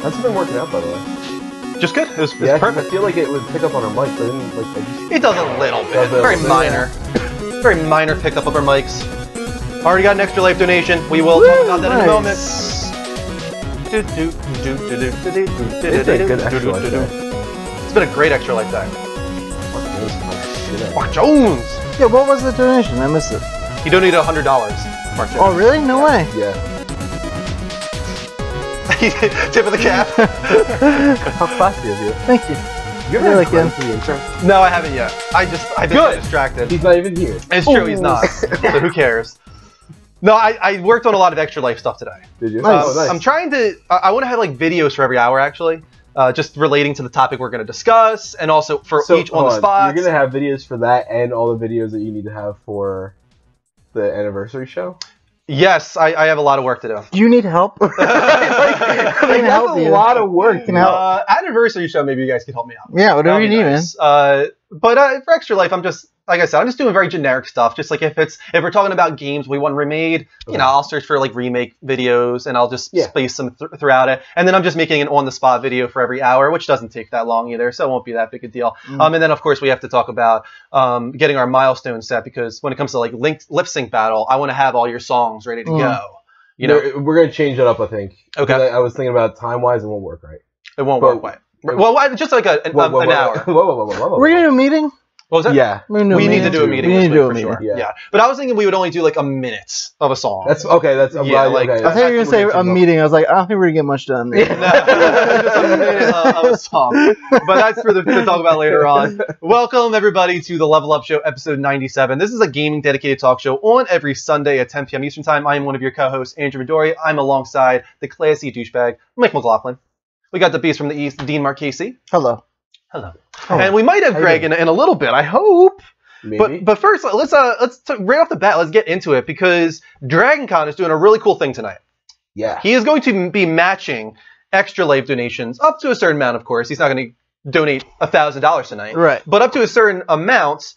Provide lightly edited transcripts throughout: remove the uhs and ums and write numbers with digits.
How's it been working out, by the way? Just good. It was Yeah, perfect. I feel like it would pick up on our mic, but it didn't, like, It does a little bit. Does a Very little bit, minor. Very minor pickup of our mics. Already got an Extra Life donation. We will talk about that in a moment. It's a good Extra Life day. It's been a great Extra Life day. Mark Jones! Yeah, what was the donation? I missed it. He donated $100. Mark Jones. Oh, really? No way. Yeah. Tip of the cap. How classy of you. Thank you. You're really really good. the intro. No, I haven't yet. I've been so distracted. He's not even here. It's true, he's not. So who cares? No, I worked on a lot of Extra Life stuff today. Did you? Nice. Oh, nice. I'm trying to. I want to have like videos for every hour, actually, just relating to the topic we're going to discuss, and also for each on the spot. You're gonna have videos for that, and all the videos that you need to have for the anniversary show. Yes, I have a lot of work to do. Do you need help? Like, that's help a you. lot of work. Can help. Anniversary show, maybe you guys can help me out. Yeah, whatever That'd you be need, nice. But for Extra Life, I'm just, like I said, I'm just doing very generic stuff. Just like if we're talking about games we want remade, you know, I'll search for like remake videos and I'll just space them throughout it. And then I'm just making an on-the-spot video for every hour, which doesn't take that long either, so it won't be that big a deal. And then, of course, we have to talk about getting our milestone set, because when it comes to like lip sync battle, I want to have all your songs ready to go. You know, we're gonna change it up, I think. Okay. I was thinking about time-wise, it won't work right. it won't work right. Well, just like an hour. Whoa. We're gonna do a meeting? What was that? Yeah. We need to do a meeting. We need to do a for meeting. sure. Yeah. But I was thinking we would only do like a minute of a song. That's okay. That's Yeah, yeah. like, Okay. I thought you were gonna say a meeting. I was like, I don't think we're gonna get much done. No, just a minute of a song. But that's for to talk about later on. Welcome, everybody, to the Level Up Show, episode 97. This is a gaming dedicated talk show on every Sunday at 10 p.m. Eastern Time. I am one of your co-hosts, Andrew Midori. I'm alongside the classy douchebag, Mike McLaughlin. We got the beast from the East, Dean Marchese. Hello. Hello. And we might have Greg in a little bit, I hope. Maybe. But first, let's right off the bat, let's get into it, because DragonCon is doing a really cool thing tonight. Yeah. He is going to be matching Extra Life donations up to a certain amount, of course. He's not going to donate $1,000 tonight. Right. But up to a certain amount,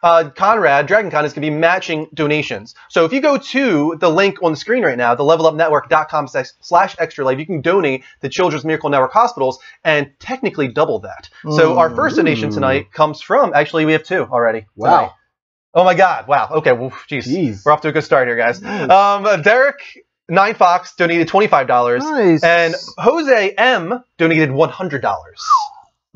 DragonCon is going to be matching donations. So if you go to the link on the screen right now, the levelupnetwork.com/extralife, you can donate to Children's Miracle Network hospitals and technically double that. So our first donation tonight comes from, actually we have two already. Wow. Tonight. Oh my God. Wow. Okay. Well, jeez. We're off to a good start here, guys. Derek 9Fox donated $25. Nice. And Jose M donated $100.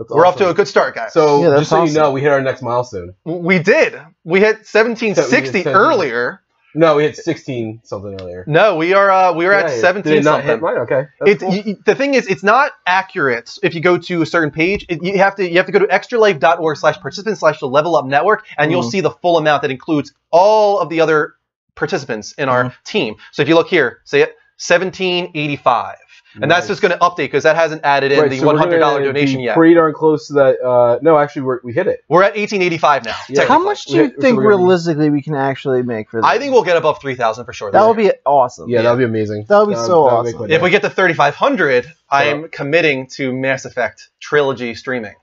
We're off to a good start, guys. So Yeah, just so you awesome. know, we hit our next milestone. We did. We hit 1760 earlier. No, we hit 16 something earlier. No, we are at 17 Did it not something. hit mine? Okay. That's cool. The thing is, it's not accurate if you go to a certain page. You have to go to extralife.org/participant/the Level Up Network, and you'll see the full amount that includes all of the other participants in our team. So if you look here, say it 1785. And that's just going to update because that hasn't added in the $100 donation yet. Pretty darn close to that. No, actually, we hit it. We're at 1885 now. Yeah. How much do you So think we're gonna be- realistically we can actually make for this? I think we'll get above 3,000 for sure. that would be awesome. Yeah, that would be amazing. That would be so that would make awesome. my If we day. get to 3,500, I am committing to Mass Effect trilogy streaming.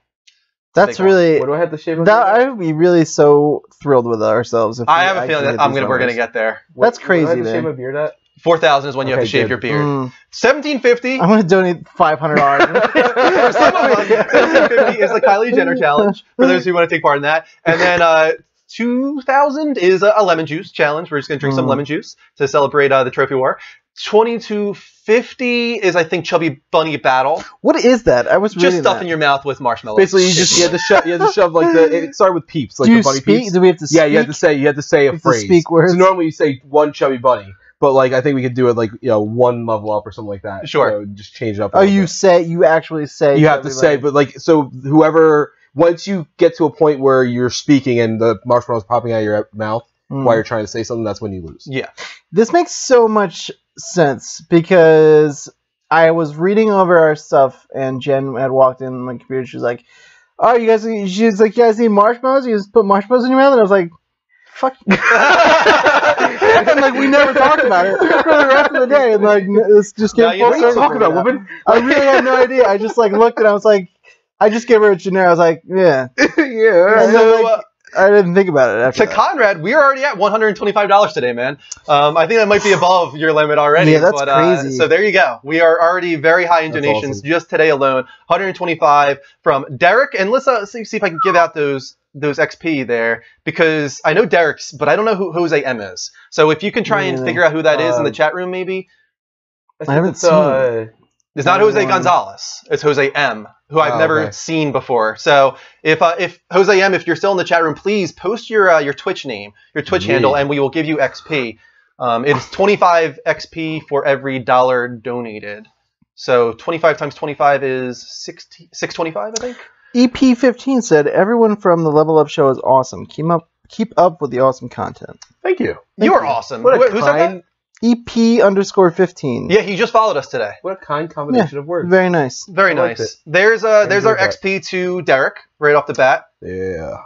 That's Big one. really. What do I have to shave? on That here? I would be really so thrilled with ourselves. If I we have a feeling actually that hit these we're going to numbers. get there. That's What do I have crazy, to shave man. my beard at? 4,000 is when you have to Okay, shave good. your beard. 1750. I'm gonna donate $500. For some of us, 1750 is the Kylie Jenner challenge for those who want to take part in that. And then 2,000 is a lemon juice challenge. We're just going to drink some lemon juice to celebrate the trophy war. 2250 is, I think, Chubby Bunny Battle. What is that? I was Just reading stuff that. in your mouth with marshmallows. Basically, you had to shove like it started with peeps, like Do the you bunny speak? peeps. Do we have to speak? Yeah, you have to say a have to phrase. speak words? So normally you say one chubby bunny, but like I think we could do it like one level up or something like that. Sure. So just change it up. Oh, you actually say. You have to say, but like so whoever once you get to a point where you're speaking and the marshmallow's popping out of your mouth while you're trying to say something, that's when you lose. Yeah. This makes so much sense because I was reading over our stuff and Jen had walked in my computer. She's like, "Oh, she's like, you guys need marshmallows? You just put marshmallows in your mouth?" And I was like, "Fuck." And like we never talked about it for the rest of the day. And like this just came full circle. Talk about woman. I really had no idea. I just like looked and I was like, I just gave her a generic. I was like, yeah. Yeah. And then, like, I didn't think about it. After To Conrad, we are already at $125 today, man. I think that might be above your limit already. Yeah, that's but, crazy. So there you go. We are already very high in That's donations awesome. just today alone. 125 from Derek, and let's see if I can give out those XP there, because I know Derek's, but I don't know who Jose M is. So if you can try and Yeah. figure out who that is in the chat room, maybe. I haven't seen it. It's not Jose Gonzalez. It's Jose M, who I've never seen before. So if Jose M, if you're still in the chat room, please post your Twitch name, your Twitch handle, and we will give you XP. It's 25 XP for every $1 donated. So 25 times 25 is 625, I think. EP15 said, everyone from the Level Up Show is awesome. Keep up with the awesome content. Thank you. You are awesome. What a Who said that? EP_15. Yeah, he just followed us today. What a kind combination of words. Very nice. Very I liked nice. it. There's our enjoyed that. XP to Derek right off the bat. Yeah.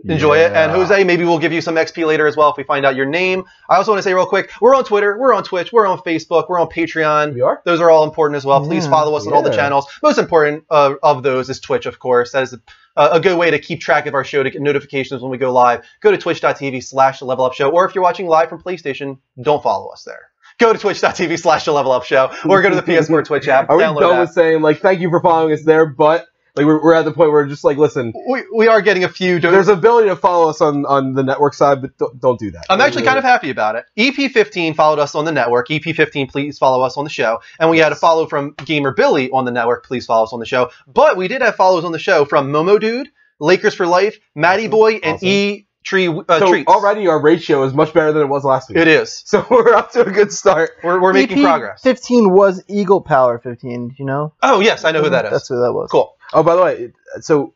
Enjoy it. And Jose, maybe we'll give you some XP later as well if we find out your name. I also want to say real quick, we're on Twitter, we're on Twitch, we're on Facebook, we're on Patreon. We are? Those are all important as well. Please follow us on all the Yeah. channels. Most important of those is Twitch, of course. That is a good way to keep track of our show, to get notifications when we go live. Go to twitch.tv/TheLevelUpShow, or if you're watching live from PlayStation, don't follow us there. Go to twitch.tv/TheLevelUpShow, or go to the PS4 Twitch app. Are we download done that. with saying, like, thank you for following us there, but like we're at the point where we're just like, listen, We are getting a few. there's ability to follow us on the network side, but don't do that. I'm actually kind of happy about it. EP15 followed us on the network. EP15, please follow us on the show. And we had a follow from Gamer Billy on the network. Please follow us on the show. But we did have follows on the show from Momo Dude, Lakers for Life, Matty Boy, and Awesome. E Tree So Treats. already our ratio is much better than it was last week. It is. So we're up to a good start. We're making progress. 15 was Eagle Power 15. Do you know? Oh, yes, I know who that is. That's who that was. Cool. Oh, by the way, so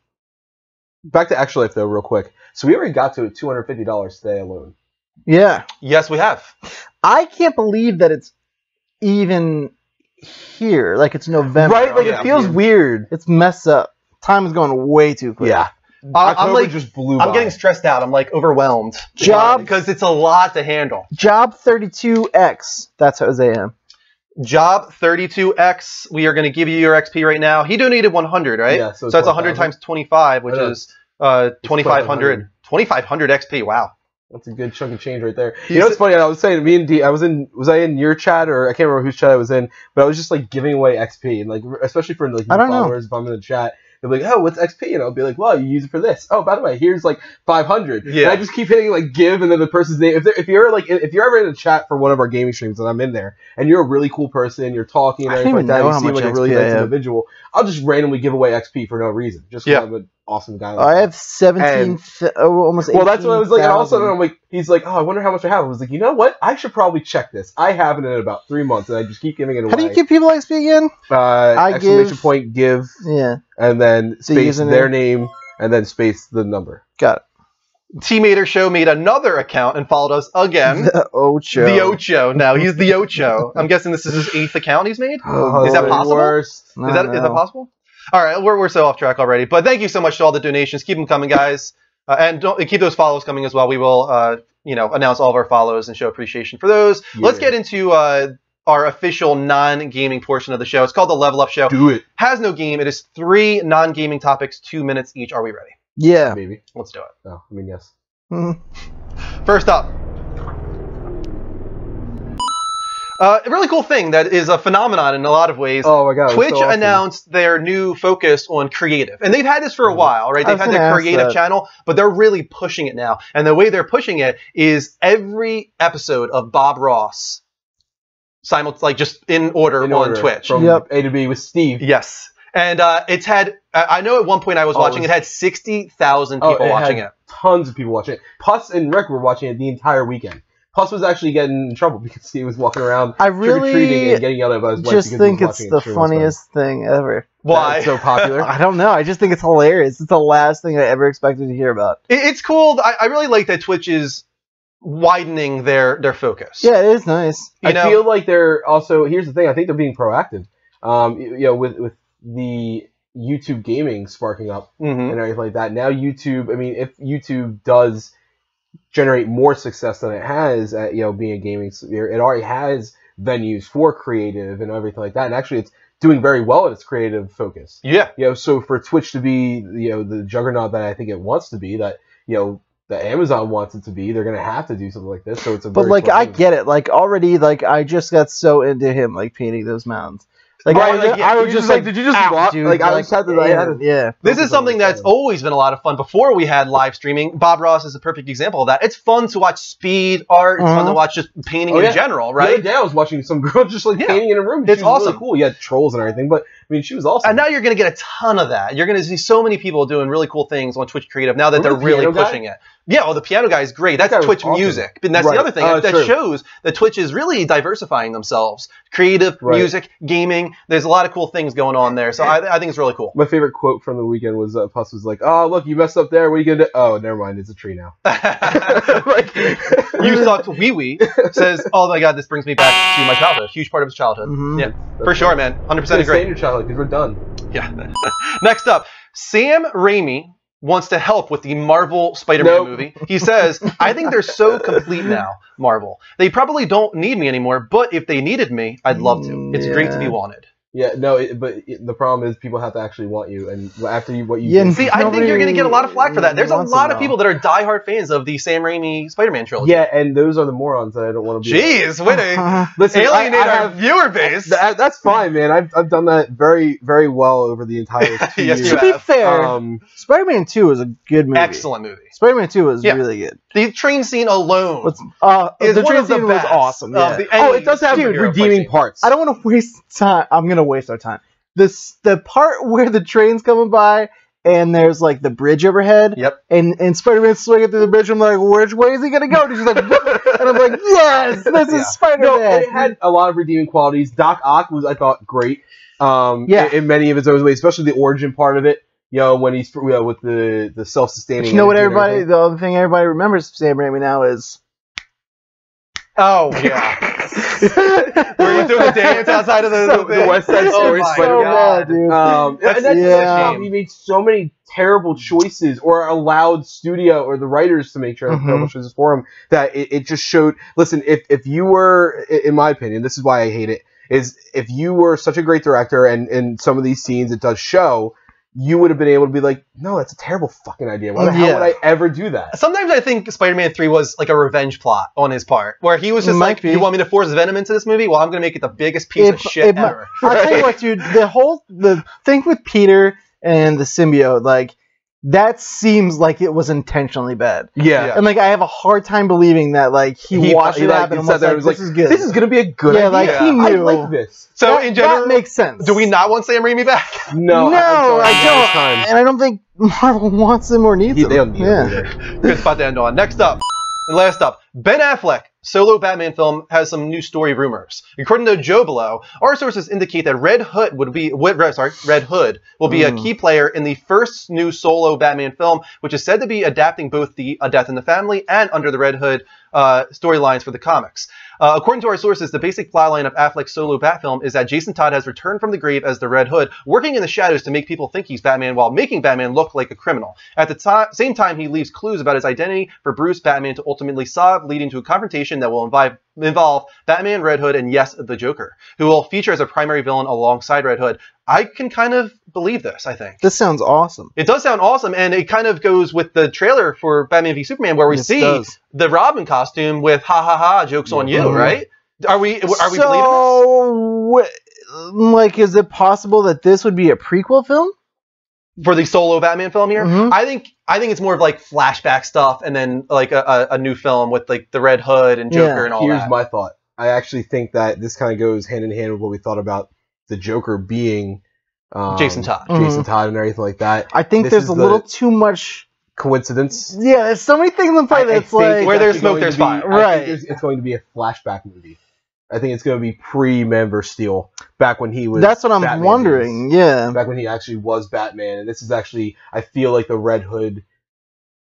back to Extra Life though, real quick. So we already got to $250 today alone. Yeah. Yes, we have. I can't believe that it's even here. Like it's November. Right? Like yeah. it feels weird. It's messed up. Time is going way too quick. Yeah. I'm October like, just blew by. I'm getting stressed out. I'm like overwhelmed. Job- Because it's a lot to handle. Job 32X. That's Jose M. Job 32X, we are going to give you your XP right now. He donated 100, right? Yeah, so that's 100 12,000. times 25, which is 2,500. 2,500 XP, wow. That's a good chunk of change right there. You know what's funny? I was saying, me and D, was I in your chat, or I can't remember whose chat I was in, but I was just like giving away XP, and like especially for like I don't know. followers, if I'm in the chat, they'll be like, "Oh, what's XP?" And I'll be like, "Well, you use it for this." Oh, by the way, here's like 500. Yeah. And I just keep hitting like give, and then the person's name. If you're ever in a chat for one of our gaming streams, and I'm in there, and you're a really cool person, you're talking and I don't everything like even that, know you how seem much like a really XP I nice have. individual, I'll just randomly give away XP for no reason, just because I'm an awesome guy. Like I that. have 17, almost 18. Well, that's what I was like, and also I'm like, he's like, oh, I wonder how much I have. I was like, you know what? I should probably check this. I haven't in about 3 months, and I just keep giving it away. How do you give people XP again? Exclamation point give, Yeah. and then So space username? their name, and then space the number. Got it. Teammater Show made another account and followed us again. The Ocho. The Ocho. Now he's the Ocho. I'm guessing this is his 8th account he's made. Oh, Is that the possible? Worst. No, Is that possible? All right, we're so off track already. But thank you so much to all the donations. Keep them coming, guys, and keep those follows coming as well. We will, announce all of our follows and show appreciation for those. Yeah. Let's get into our official non-gaming portion of the show. It's called the Level Up Show. Do it, Has no game. It is 3 non-gaming topics, 2 minutes each. Are we ready? Yeah. baby. Let's do it. Oh, I mean, yes. First up. A really cool thing that is a phenomenon in a lot of ways. Oh my god. Twitch so awesome. announced their new focus on creative. And they've had this for a while, right? I They've was had gonna their ask creative that. channel, but they're really pushing it now. And the way they're pushing it is every episode of Bob Ross, just in order on Twitch. From Yep. A to B with Steve. Yes. And it's had, I know at one point I was watching, it had 60,000 people watching it. Tons of people watching it. Puss and Rick were watching it the entire weekend. Puss was actually getting in trouble because he was walking around I trick-or-treating really and getting yelled at by his wife just because think he was it's watching the it. Sure was funny. funniest thing ever. Why? It's so popular. I don't know. I just think it's hilarious. It's the last thing I ever expected to hear about. It's cool. I really like that Twitch is widening their focus. Yeah, it is nice. You know? I feel like they're also, here's the thing, I think they're being proactive. With the YouTube gaming sparking up Mhm. and everything like that. Now YouTube, I mean, if YouTube does generate more success than it has at, being a gaming sphere, it already has venues for creative and everything like that. And actually it's doing very well at its creative focus. Yeah. So for Twitch to be, the juggernaut that I think it wants to be, that, that Amazon wants it to be. They're gonna have to do something like this. So it's a. But very like, smart I move. get it. Like already, like I just got so into him, like painting those mountains. Like I was just like, did you just ow, walk? dude, Like I just had to. yeah. This is something that's always been a lot of fun. Before we had live streaming, Bob Ross is a perfect example of that. It's fun to watch speed art. It's fun to watch just painting in general, right? The other day I was watching some girl just like painting in a room. It's awesome. Really cool. You had trolls and everything, but I mean, she was awesome. And now you're going to get a ton of that. You're going to see so many people doing really cool things on Twitch Creative now that they're really pushing it. Yeah, well, the piano guy is great. That's Twitch Music. And that's the other thing. That shows that Twitch is really diversifying themselves. Creative, music, gaming. There's a lot of cool things going on there. So I think it's really cool. My favorite quote from the weekend was Puss was like, "Oh, look, you messed up there. What are you going to do?" Oh, never mind. It's a tree now. You sucked Wee Wee says, "Oh my God, this brings me back to my childhood. Huge part of his childhood." Yeah, for sure, man. 100% agree. Stay in your childhood because we're done. Yeah. Next up, Sam Raimi wants to help with the Marvel Spider-Man movie. He says, "I think they're so complete now, Marvel. They probably don't need me anymore, but if they needed me, I'd love to. It's great to be wanted." Yeah, no, the problem is people have to actually want you, and after what you do. See, I think you're going to get a lot of flack for that. There's a lot of people that are diehard fans of the Sam Raimi Spider-Man trilogy. Yeah, and those are the morons that I don't want to be. Jeez, way to alienate our viewer base. That's fine, man. I've done that very, very well over the entire 2 years. To be fair, Spider-Man 2 was a good movie. Excellent movie. Spider-Man 2 was really good. The train scene alone is the train scene was awesome. Yeah. It does have redeeming parts. I don't want to waste time. I'm gonna waste our time. The part where the train's coming by and there's like the bridge overhead. Yep. And Spider-Man's swinging through the bridge. I'm like, which way is he gonna go? And she's like, and I'm like, yes, this is Spider-Man. No, it had a lot of redeeming qualities. Doc Ock was, I thought, great. In many of his own ways, especially the origin part of it. When he's with the self-sustaining. But you know what the other thing everybody remembers Sam Raimi now is. Oh yeah. Were you doing a dance outside of the West Side Story? So bad, dude. And he made so many terrible choices, or allowed studio or the writers to make terrible choices for him, that it just showed. Listen, if you were, in my opinion, this is why I hate it, is if you were such a great director and in some of these scenes it does show, you would have been able to be like, no, that's a terrible fucking idea. Why the hell would I ever do that? Sometimes I think Spider-Man 3 was like a revenge plot on his part, where he was just like, you want me to force Venom into this movie? Well, I'm going to make it the biggest piece of shit ever. I'll tell you what, dude, the thing with Peter and the symbiote, like, that seems like it was intentionally bad. Yeah. And like, I have a hard time believing that like he watched it happen and was like, this is good. This is gonna be a good idea. Like he knew. I like this. So in general, that makes sense. Do we not want Sam Raimi back? No, I don't. And I don't think Marvel wants him or needs him. They don't need him. Good spot to end on. Next up, and last up, Ben Affleck solo Batman film has some new story rumors. According to Joe Blow, our sources indicate that Red Hood will be a key player in the first new solo Batman film, which is said to be adapting both the A Death in the Family and Under the Red Hood storylines for the comics. According to our sources, the basic plotline of Affleck's solo Bat film is that Jason Todd has returned from the grave as the Red Hood, working in the shadows to make people think he's Batman while making Batman look like a criminal. At the same time, he leaves clues about his identity for Bruce Batman to ultimately solve, leading to a confrontation that will involve Batman, Red Hood, and yes, the Joker, who will feature as a primary villain alongside Red Hood. I can kind of believe this, I think. This sounds awesome. It does sound awesome, and it kind of goes with the trailer for Batman v Superman, where we see the Robin costume with "ha ha ha" jokes on you, right? Are we believing this? Like, is it possible that this would be a prequel film for the solo Batman film here? I think it's more of like flashback stuff, and then like a new film with like the Red Hood and Joker and all that. Here's my thought. I actually think that this kind of goes hand in hand with what we thought about the Joker being Jason Todd. Jason Todd and everything like that. I think there's a little too much coincidence. Yeah, there's so many things in play that's like where there's smoke, there's fire. Right. It's going to be a flashback movie. I think it's going to be pre-Man vs. Steel, back when he was. That's what I'm wondering. Yeah, back when he actually was Batman, and this is actually, I feel like the Red Hood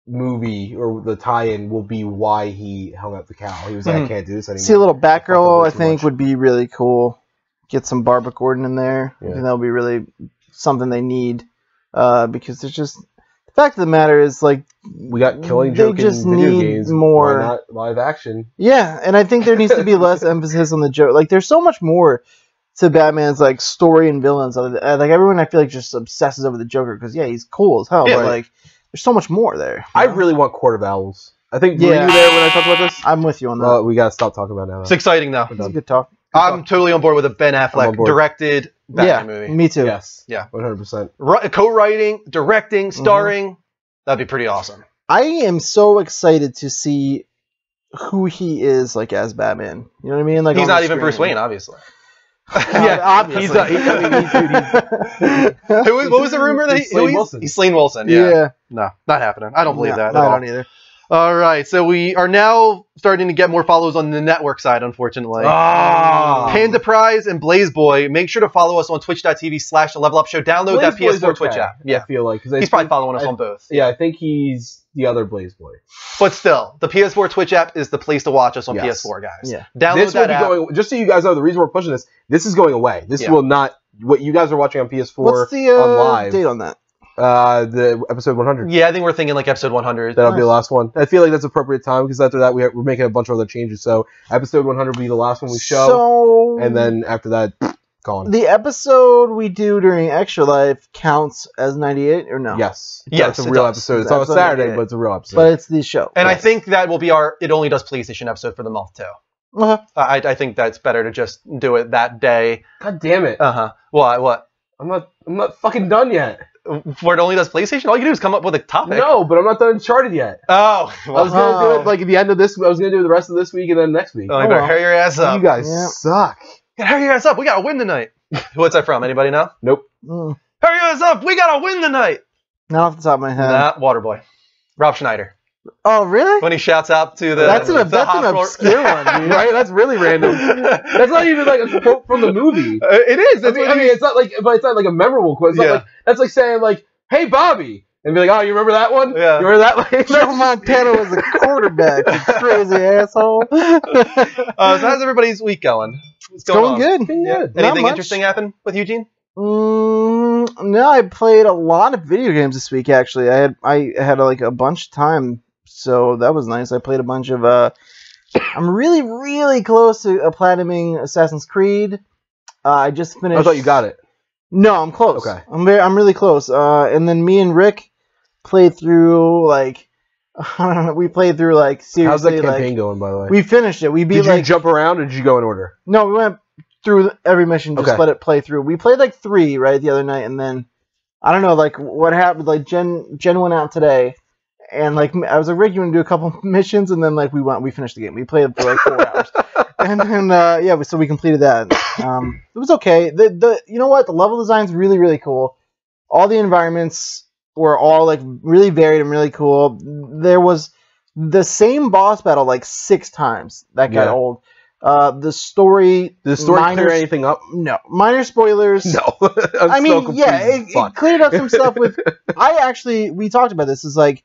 movie or the tie-in will be why he hung up the cow. He was like, I can't do this anymore. See a little Batgirl, I think, would be really cool. Get some Barbara Gordon in there. Yeah. I think that would be really something they need. Because there's just the fact of the matter is, like, we got Killing Joke in video games. More why not live action? Yeah, and I think there needs to be less emphasis on the joke. Like, there's so much more to Batman's like story and villains. Like everyone, I feel like just obsesses over the Joker because he's cool as hell. Yeah, but like, there's so much more there. I really want Court of Owls. I think, were you there when I talked about this? I'm with you on that. Well, we gotta stop talking about it now. It's exciting though. It's a good talk. I'm totally on board with a Ben Affleck directed Batman movie. Me too. Yes. Yeah. 100%. Co-writing, directing, starring. That'd be pretty awesome. I am so excited to see who he is, like, as Batman. You know what I mean? Like, he's not even Bruce Wayne, obviously. Yeah, obviously. What was the rumor that he's Slane Wilson? Yeah. No, not happening. I don't believe that. No, I don't either. All right, so we are now starting to get more follows on the network side, unfortunately. Panda Prize and Blaze Boy, make sure to follow us on twitch.tv/levelupshow. Download that PS4 Twitch app. Yeah, I feel like he's probably following us on both. Yeah, I think he's the other Blaze Boy. But still, the PS4 Twitch app is the place to watch us on PS4, guys. Yeah. Download that app. Just so you guys know, the reason we're pushing this is going away. This will not, what you guys are watching on PS4 What's the on live. date on that? The episode 100. Yeah, I think we're thinking like episode 100. That'll be the last one. I feel like that's appropriate time because after that we're making a bunch of other changes. So episode 100 will be the last one we show, and then after that, gone. The episode we do during Extra Life counts as 98 or no? Yes. Yes, it's a real episode. It's on a Saturday, but it's a real episode. But it's the show. And I think that will be it only does PlayStation episode for the month too. I think that's better to just do it that day. God damn it. What? I'm not fucking done yet. Where it only does PlayStation? All you can do is come up with a topic. No, but I'm not done Uncharted yet. Oh. Well, I was going to do it like at the end of this. I was going to do it the rest of this week and then next week. Oh, you better hurry your ass up. You guys suck. Hurry your ass up. We got to win tonight. What's that from? Anybody know? Nope. Mm. Hurry your ass up. We got to win tonight. Not off the top of my head. Not Waterboy. Rob Schneider. Oh, really? When he shouts out to the... That's an obscure one, dude. Right? That's really random. That's not even like a quote from the movie. It is. I mean, it's not like a memorable quote. It's not like, that's like saying like, "Hey, Bobby," and be like, "Oh, you remember that one? Yeah. You remember that one?" Joe Montana was a quarterback. You crazy asshole. So how's everybody's week going? It's going good. Yeah. Anything interesting happen with Eugene? No, I played a lot of video games this week. Actually, I had like a bunch of time, so that was nice. I played a bunch of. I'm really close to platinuming Assassin's Creed. I just finished. I thought you got it. No, I'm close. Okay. I'm really close. And then me and Rick played through like. I don't know. We played through like seriously. How's that campaign going, by the way? We finished it. We beat. Did you jump around, or did you go in order? No, we went through every mission. Just let it play through. We played like 3 right the other night, and then I don't know like what happened. Like Jen went out today, and like I was like, Rick, you want to do a couple missions, and then like we finished the game. We played it for like 4 hours, and then so we completed that. It was okay. The you know what, the level design's really cool. All the environments were all like really varied and really cool. There was the same boss battle like 6 times. That got old. The story. Did the story clear anything up? No. Minor spoilers. No. I mean, it cleared up some stuff with. We talked about this. Is like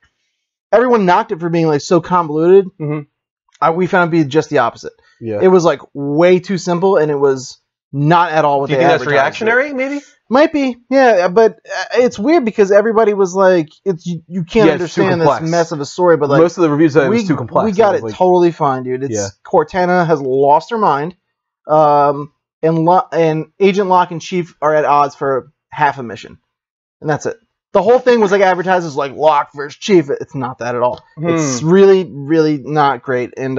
everyone knocked it for being like so convoluted. Mm-hmm. We found it to be just the opposite. Yeah. It was like way too simple, and it was not at all what they advertised. Do you think that's reactionary? Maybe. Might be, yeah, but it's weird because everybody was like, you can't understand this mess of a story, but like most of the reviews said it was too complex. We got it like, totally fine, dude. Cortana has lost her mind, and Agent Locke and Chief are at odds for half a mission, and that's it. The whole thing was like advertised as like Locke versus Chief. It's not that at all. It's really not great, and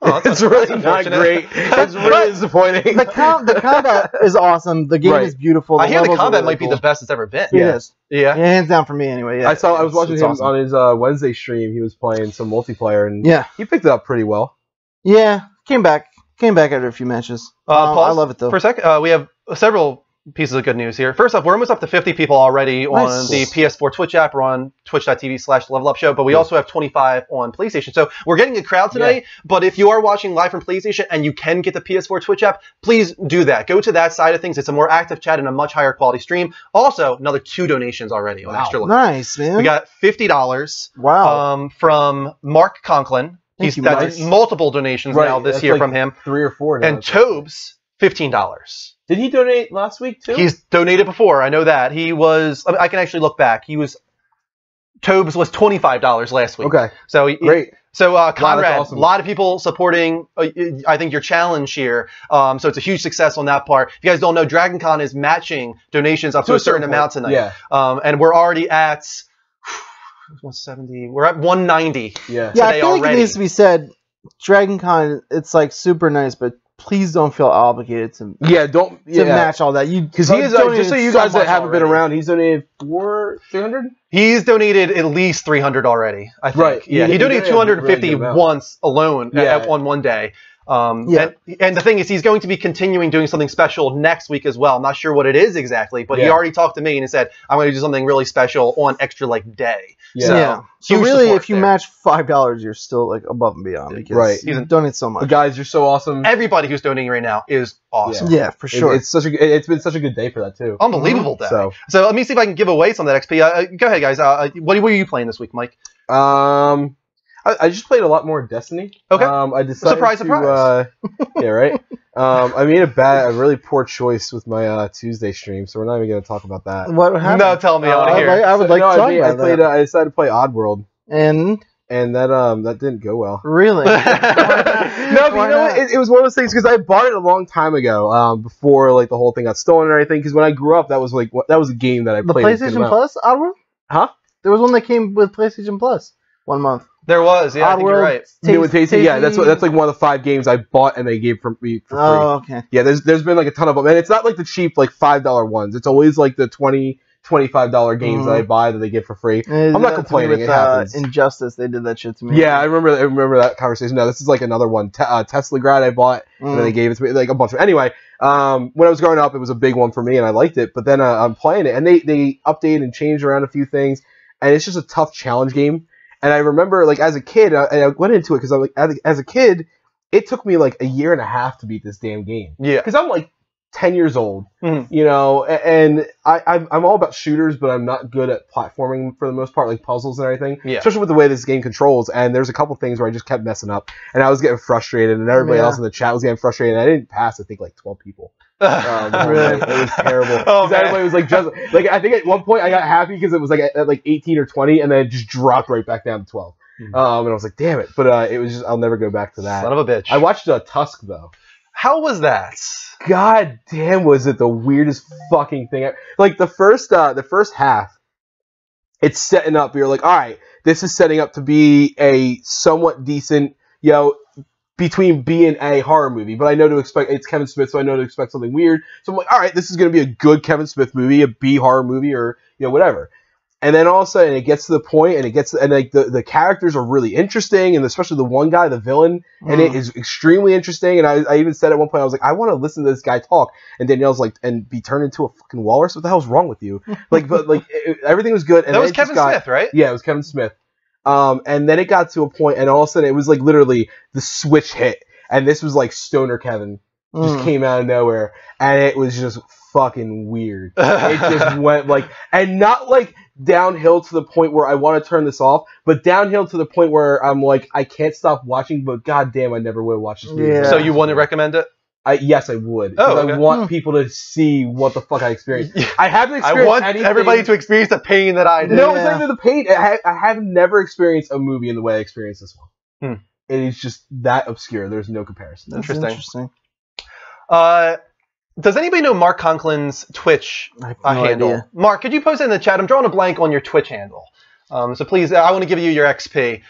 it's really not great. It's really disappointing. The combat is awesome. The game is beautiful. I hear the combat might be the best it's ever been. It is. Yeah, hands down for me anyway. Yeah. I was watching him on his Wednesday stream. He was playing some multiplayer, and he picked it up pretty well. Yeah, came back after a few matches. I love it though. For a sec, we have several pieces of good news here. First off, we're almost up to 50 people already on the PS4 Twitch app. We're on twitch.tv/levelupshow, but we also have 25 on PlayStation. So we're getting a crowd tonight, but if you are watching live from PlayStation and you can get the PS4 Twitch app, please do that. Go to that side of things. It's a more active chat and a much higher quality stream. Also, another 2 donations already on Extra Life. Nice, man. We got $50 from Mark Conklin. That's multiple donations now this year from him. 3 or 4 now. And Tobes, $15. Did he donate last week too? He's donated before. I know that. He was. I can actually look back. Tobes was $25 last week. Okay. So great. So Conrad, awesome. A lot of people supporting. I think your challenge here. So it's a huge success on that part. If you guys don't know, Dragon Con is matching donations up to a certain amount tonight. Yeah. And we're already at. 170. We're at 190. Yeah, today I feel like already. it needs to be said. Dragon Con, it's like super nice, but please don't feel obligated to match all that. Because he is just so you guys that haven't been around, he's donated 300. He's donated at least 300 already. I think. Right. Yeah, he donated 250 really once alone on one day. And the thing is, he's going to be continuing doing something special next week as well. I'm not sure what it is exactly, but he already talked to me and he said, I'm going to do something really special on Extra Life Day. So really, if you match $5, you're still like above and beyond because you donate so much. But guys, you're so awesome. Everybody who's donating right now is awesome. Yeah, for sure. It's been such a good day for that too. Unbelievable day. So let me see if I can give away some of that XP. Go ahead, guys. What were you playing this week, Mike? I just played a lot more Destiny. Okay. I decided surprise. Yeah, right. I made a really poor choice with my Tuesday stream, so we're not even going to talk about that. What happened? No, tell me. I want to hear. I would like to talk about that. I decided to play Oddworld, and that didn't go well. Really? No, but you know what? It was one of those things because I bought it a long time ago, before like the whole thing got stolen and everything. Because when I grew up, that was a game that I played. The PlayStation Plus Oddworld? Huh? There was one that came with PlayStation Plus 1 month. There was, I think you're right. Tasty. Yeah, that's like one of the 5 games I bought and they gave me for free. Oh, okay. Yeah, there's been like a ton of them, and it's not like the cheap like $5 ones. It's always like the $20-$25 games that I buy that they give for free. I'm not complaining. It happens. Injustice, they did that shit to me. Yeah, I remember that conversation. No, this is like another one. Tesla Grad I bought, and then they gave it to me like a bunch of. Anyway, when I was growing up, it was a big one for me, and I liked it. But then I'm playing it, and they updated and changed around a few things, and it's just a tough challenge game. And I remember, like, as a kid, I went into it because I'm like, as a kid, it took me like a year and a half to beat this damn game. Yeah. Because I'm like 10 years old, you know, and I'm all about shooters, but I'm not good at platforming for the most part, like puzzles and everything. Yeah. Especially with the way this game controls. And there's a couple things where I just kept messing up, and I was getting frustrated, and everybody else in the chat was getting frustrated. And I didn't pass, I think, like 12 people. Really? It was terrible. Everybody was like, just like I think at one point I got happy because it was like at like 18 or 20, and then it just dropped right back down to 12. And I was like, damn it! But it was just I'll never go back to that. Son of a bitch. I watched Tusk though. How was that? God damn, was it the weirdest fucking thing? Like the first half, it's setting up. You're like, all right, this is setting up to be a somewhat decent, between B and A horror movie, but I know to expect it's Kevin Smith, so I know to expect something weird. So I'm like, all right, this is going to be a good Kevin Smith movie, a B horror movie, or whatever. And then all of a sudden, it gets to the point, and like the characters are really interesting, and especially the one guy, the villain, and it is extremely interesting. And I even said at one point, I was like, I want to listen to this guy talk. And Danielle's like, and be turned into a fucking walrus? What the hell's wrong with you? Everything was good. And that was Kevin Smith, right? Yeah, it was Kevin Smith. And then it got to a point, and all of a sudden it was like literally the switch hit, and this was like Stoner Kevin just came out of nowhere, and it was just fucking weird. It just went like, and not like downhill to the point where I want to turn this off, but downhill to the point where I'm like, I can't stop watching, but goddamn, I never would watch this movie. Yeah. So you want to recommend it? Yes, I would. Oh, okay. I want people to see what the fuck I experienced. I haven't experienced I want anything. Everybody to experience the pain that I did. No, it's not even the pain. I have never experienced a movie in the way I experienced this one. It is just that obscure. There's no comparison. Interesting. Does anybody know Mark Conklin's Twitch handle? Idea. Mark, could you post it in the chat? I'm drawing a blank on your Twitch handle. So please, I want to give you your XP.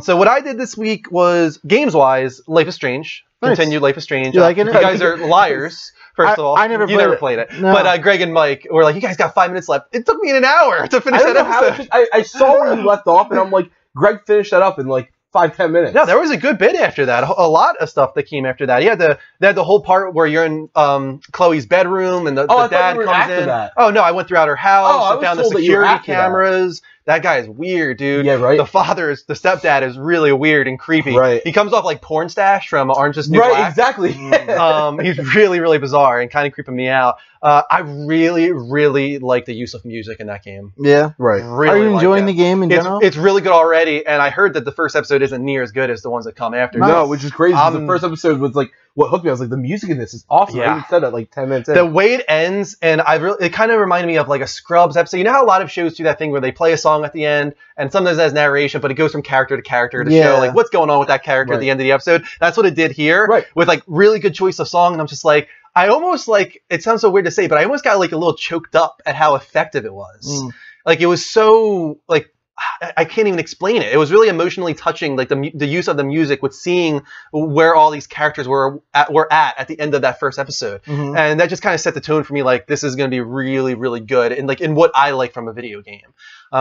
So what I did this week was, games-wise, Life is Strange. Nice. Continued Life is Strange. You like it? You guys are liars, first of all. I never played it. No. But Greg and Mike were like, you guys got 5 minutes left. It took me an hour to finish that episode. I saw where you left off, and I'm like, Greg finished that up in like 5-10 minutes. No, there was a good bit after that. A lot of stuff that came after that. They had the whole part where you're in Chloe's bedroom and the dad comes in. That. Oh no, I went throughout her house and found the security cameras. That guy is weird, dude. Yeah, right. The stepdad is really weird and creepy. Right. He comes off like Porn Stash from Orange is the New Black. Right, exactly. He's really, really bizarre and kind of creeping me out. I really, really like the use of music in that game. Yeah. Right. Really Are you enjoying the game in general? It's really good already, and I heard that the first episode isn't near as good as the ones that come after. No, which is crazy. The first episode was like what hooked me. I was like, the music in this is awesome. Yeah. I even said that like 10 minutes in. The way it ends, and it kind of reminded me of like a Scrubs episode. You know how a lot of shows do that thing where they play a song at the end, and sometimes it has narration, but it goes from character to character to show like what's going on with that character at the end of the episode. That's what it did here, with like really good choice of song, and I'm just like, I almost like, it sounds so weird to say, but I almost got like a little choked up at how effective it was. Like it was so like, I can't even explain it. It was really emotionally touching, like the use of the music with seeing where all these characters were at the end of that first episode. And that just kind of set the tone for me, like, this is going to be really, really good, and like in what I like from a video game.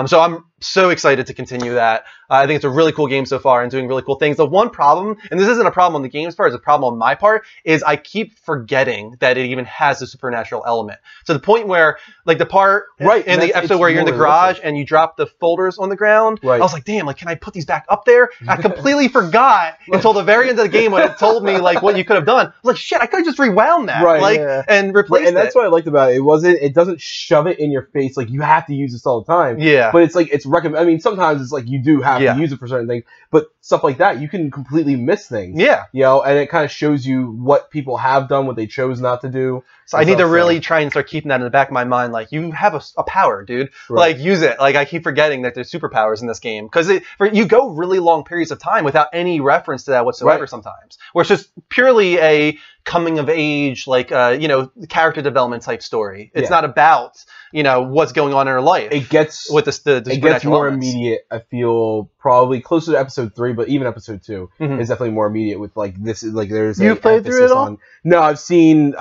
So I'm so excited to continue that. I think it's a really cool game so far and doing really cool things. The one problem, and this isn't a problem on the game's part, it's a problem on my part, is I keep forgetting that it even has a supernatural element. To the point where, like, the part in the episode where you're in the garage and you drop the folders on the ground, I was like, damn, like, can I put these back up there? I completely forgot until the very end of the game when it told me, like, what you could have done. I was like, shit, I could have just rewound that, and replaced it. And that's what I liked about it. It doesn't shove it in your face, like, you have to use this all the time. Yeah. But it's like, it's recommend. I mean, sometimes it's like you do have to use it for certain things, but stuff like that, you can completely miss things. Yeah. You know, and it kind of shows you what people have done, what they chose not to do. So I need to really try and start keeping that in the back of my mind. Like, you have a power, dude. Like, use it. Like, I keep forgetting that there's superpowers in this game. Because you go really long periods of time without any reference to that whatsoever sometimes. Where it's just purely a coming of age, like, character development type story. It's not about, what's going on in her life. It gets with the it gets more immediate. I feel probably closer to episode 3, but even episode 2 is definitely more immediate. With like this is like there's you played through it all. No, I've seen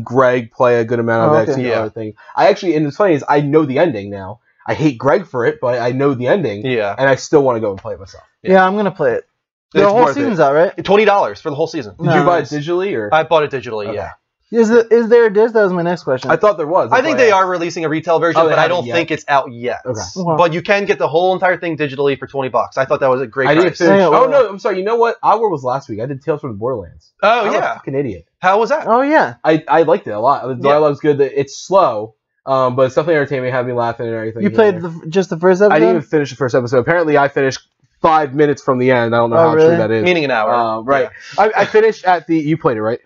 Greg play a good amount of it. I've seen other things. And it's funny is I know the ending now. I hate Greg for it, but I know the ending. Yeah, and I still want to go and play it myself. Yeah, I'm gonna play it. The whole season's out, right? $20 for the whole season. Did you buy it digitally or? I bought it digitally. Yeah. Is there a disc? That was my next question. I thought there was. I think they are releasing a retail version, but I don't think it's out yet. Okay. But you can get the whole entire thing digitally for $20. I thought that was a great price. Didn't finish. Oh no, I'm sorry. You know what? Our was last week. I did Tales from the Borderlands. Oh I'm yeah. a fucking idiot. How was that? Oh yeah. I liked it a lot. The dialogue's good. It's slow. But it's definitely entertaining. Had me laughing and everything. You played just the first episode? I didn't even finish the first episode. Apparently, I finished 5 minutes from the end. I don't know how true that is. Meaning an hour. Right. Yeah. I finished at the... You played it, right?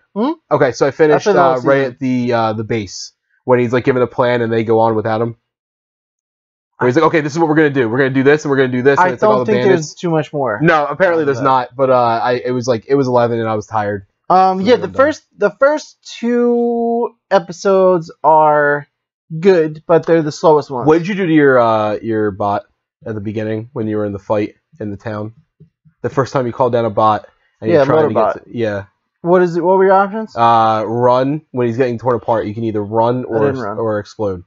Okay, so I finished right at the base when he's like given a plan and they go on without him. Where he's like, okay, this is what we're going to do. We're going to do this and we're going to do this. And I don't think there's too much more. No, apparently there's not. But it was 11 and I was tired. Yeah, the first 2 episodes are good, but they're the slowest ones. What did you do to your bot at the beginning when you were in the fight in the town? The first time you called down a bot and you're trying to get What is it? What were your options? Run when he's getting torn apart. You can either run or explode.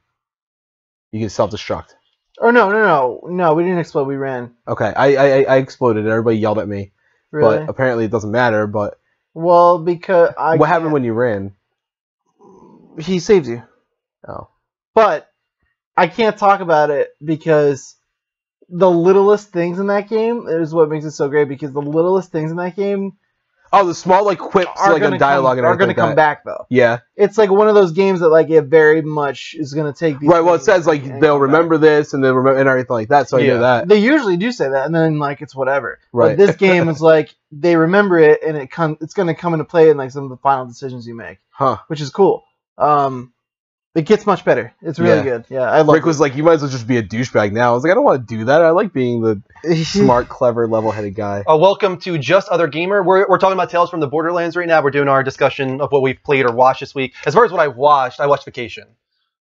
You can self-destruct. Or no, we didn't explode. We ran. Okay, I exploded. Everybody yelled at me. Really? But apparently it doesn't matter. But because what happened when you ran? He saves you. Oh. But I can't talk about it because the littlest things in that game is what makes it so great. Because the littlest things in that game, the small like quips, like a dialogue, are going to come back though. Yeah, it's like one of those games that like it very much is going to take. These Well, it says like they'll remember this and they'll remember and everything like that. So I know that they usually do say that, and then like it's whatever. Right. But this game is like they remember it, and it's going to come into play in like some of the final decisions you make. Which is cool. It gets much better. It's really good. Yeah, I love. Rick was like, "You might as well just be a douchebag now." I was like, "I don't want to do that. I like being the smart, clever, level-headed guy." Welcome to Just Other Gamer. We're talking about Tales from the Borderlands right now. We're doing our discussion of what we've played or watched this week. As far as what I watched Vacation.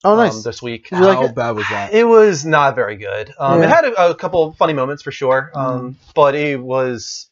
Oh, nice. This week. How bad was that? It was not very good. It had a couple funny moments for sure, but it was.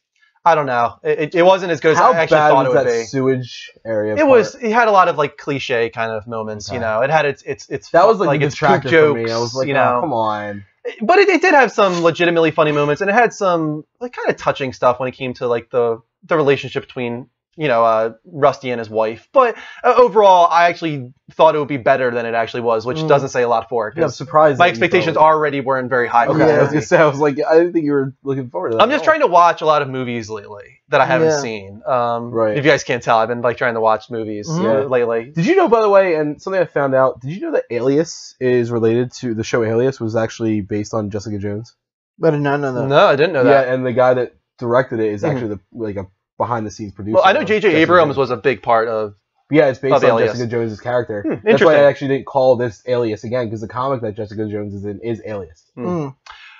I don't know. It wasn't as good as I actually thought it would be. How bad was that sewage area? It had a lot of like cliche kind of moments. Okay. It had its that was like its detractor for me. I was like, oh, come on. But it did have some legitimately funny moments, and it had some like kind of touching stuff when it came to like the relationship between Rusty and his wife. But overall, I actually thought it would be better than it actually was, which doesn't say a lot for it. Yeah, I'm surprised. My expectations already weren't very high. Okay, I was gonna say, I was like, I didn't think you were looking forward to that. I'm just trying to watch a lot of movies lately that I haven't seen. Right. If you guys can't tell, I've been like trying to watch movies lately. Did you know, by the way, and something I found out, did you know that Alias is related to the show Alias was actually based on Jessica Jones? I did not know that. No, I didn't know that. Yeah, and the guy that directed it is actually a behind-the-scenes producer. Well, I know J.J. Abrams was a big part of. Yeah, it's based on Alias. Jessica Jones' character. That's why I actually didn't call this Alias again, because the comic that Jessica Jones is in is Alias. Found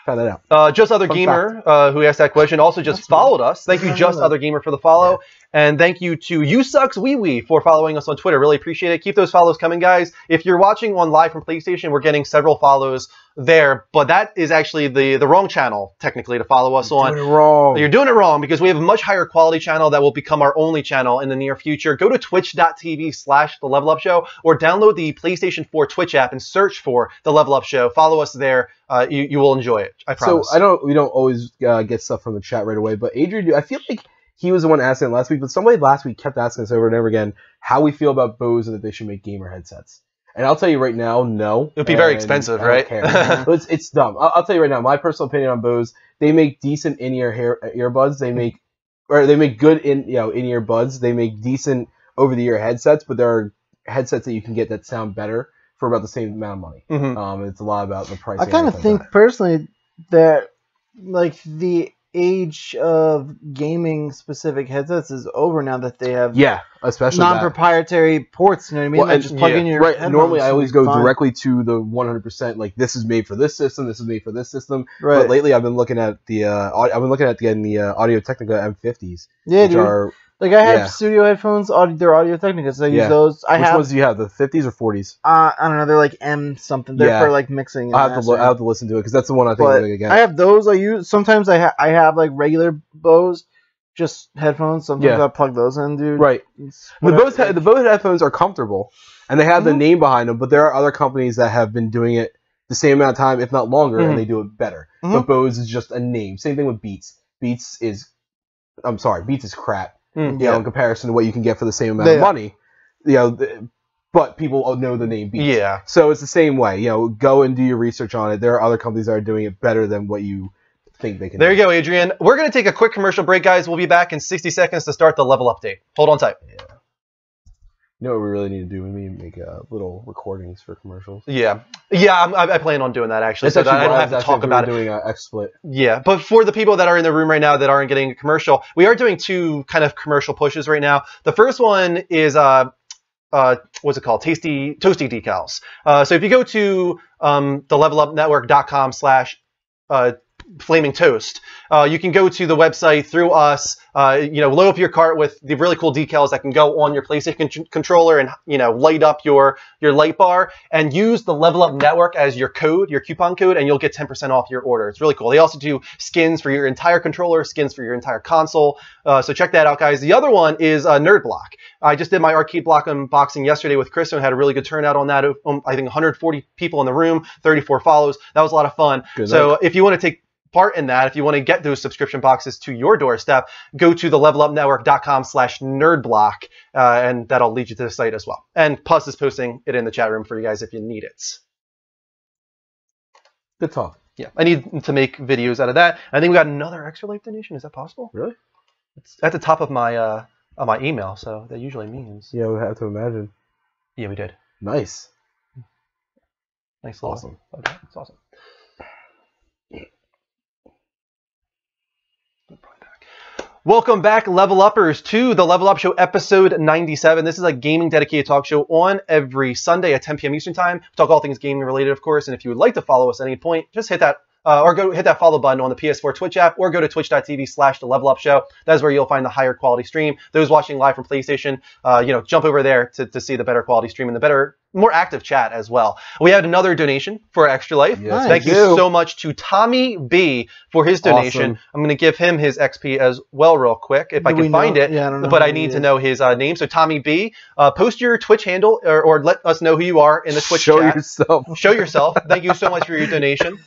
that out. Just Other Gamer, who asked that question, also just followed us. Thank you, Just Other Gamer, for the follow. And thank you to YouSucksWeeWee for following us on Twitter. Really appreciate it. Keep those follows coming, guys. If you're watching on live from PlayStation, we're getting several follows there, but that is actually the wrong channel technically to follow us on. Doing it wrong. You're doing it wrong because we have a much higher quality channel that will become our only channel in the near future. Go to twitch.tv/The Level Up Show or download the PlayStation 4 Twitch app and search for The Level Up Show. Follow us there. You will enjoy it. I promise. So we don't always get stuff from the chat right away, but Adrian, I feel like he was the one asking last week, but somebody last week kept asking us over and over again how we feel about Bose and that they should make gamer headsets. And I'll tell you right now, no. It would be very expensive, right? It's dumb. I'll tell you right now, my personal opinion on Bose, they make decent in-ear earbuds. They make good in-ear buds. They make decent over-the-ear headsets, but there are headsets that you can get that sound better for about the same amount of money. Mm-hmm. It's a lot about the price. I kind of think personally that like the age of gaming specific headsets is over now that they have especially non-proprietary ports. You know what I mean? Well, just plug in your headphones. Normally, I always go directly to the 100%. Like this is made for this system. This is made for this system. Right. But lately, I've been looking at the Audio Technica M50s. Yeah, which dude. are like I have studio headphones. They're Audio Technicas. I use those. Which ones do you have? The 50s or 40s? I don't know. They're like M something. They're for like mixing. And I have to listen to it because that's the one I think I'm gonna get. I have those. I use sometimes. I have like regular Bose, just headphones. Sometimes I plug those in, dude. Right. The Bose headphones are comfortable, and they have the name behind them. But there are other companies that have been doing it the same amount of time, if not longer, and they do it better. But Bose is just a name. Same thing with Beats. Beats is crap. In comparison to what you can get for the same amount of money, but people know the name Beats. Yeah. So it's the same way. Go and do your research on it. There are other companies that are doing it better than what you think they can. There you go, Adrian. We're gonna take a quick commercial break, guys. We'll be back in 60 seconds to start the level update. Hold on tight. Yeah. You know what we really need to do? We need to make little recordings for commercials. Yeah, I plan on doing that actually, so that I don't have to talk about it. Doing an XSplit. Yeah, but for the people that are in the room right now that aren't getting a commercial, we are doing two kind of commercial pushes right now. The first one is what's it called? Toasty decals. So if you go to thelevelupnetwork.com/Flaming Toast. You can go to the website through us, load up your cart with the really cool decals that can go on your PlayStation controller and, light up your light bar, and use the Level Up Network as your coupon code, and you'll get 10% off your order. It's really cool. They also do skins for your entire controller, skins for your entire console. So check that out, guys. The other one is Nerd Block. I just did my arcade block unboxing yesterday with Chris and had a really good turnout on that. I think 140 people in the room, 34 follows. That was a lot of fun. So if you want to take part in that, if you want to get those subscription boxes to your doorstep, go to thelevelupnetwork.com/nerdblock, and that'll lead you to the site as well. And Puss is posting it in the chat room for you guys if you need it. Good talk. Yeah, I need to make videos out of that. I think we got another Extra Life donation. Is that possible? Really? It's at the top of my email, so that usually means. Yeah, we have to imagine. Yeah, we did. Nice. Nice. Awesome. Okay, that's awesome. Welcome back, Level Uppers, to the Level Up Show episode 97. This is a gaming dedicated talk show on every Sunday at 10 p.m. Eastern Time. We talk all things gaming related, of course, and if you would like to follow us at any point, just hit that or go hit that follow button on the PS4 Twitch app, or go to twitch.tv/The Level Up Show. That is where you'll find the higher quality stream. Those watching live from PlayStation, jump over there to see the better quality stream and the better, more active chat as well. We had another donation for Extra Life. Yes, Thank you so much to Tommy B for his donation. Awesome. I'm going to give him his XP as well real quick if I can find it. Yeah, I don't know, but I need to know his name. So Tommy B, post your Twitch handle or let us know who you are in the Twitch chat. Show yourself. Thank you so much for your donation.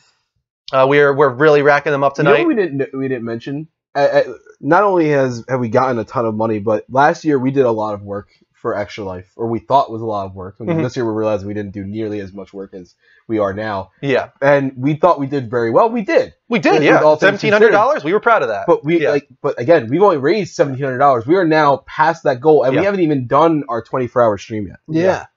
We're really racking them up tonight. We didn't mention. Not only have we gotten a ton of money, but last year we did a lot of work for Extra Life, or we thought was a lot of work. And this year we realized we didn't do nearly as much work as we are now. Yeah. And we thought we did very well. We did. Yeah. $1,700. We were proud of that. But but again, we've only raised $1,700. We are now past that goal, and we haven't even done our 24-hour stream yet. Yeah.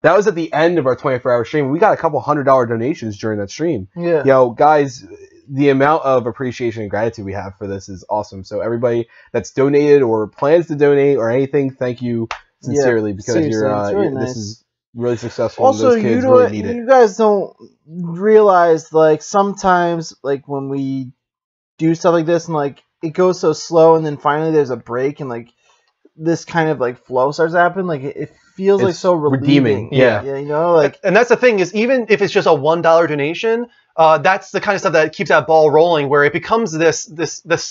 That was at the end of our 24-hour stream. We got a couple $100 donations during that stream. Yeah. Guys, the amount of appreciation and gratitude we have for this is awesome. So everybody that's donated or plans to donate or anything, thank you sincerely, because really nice. This is really successful. Also, and those kids really need it. You guys don't realize, like, sometimes, like, when we do stuff like this and, like, it goes so slow and then finally there's a break and, like, this kind of like flow starts to happen, like it feels like It's so relieving. redeeming. Yeah. You know, like, and that's the thing is, even if it's just a $1 donation, that's the kind of stuff that keeps that ball rolling, where it becomes this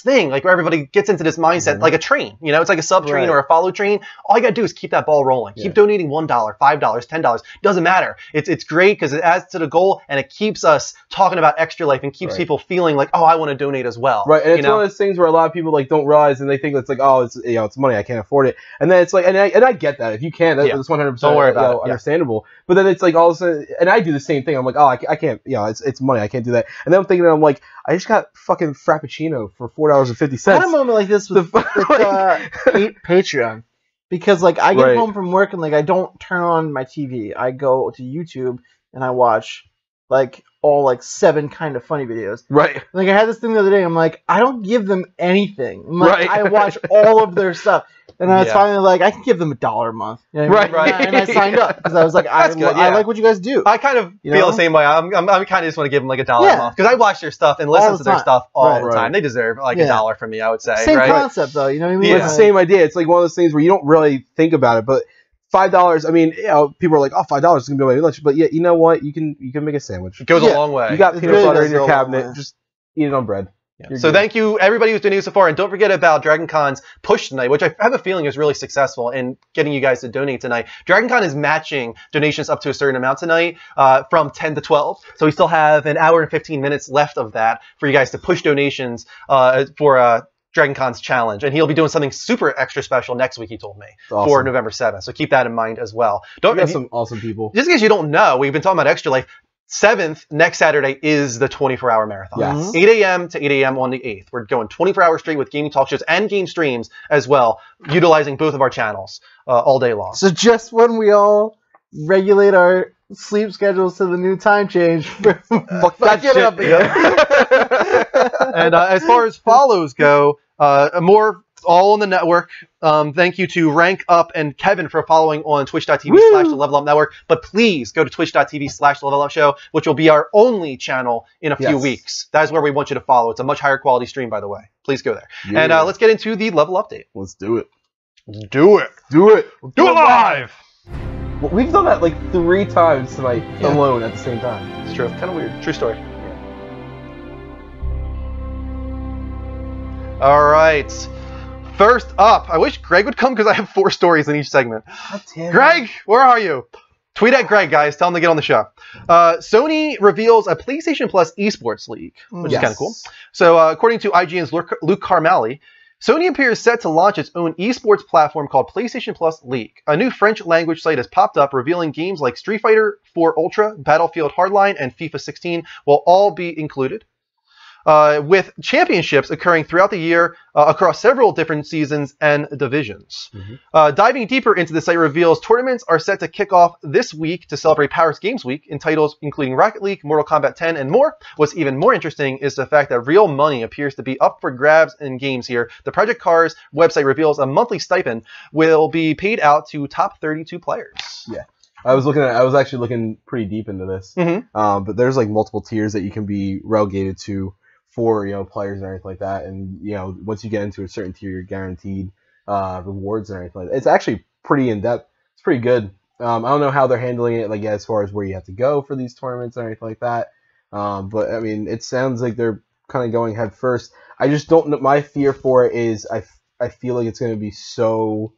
thing, like where everybody gets into this mindset, like a train. You know, it's like a sub train or a follow train. All you gotta do is keep that ball rolling. Keep donating $1, $5, $10. Doesn't matter. It's great because it adds to the goal and it keeps us talking about Extra Life and keeps people feeling like, oh, I want to donate as well. Right, and it's one of those things where a lot of people like don't realize and they think it's like, oh, it's it's money, I can't afford it, and then it's like, and I get that if you can, that's 100% don't worry about it. Understandable. But then it's like all of a sudden, and I do the same thing. I'm like, oh, I can't, it's money, I can't do that. And then I'm thinking, I'm like, I just got fucking Frappuccino for $4.50. I had a moment like this with Patreon, because like I get home from work and like I don't turn on my TV. I go to YouTube and I watch like all like 7 kind of funny videos. Right. Like I had this thing the other day. I'm like, I don't give them anything. I'm like, I watch all of their stuff. And I was finally like, I can give them $1 a month. You know what I mean? Right. And I signed up because I was like, I like what you guys do. I kind of feel the same way. I'm kind of just want to give them like $1 a month because I watch their stuff and listen to their stuff all the time. They deserve like $1 from me, I would say. Same concept though. You know what I mean? It's the same idea. It's like one of those things where you don't really think about it, but $5. I mean, people are like, oh, $5 is gonna be my lunch, but yeah, you know what? You can make a sandwich. It goes a long way. You got peanut butter in your cabinet. Just eat it on bread. Yeah. So thank you everybody who's donating so far, and don't forget about Dragon Con's push tonight, which I have a feeling is really successful in getting you guys to donate tonight. Dragon Con is matching donations up to a certain amount tonight, from 10 to 12. So we still have an hour and 15 minutes left of that for you guys to push donations for Dragon Con's challenge, and he'll be doing something super extra special next week. He told me for November 7th. So keep that in mind as well. We got some awesome people. Just in case you don't know, we've been talking about Extra Life. 7th, next Saturday, is the 24-hour marathon. Yes. 8 a.m. to 8 a.m. on the 8th. We're going 24 hours straight with gaming talk shows and game streams as well, utilizing both of our channels all day long. So just when we all regulate our sleep schedules to the new time change, fuck that shit. Up And as far as follows go, more all on the network. Thank you to Rank Up and Kevin for following on twitch.tv/the Level Up Network. But please go to twitch.tv/the Level Up Show, which will be our only channel in a few weeks. That is where we want you to follow. It's a much higher quality stream, by the way. Please go there. Yeah. And let's get into the level update. Let's do it. Do it. Do it. Do it live. Well, we've done that like 3 times tonight alone at the same time. It's true. Kind of weird. True story. All right. First up, I wish Greg would come because I have 4 stories in each segment. Greg, where are you? Tweet at Greg, guys. Tell him to get on the show. Sony reveals a PlayStation Plus esports league, which is kind of cool. So according to IGN's Luke Carmali, Sony appears set to launch its own esports platform called PlayStation Plus League. A new French language site has popped up revealing games like Street Fighter 4 Ultra, Battlefield Hardline, and FIFA 16 will all be included. With championships occurring throughout the year across several different seasons and divisions. Diving deeper into the site reveals tournaments are set to kick off this week to celebrate Paris Games Week in titles including Rocket League, Mortal Kombat 10, and more. What's even more interesting is the fact that real money appears to be up for grabs in games here. The Project Cars website reveals a monthly stipend will be paid out to top 32 players. Yeah. I was actually looking pretty deep into this. But there's like multiple tiers that you can be relegated to for players and everything like that, and once you get into a certain tier, you're guaranteed rewards and everything like that. It's actually pretty in depth. It's pretty good. I don't know how they're handling it, like as far as where you have to go for these tournaments and everything like that. But I mean, it sounds like they're kind of going head first. I just don't know. My fear for it is I feel like it's going to be so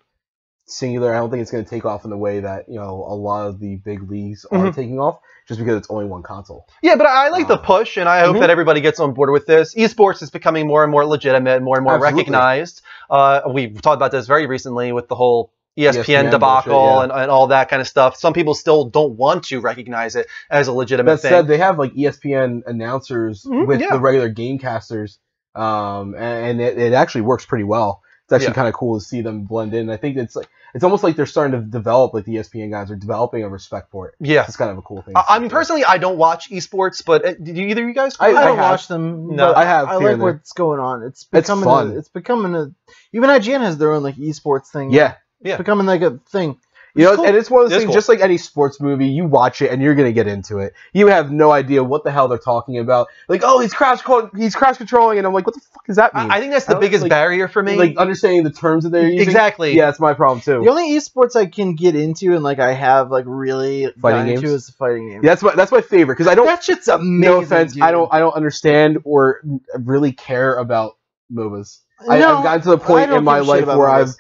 singular. I don't think it's going to take off in the way that a lot of the big leagues are taking off, just because it's only one console. Yeah, but I like the push, and I hope that everybody gets on board with this. Esports is becoming more and more legitimate, more and more recognized. We've talked about this very recently with the whole ESPN debacle bullshit, and all that kind of stuff. Some people still don't want to recognize it as a legitimate thing. That said, they have like ESPN announcers with the regular gamecasters, and it actually works pretty well. It's actually kind of cool to see them blend in. I think it's almost like they're starting to develop, like the ESPN guys are developing a respect for it. Yeah. It's kind of a cool thing. I mean, personally, I don't watch esports, but do either of you guys? I don't watch them. No, I have. I like what's going on. It's fun. It's becoming a. Even IGN has their own like esports thing. Yeah. It's becoming like a thing. You know, cool. and it's one of those It is things, cool. just like any sports movie, you watch it and you're gonna get into it. You have no idea what the hell they're talking about. Like, oh, he's crash controlling, and I'm like, what the fuck does that mean? I think that's the biggest barrier for me. Like understanding the terms that they're using. Exactly. Yeah, that's my problem too. The only esports I can get into and like I have like really Fighting gotten into games? is the fighting game. Yeah, that's my favorite because I don't. That shit's amazing. No offense, dude. I don't understand or really care about MOBAs. No, I've gotten to the I point don't in my give a shit life about where MOBAs. I've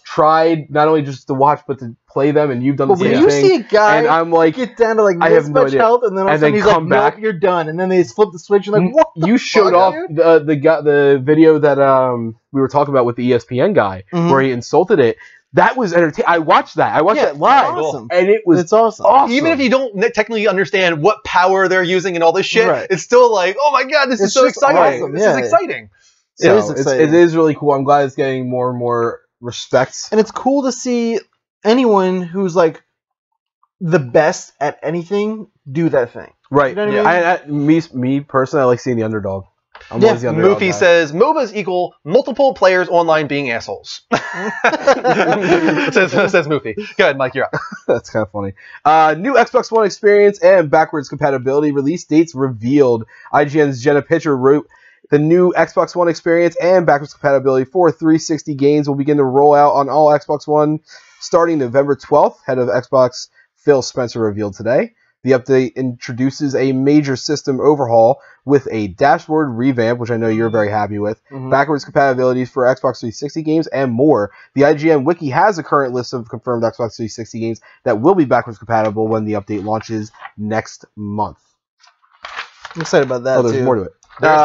tried not only just to watch but to play them, and you've done the But when same you thing. see a guy and I'm like, get down to like I this have no much idea. health, and then all of a And sudden then he's come like, back. "Nope, you're done." And then they just flip the switch. You're like, "What?" the you showed fuck, off dude? the video that we were talking about with the ESPN guy Mhm. where he insulted it. That was entertaining. I watched that. I watched Yeah, that live, it's awesome. and it was It's awesome. awesome. Even if you don't technically understand what power they're using and all this shit, Right. it's still like, oh my god, this is It's so just exciting. awesome, This yeah. is exciting. It is So, exciting. it is really cool. I'm glad it's getting more and more respect. And it's cool to see anyone who's like the best at anything do that thing. Right. You know what I Me personally, I like seeing the underdog. I'm Yeah, always the underdog Moofy guy. says MOBAs equal multiple players online being assholes. says Moofy. Go ahead, Mike, you're up. That's kind of funny. New Xbox One experience and backwards compatibility release dates revealed. IGN's Jenna Pitcher wrote, the new Xbox One experience and backwards compatibility for 360 games will begin to roll out on all Xbox One starting November 12th. Head of Xbox Phil Spencer revealed today. The update introduces a major system overhaul with a dashboard revamp, which I know you're very happy with, Mhm. backwards compatibilities for Xbox 360 games, and more. The IGN Wiki has a current list of confirmed Xbox 360 games that will be backwards compatible when the update launches next month. I'm excited about that Oh, there's too. more to it. There's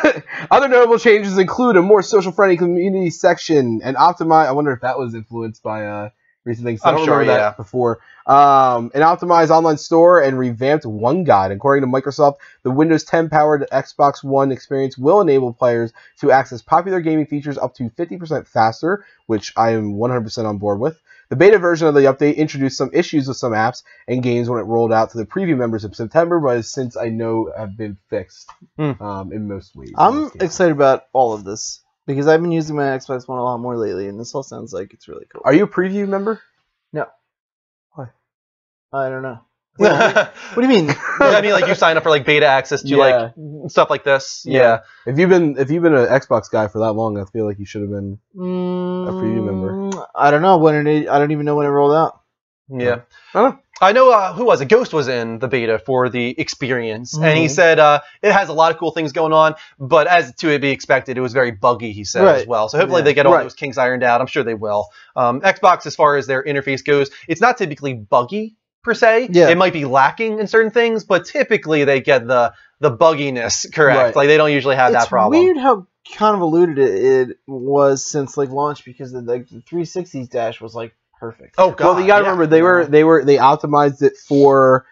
more. Other notable changes include a more social-friendly community section and optimize. I wonder if that was influenced by recent things. I I'm don't sure, remember that before. An optimized online store and revamped One Guide. According to Microsoft, the Windows 10 powered Xbox One experience will enable players to access popular gaming features up to 50% faster, which I am 100% on board with. The beta version of the update introduced some issues with some apps and games when it rolled out to the preview members in September, but since I know have been fixed in most ways. I'm excited about all of this because I've been using my Xbox One a lot more lately, and this all sounds like it's really cool. Are you a preview member? No. Why? I don't know. What What do you mean? I mean, like you sign up for like beta access to like stuff like this. Yeah. If you've been an Xbox guy for that long, I feel like you should have been a preview member. I don't know when I don't even know when it rolled out. Yeah. Oh. I know who was it? Ghost was in the beta for the experience, and he Mhm. said it has a lot of cool things going on, but as to be expected, it was very buggy, he said, as Right. well. So hopefully Yeah. they get all Right. those kinks ironed out. I'm sure they will. Xbox, as far as their interface goes, it's not typically buggy per se. Yeah. It might be lacking in certain things, but typically they get the bugginess correct. Right. Like they don't usually have that problem. It's weird how convoluted it was since like launch because the 360's dash was like perfect. Oh god. Well, you gotta yeah. remember they optimized it for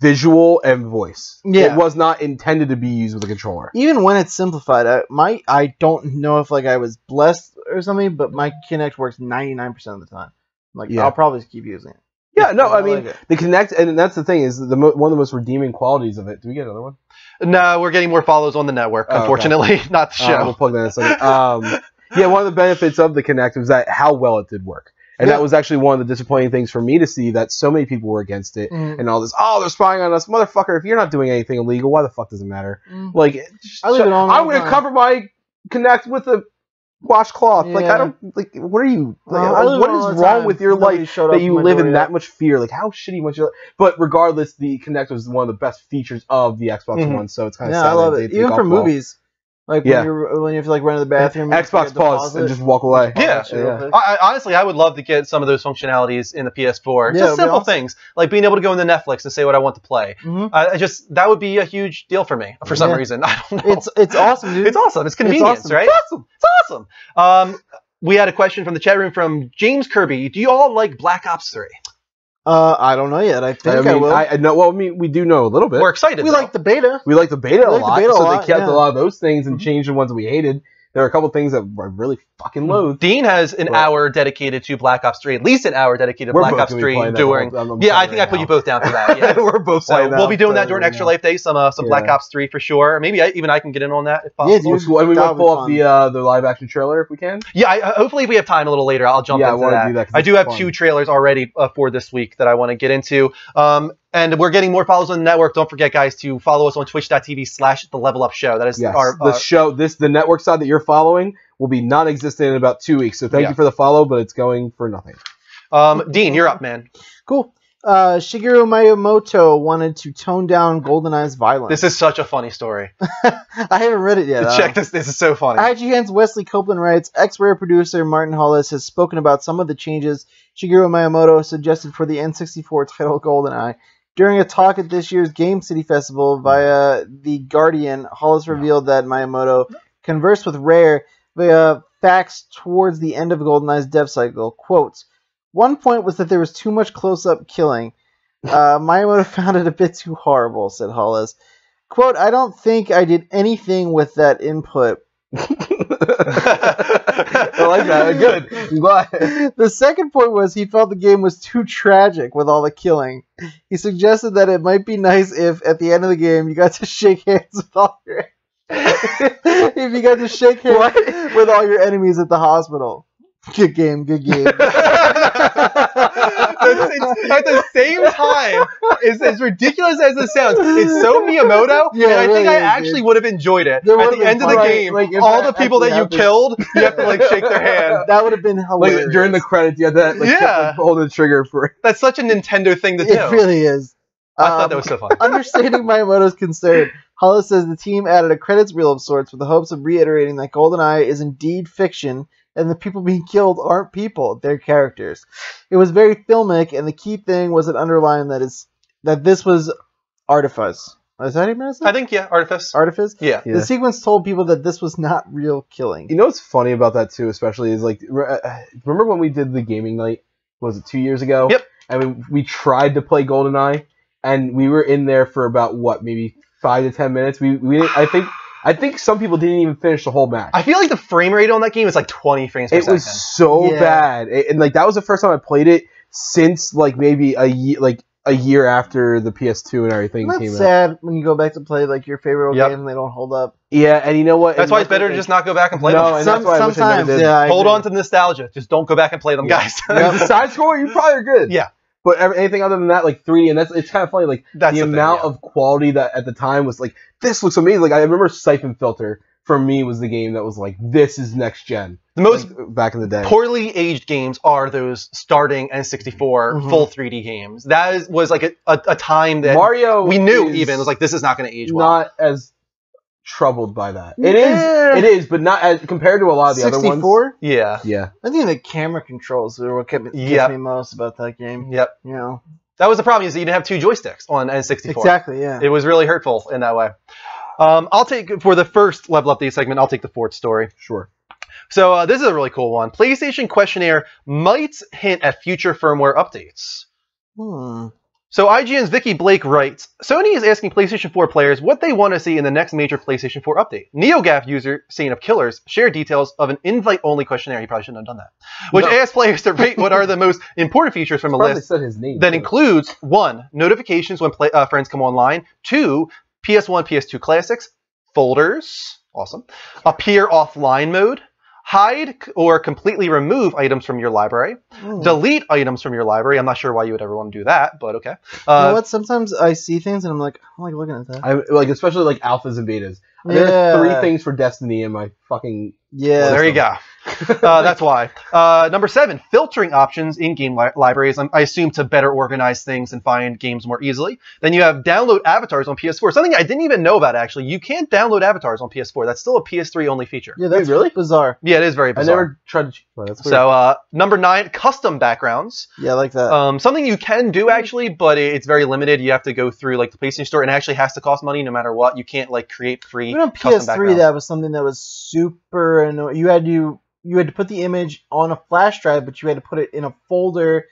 visual and voice. Yeah. It was not intended to be used with a controller. Even when it's simplified, I don't know if like I was blessed or something, but my Kinect works 99% of the time. Like Yeah. I'll probably just keep using it. Yeah, no, I I mean like it. the Kinect, and that's the thing is one of the most redeeming qualities of it. Do we get another one? No, we're getting more follows on the network, Oh, okay. unfortunately, not the show. We'll plug that in a second. Yeah, one of the benefits of the Kinect was that how well it did work. And Yeah. that was actually one of the disappointing things for me to see that so many people were against it Mhm. and all this. Oh, they're spying on us, motherfucker! If you're not doing anything illegal, why the fuck does it matter? Mm. Like, I leave it on all I'm the going to time. cover my Kinect with a washcloth. Like, Yeah. I don't like. What are you? Like, I leave it what on all is the wrong time. with your Nobody life showed that up you at my live door in yet. that much fear? Like, how shitty much? But regardless, the Kinect was one of the best features of the Xbox Mhm. One, so it's kind of Yeah, sad I love that it. they Even take for off well. movies, like Yeah. when you have to like run to the bathroom, you Xbox forget to pause and it. just walk away. Pause Yeah. that shit real Yeah. quick. Honestly, I would love to get some of those functionalities in the PS4. Yeah, Just it'd be simple awesome. things like being able to go into Netflix and say what I want to play. Mhm. That would be a huge deal for me for some Yeah. reason. I don't know. It's awesome, dude. It's awesome. It's convenience, awesome. right? It's awesome. We had a question from the chat room from James Kirby. Do you all like Black Ops 3? I don't know yet. I think I will. I know. Well, I mean, we do know a little bit. We're excited. We though. like the beta. We like the beta a We like the lot, beta a so lot, they kept yeah. a lot of those things and Mhm. changed the ones we hated. there are a couple things that I really fucking loathe. Dean has an hour dedicated to Black Ops 3, at least an hour dedicated to Black Ops 3 during. Yeah, I think I put you both down for that. Yeah. We're both playing that. We'll be doing that during Extra Life Day, some Black Ops 3 for sure. Maybe even I can get in on that if possible. Yeah, dude, and we want to pull up the live action trailer if we can. Yeah, hopefully if we have time a little later, I'll jump into that. I do have 2 trailers already for this week that I want to get into. And we're getting more followers on the network. Don't forget, guys, to follow us on twitch.tv/TheLevelUpShow. That is the network side that you're following will be non-existent in about 2 weeks. So thank you for the follow, but it's going for nothing. Dean, you're up, man. Cool. Shigeru Miyamoto wanted to tone down GoldenEye's violence. This is such a funny story. I haven't read it yet. Check this. This is so funny. IGN's Wesley Copeland writes, ex-Rare producer Martin Hollis has spoken about some of the changes Shigeru Miyamoto suggested for the N64 title GoldenEye. During a talk at this year's Game City Festival via The Guardian, Hollis revealed that Miyamoto conversed with Rare via fax towards the end of GoldenEye's dev cycle. Quote, one point was that there was too much close-up killing. Miyamoto found it a bit too horrible, said Hollis. Quote, I don't think I did anything with that input. I like that. Good. I'm glad. The second point was he felt the game was too tragic with all the killing. He suggested that it might be nice if, at the end of the game, you got to shake hands with all your if you got to shake hands with all your enemies at the hospital. Good game, good game. At the same time, as ridiculous as it sounds, it's so Miyamoto, and I think I actually would have enjoyed it. At the end of the game, all the people that you killed, you have to shake their hand. That would have been hilarious. During the credits, you had to hold the trigger for it. That's such a Nintendo thing to do. It really is. I thought that was so fun. Understanding Miyamoto's concern, Hollis says the team added a credits reel of sorts with the hopes of reiterating that GoldenEye is indeed fiction and the people being killed aren't people, they're characters. It was very filmic, and the key thing was an underline that this was artifice. Is that how you pronounce it? I think, artifice. Artifice? Yeah. The sequence told people that this was not real killing. You know what's funny about that, too, especially, is, remember when we did the gaming night, was it 2 years ago? Yep. And we tried to play GoldenEye, and we were in there for about, maybe 5 to 10 minutes? We didn't, I think some people didn't even finish the whole match. I feel like the frame rate on that game is 20 frames per second. It was so bad. And that was the first time I played it since maybe a year after the PS2 and everything came out. It's sad when you go back to play your favorite old games and they don't hold up. Yeah, and you know what? That's why it's better to just not go back and play them. And that's why sometimes, I wish I never did. Hold on to the nostalgia. Just don't go back and play them, guys. The side scroller, you probably are good. Yeah. But anything other than that, 3D, and it's kind of funny, the amount of quality that at the time was this looks amazing. I remember Siphon Filter, for me, was the game that was this is next gen. The most back in the day. Poorly aged games are those starting N64 full 3D games. That was a time that Mario we knew even. It was this is not going to age well. Not as troubled by that. It is, but not as compared to a lot of the other ones. 64? Yeah. Yeah. I think the camera controls are what gets me most about that game. Yep. You know. That was the problem, is that you didn't have 2 joysticks on N64. Exactly, yeah. It was really hurtful in that way. I'll take, for the first level update segment, I'll take the fourth story. Sure. So this is a really cool one. PlayStation questionnaire might hint at future firmware updates. So IGN's Vicky Blake writes, Sony is asking PlayStation 4 players what they want to see in the next major PlayStation 4 update. NeoGAF user Saint of Killers shared details of an invite-only questionnaire. He probably shouldn't have done that. Which asks players to rate what are the most important features from a list said his name, that includes 1. Notifications when friends come online. 2. PS1, PS2 classics. Folders. Awesome. Appear offline mode. Hide or completely remove items from your library. Delete items from your library. I'm not sure why you would ever want to do that, but okay. You know what? Sometimes I see things and I'm like, I don't like looking at that. Especially alphas and betas. There are 3 things for Destiny in my fucking... Yeah. Well, there you go. That's why. Number 7, filtering options in game libraries. I assume to better organize things and find games more easily. Then you have download avatars on PS4. Something I didn't even know about, actually. You can't download avatars on PS4. That's still a PS3 only feature. Yeah, that's really bizarre. Yeah, it is very bizarre. I never tried to... Well, that's weird. So, number 9, custom backgrounds. Yeah, I like that. Something you can do, actually, but it's very limited. You have to go through the PlayStation Store, and it actually has to cost money no matter what. You can't create free. Even on PS3, that was something that was super annoying. You had to put the image on a flash drive, but you had to put it in a folder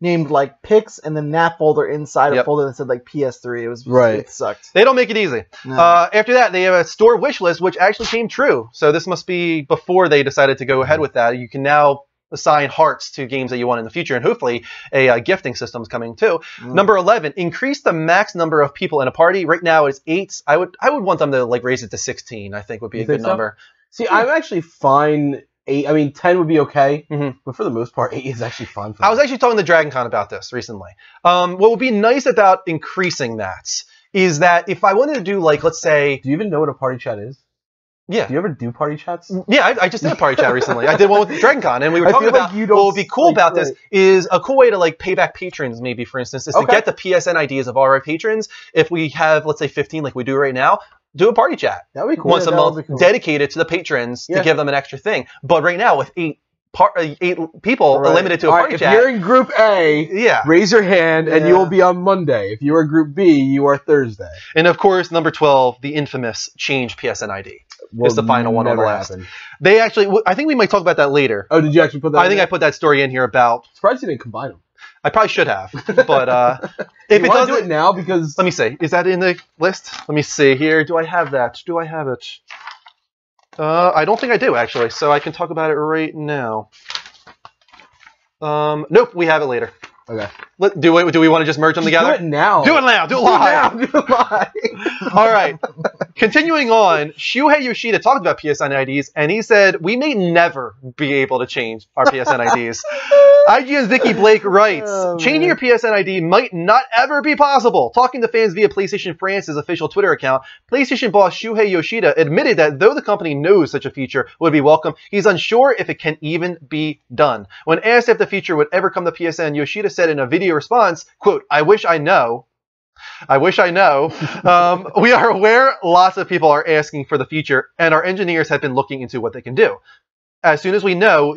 named like pics and then that folder inside a folder that said like PS3. It was it sucked. They don't make it easy. No. After that, they have a store wish list, which actually came true. So this must be before they decided to go ahead with that. You can now assign hearts to games that you want in the future, and hopefully a gifting system is coming too. Number 11, increase the max number of people in a party. Right now it's 8. I would want them to like raise it to 16. I think would be a good number. See, I'm actually fine. 8. I mean, 10 would be okay, but for the most part, 8 is actually fine. I was actually talking to Dragon Con about this recently. What would be nice about increasing that is that if I wanted to do like, let's say, do you even know what a party chat is? Yeah. Do you ever do party chats? Yeah, I just did a party chat recently. I did one with Dragon Con, and we were talking about what would be cool about this is a cool way to like pay back patrons, maybe, for instance, is to get the PSN IDs of all our patrons. If we have, let's say, 15 like we do right now, do a party chat. That would be cool. Once a month, dedicated to the patrons to give them an extra thing. But right now, with 8 people limited to a party chat. If you're in Group A, raise your hand, and you will be on Monday. If you are Group B, you are Thursday. And of course, number 12, the infamous change PSN ID. Is the final one on the list. They actually, I think we might talk about that later. Oh, did you actually put that? I think I put that story in here about. Surprised you didn't combine them. I probably should have, but if it doesn't, do it now because. Let me see. Is that in the list? Let me see here. Do I have that? Do I have it? I don't think I do actually. So I can talk about it right now. Nope, we have it later. Okay. Do we want to just merge them together? Do it now. Do it now. Do it live. Do it live. All right. Continuing on, Shuhei Yoshida talked about PSN IDs, and he said, we may never be able to change our PSN IDs. IGN's Vicky Blake writes, changing your PSN ID might not ever be possible. Talking to fans via PlayStation France's official Twitter account, PlayStation boss Shuhei Yoshida admitted that though the company knows such a feature would be welcome, he's unsure if it can even be done. When asked if the feature would ever come to PSN, Yoshida said in a video response, quote, I wish I know. We are aware lots of people are asking for the feature, and our engineers have been looking into what they can do. As soon as we know,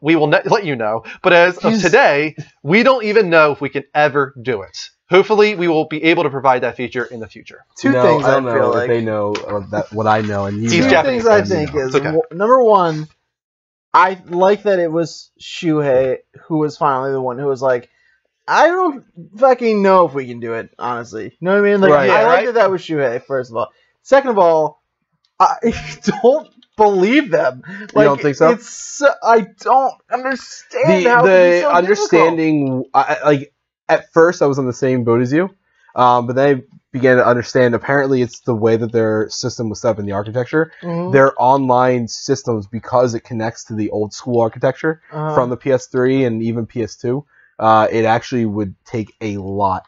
we will let you know. But as of today, we don't even know if we can ever do it. Hopefully, we will be able to provide that feature in the future. Two things I feel like they know what I know, and two things I think is number one, I like that it was Shuhei who was finally the one who was like, I don't fucking know if we can do it, honestly. You know what I mean? Like, I like that was Shuhei, first of all. Second of all, I don't believe them. Like, you don't think so? I don't understand how the so understanding. Like at first, I was on the same boat as you, but then I began to understand. Apparently, it's the way that their system was set up in the architecture. Their online systems, because it connects to the old school architecture from the PS3 and even PS2. It actually would take a lot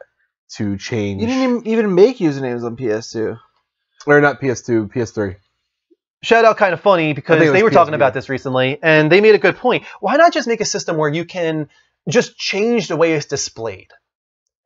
to change. You didn't even make usernames on PS2. Or not PS2, PS3. Shout out kind of funny because they were talking about this recently, and they made a good point. Why not just make a system where you can just change the way it's displayed?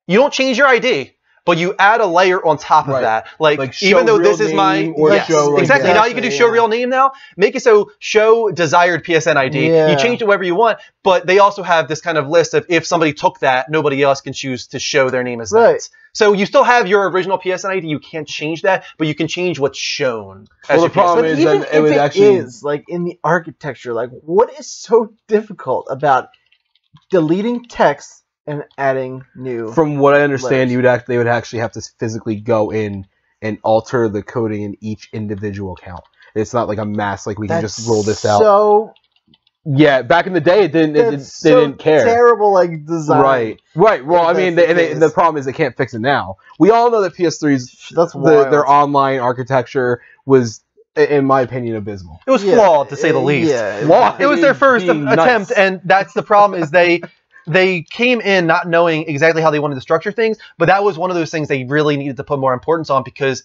You don't change your ID, but you add a layer on top of that. Like even though this is my... exactly. Now you can do show real name now. Make it so show desired PSN ID. You change it wherever you want, but they also have this kind of list of if somebody took that, nobody else can choose to show their name as that. So you still have your original PSN ID. You can't change that, but you can change what's shown. Well, the problem is that it would actually... like in the architecture, like what is so difficult about deleting text and adding new... From what I understand, they would actually have to physically go in and alter the coding in each individual account. It's not like a mass, like we can just roll this out. So... Yeah, back in the day, they didn't care. Terrible, like design. Right. Well, I mean, the problem is they can't fix it now. We all know that PS3's their online architecture was, in my opinion, abysmal. It was flawed, to say the least. It was their first attempt, and that's the problem. Is they came in not knowing exactly how they wanted to structure things, but that was one of those things they really needed to put more importance on because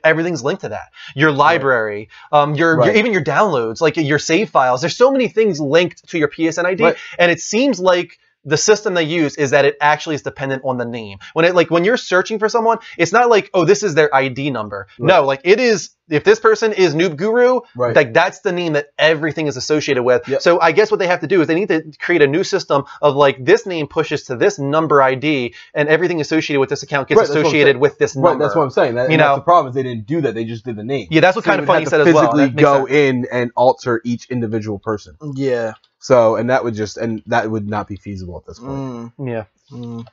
everything's linked to that. Your library, even your downloads, like your save files. There's so many things linked to your PSN ID, and it seems like the system they use is that it actually is dependent on the name. When you're searching for someone, it's not like, oh, this is their ID number. No, like it is. If this person is Noob Guru, like that's the name that everything is associated with. So I guess what they have to do is they need to create a new system of like this name pushes to this number ID, and everything associated with this account gets associated with this number. Right, that's what I'm saying. That's the problem is they didn't do that. They just did the name. Yeah, that's what kind of funny you said as well. Physically go in and alter each individual person. Yeah. So, and that would not be feasible at this point. Yeah.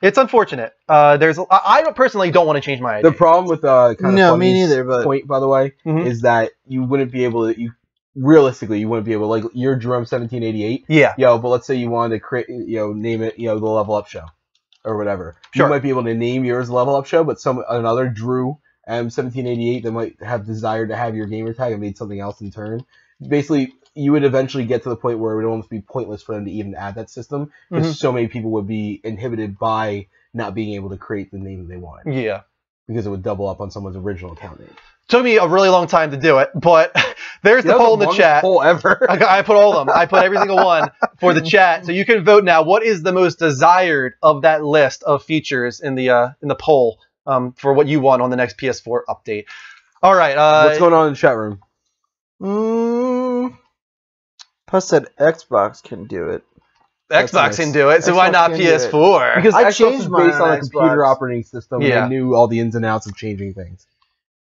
It's unfortunate. I personally don't want to change my ID. The problem with me neither. But point, by the way, is that you wouldn't be able to. Realistically, you wouldn't be able to, like, you're Jerome 1788. Yeah. But let's say you wanted to create, name it, the Level Up Show, or whatever. Sure. You might be able to name yours Level Up Show, but another Drew M1788 that might have desired to have your gamer tag and made something else in turn. Basically, you would eventually get to the point where it would almost be pointless for them to even add that system, because so many people would be inhibited by not being able to create the name they wanted. Yeah. Because it would double up on someone's original account name. Took me a really long time to do it, but there's the poll in the chat. Poll ever. I put all of them. I put every single one for the chat, so you can vote now. What is the most desired of that list of features in the poll for what you want on the next PS4 update? All right. What's going on in the chat room? Plus said Xbox can do it. Xbox can do it, so why not PS4? Because I Xbox changed is mine based on on a computer Xbox. operating system, and they knew all the ins and outs of changing things.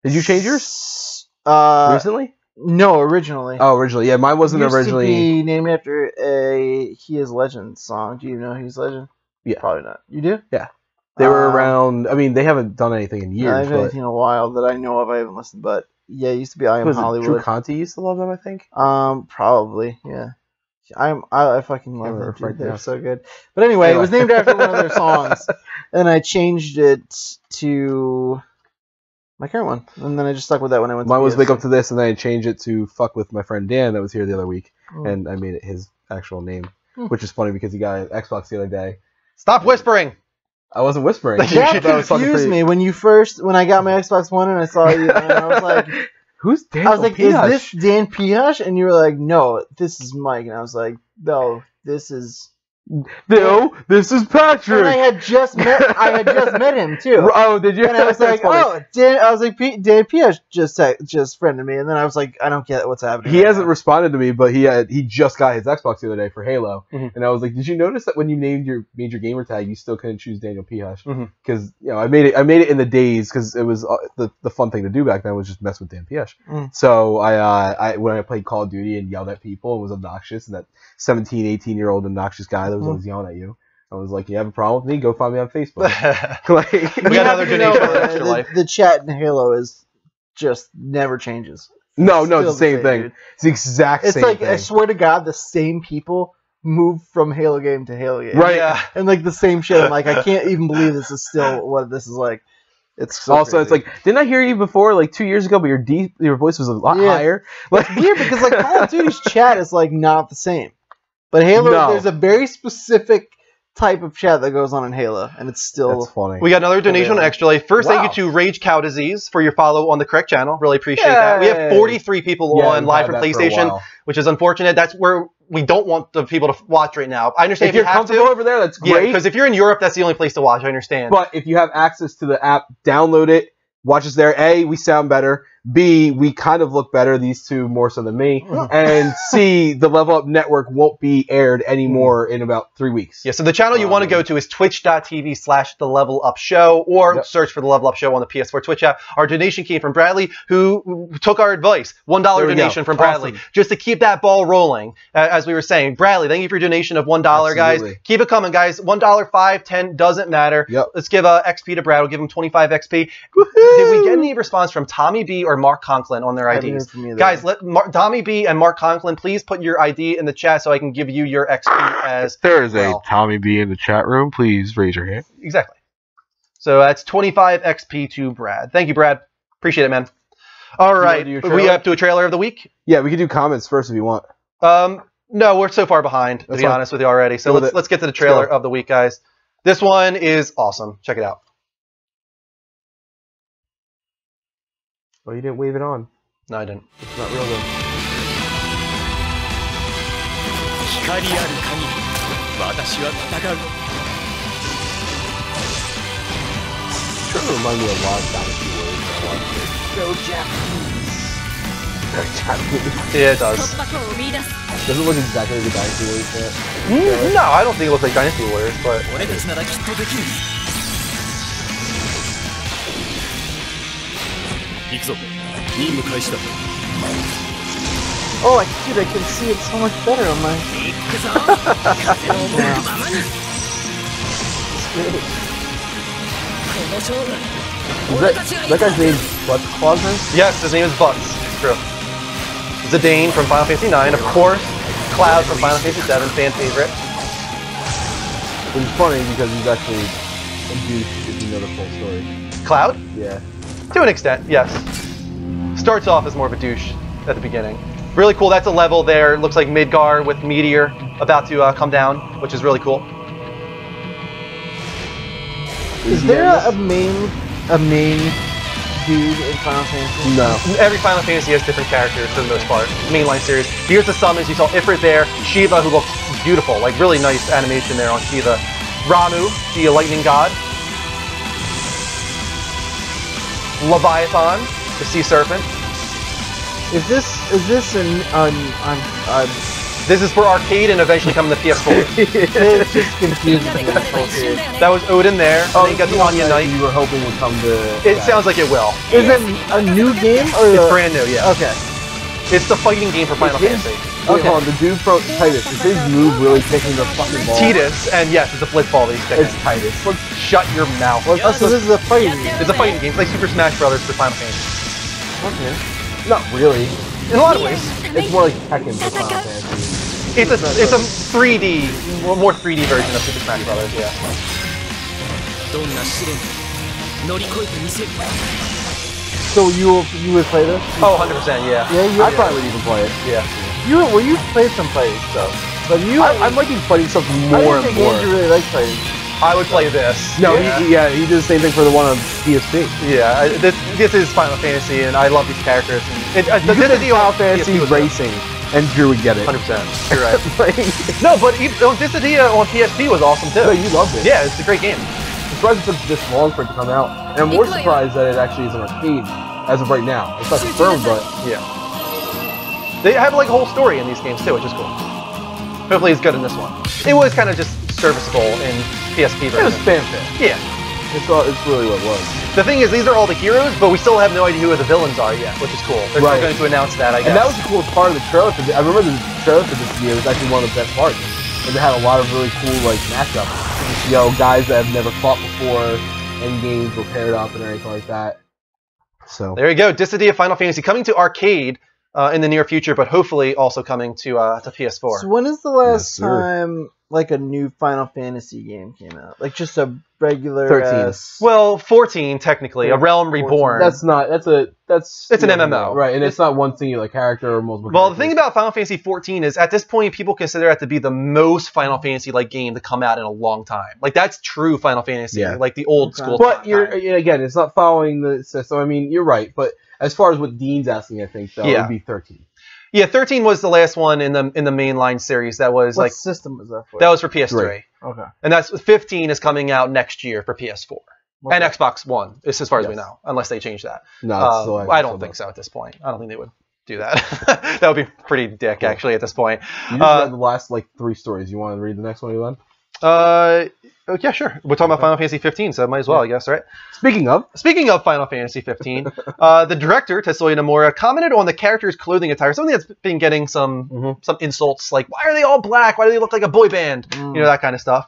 Did you change yours recently? No, originally. Oh, originally, yeah, mine wasn't originally. To be named after a He Is Legend song. Do you know He Is Legend? Yeah, probably not. You do? Yeah, they were around. I mean, they haven't done anything in years. I haven't done anything in a while that I know of. I haven't listened, but yeah, it used to be I Am Hollywood. Drew Conti used to love them, I think. Probably, yeah. I fucking love them. Right, they're so good. But anyway, it was named after one of their songs, and I changed it to my current one, and then I just stuck with that when I went. Mine was PS. Wake Up to This, and then I changed it to Fuck With My Friend Dan that was here the other week, and I made it his actual name, which is funny because he got an Xbox the other day. Stop whispering. I wasn't whispering. That confused me when I got my Xbox One and I saw you, and I was like, "Who's Daniel I was like, Piash? Is this Dan Piash?" And you were like, "No, this is Mike." And I was like, "No, this is." No, this is Patrick. And I had just met him too. Oh, did you? And I was like, "Oh, Dan." I was like, "Dan Piash just friended me," and then I was like, "I don't get what's happening." He hasn't responded to me, but he just got his Xbox the other day for Halo, and I was like, "Did you notice that when you named your major gamer tag, you still couldn't choose Daniel Piash? Because I made it in the days because it was the fun thing to do back then was just mess with Dan Piash. So I when I played Call of Duty and yelled at people and was obnoxious, and that 17, 18-year-old obnoxious guy that was always yelling at you. I was like, you have a problem with me? Go find me on Facebook. We got another donation for Extra Life. The chat in Halo is just never changes. No, it's the same thing. Dude. It's the exact same thing. It's like, I swear to God, the same people move from Halo game to Halo game. Right. Yeah. And like the same shit. I'm like, I can't even believe this is still what this is like. It's so also, crazy. It's like, didn't I hear you before, like 2 years ago, but your voice was a lot higher? Like, it's weird because like Call of Duty's chat is like not the same. But Halo, there's a very specific type of chat that goes on in Halo, and it's still That's funny. We got another donation on Extra Life. First, thank you to Rage Cow Disease for your follow on the correct channel. Really appreciate that. We have 43 people on live from PlayStation, which is unfortunate. That's where we don't want the people to watch right now. I understand if you're comfortable over there, that's great. Yeah, because if you're in Europe, that's the only place to watch. I understand. But if you have access to the app, download it. Watch us there. A, we sound better. B, we kind of look better, these two more so than me. And C, the Level Up Network won't be aired anymore in about 3 weeks. Yeah, so the channel you want to go to is twitch.tv/TheLevelUpShow or search for The Level Up Show on the PS4 Twitch app. Our donation came from Bradley, who took our advice. $1 donation from Bradley. Awesome. Just to keep that ball rolling, as we were saying. Bradley, thank you for your donation of $1, guys. Keep it coming, guys. $1, $5, $10, doesn't matter. Let's give XP to Brad. We'll give him 25 XP. Did we get any response from Tommy B or Mark Conklin on their IDs? Guys, let Tommy B and Mark Conklin please put your ID in the chat so I can give you your XP as there is a Tommy B in the chat room. Please raise your hand. Exactly. So that's 25 XP to Brad. Thank you, Brad. Appreciate it, man. All right. We have to do a trailer of the week? Yeah, we can do comments first if you want. No, we're so far behind, to be honest with you already. So let's get to the trailer of the week, guys. This one is awesome. Check it out. Oh, you didn't wave it on. No, I didn't. It's not real though. Sure remind me a lot of Dynasty Warriors. So Japanese. Very Japanese. Yeah, it does. Does it look exactly like a Dynasty Warriors set? No, I don't think it looks like Dynasty Warriors, but... Oh, dude, I can see it so much better on my. That guy's name Butts Clausman? Yes, his name is Butts. True. Zidane from Final Fantasy IX, of course. Cloud from Final Fantasy VII, fan favorite. It's funny because he's actually a douche if you know the full story. Cloud? Yeah. To an extent, yes. Starts off as more of a douche at the beginning. Really cool. That's a level there. Looks like Midgar with Meteor about to come down, which is really cool. Is there a main dude in Final Fantasy? No. Every Final Fantasy has different characters for the most part. Mainline series. Here's the summons. You saw Ifrit there. Shiva, who looks beautiful. Like, really nice animation there on Shiva. Ramu, the lightning god. Leviathan, the sea serpent. Is this This is for arcade and eventually coming to PS4. It's just confusing me. That was Odin there. Oh, and then you got the Anya Knight. You were hoping would come to. It sounds like it will. Is it a new game or It's brand new, yeah. Okay. It's the fighting game for Final Fantasy. Wait, hold on, the dude from Titus, is his move really kicking the fucking ball? Tidus, and yes, it's a blitzball that he's kicking. It's Titus. Let's shut your mouth. Oh, so this is a fighting game. It's a fighting game. It's like Super Smash Brothers for Final Fantasy. Okay. Not really. In a lot of ways. It's more like Tekken for Final Fantasy. It's a 3D, more 3D version of Super Smash Brothers, yeah. So you would play this? Oh, 100%, yeah. Yeah, I probably would even play it. Yeah. you played some fighting stuff, but I'm liking fighting stuff more and more. You really like fighting. I would play this. No, yeah. he did the same thing for the one on PSP. Yeah, this is Final Fantasy, and I love these characters. And The Final Fantasy Racing, and Drew would get it. 100%. You're right. No, but Dissidia on PSP was awesome too. No, you loved it. Yeah, it's a great game. I'm surprised it took this long for it to come out, and I'm more surprised that it actually is an arcade as of right now. It's not confirmed, but yeah, they have like a whole story in these games too, which is cool. Hopefully, it's good in this one. It was kind of just serviceable in PSP version. it was fanfare. Yeah. It's really what it was. The thing is, these are all the heroes, but we still have no idea who the villains are yet, which is cool. They're still going to announce that, I guess. And that was the coolest part of the trailer. I remember the trailer for this video was actually one of the best parts. And they had a lot of really cool like matchups. You know, guys that have never fought before, and games were paired up and everything like that. So there you go, Dissidia Final Fantasy coming to arcade in the near future, but hopefully also coming to PS4. So when is the last time like a new Final Fantasy game came out? Like just a regular 13. Well, 14 technically, A Realm Reborn. It's an MMO, right? And it's not one singular character or multiple. Well, the thing about Final Fantasy 14 is at this point people consider it to be the most Final Fantasy like game to come out in a long time. Like that's true Final Fantasy, like the old school. But again, it's not following the system. I mean, you're right, but as far as what Dean's asking, I think though, it would be 13. Yeah, 13 was the last one in the mainline series that was what system was that for? That was for PS3. Okay. And 15 is coming out next year for PS4 and Xbox One, as far as we know, unless they change that. No, I don't think so at this point. I don't think they would do that. That would be pretty dick actually at this point. You just read the last 3 stories. You want to read the next one, Elon? Yeah, sure. We're talking about Final Fantasy 15, so might as well, I guess, right? Speaking of Final Fantasy 15, the director, Tetsuya Nomura, commented on the character's clothing attire, something that's been getting some insults, like, why are they all black? Why do they look like a boy band? You know, that kind of stuff.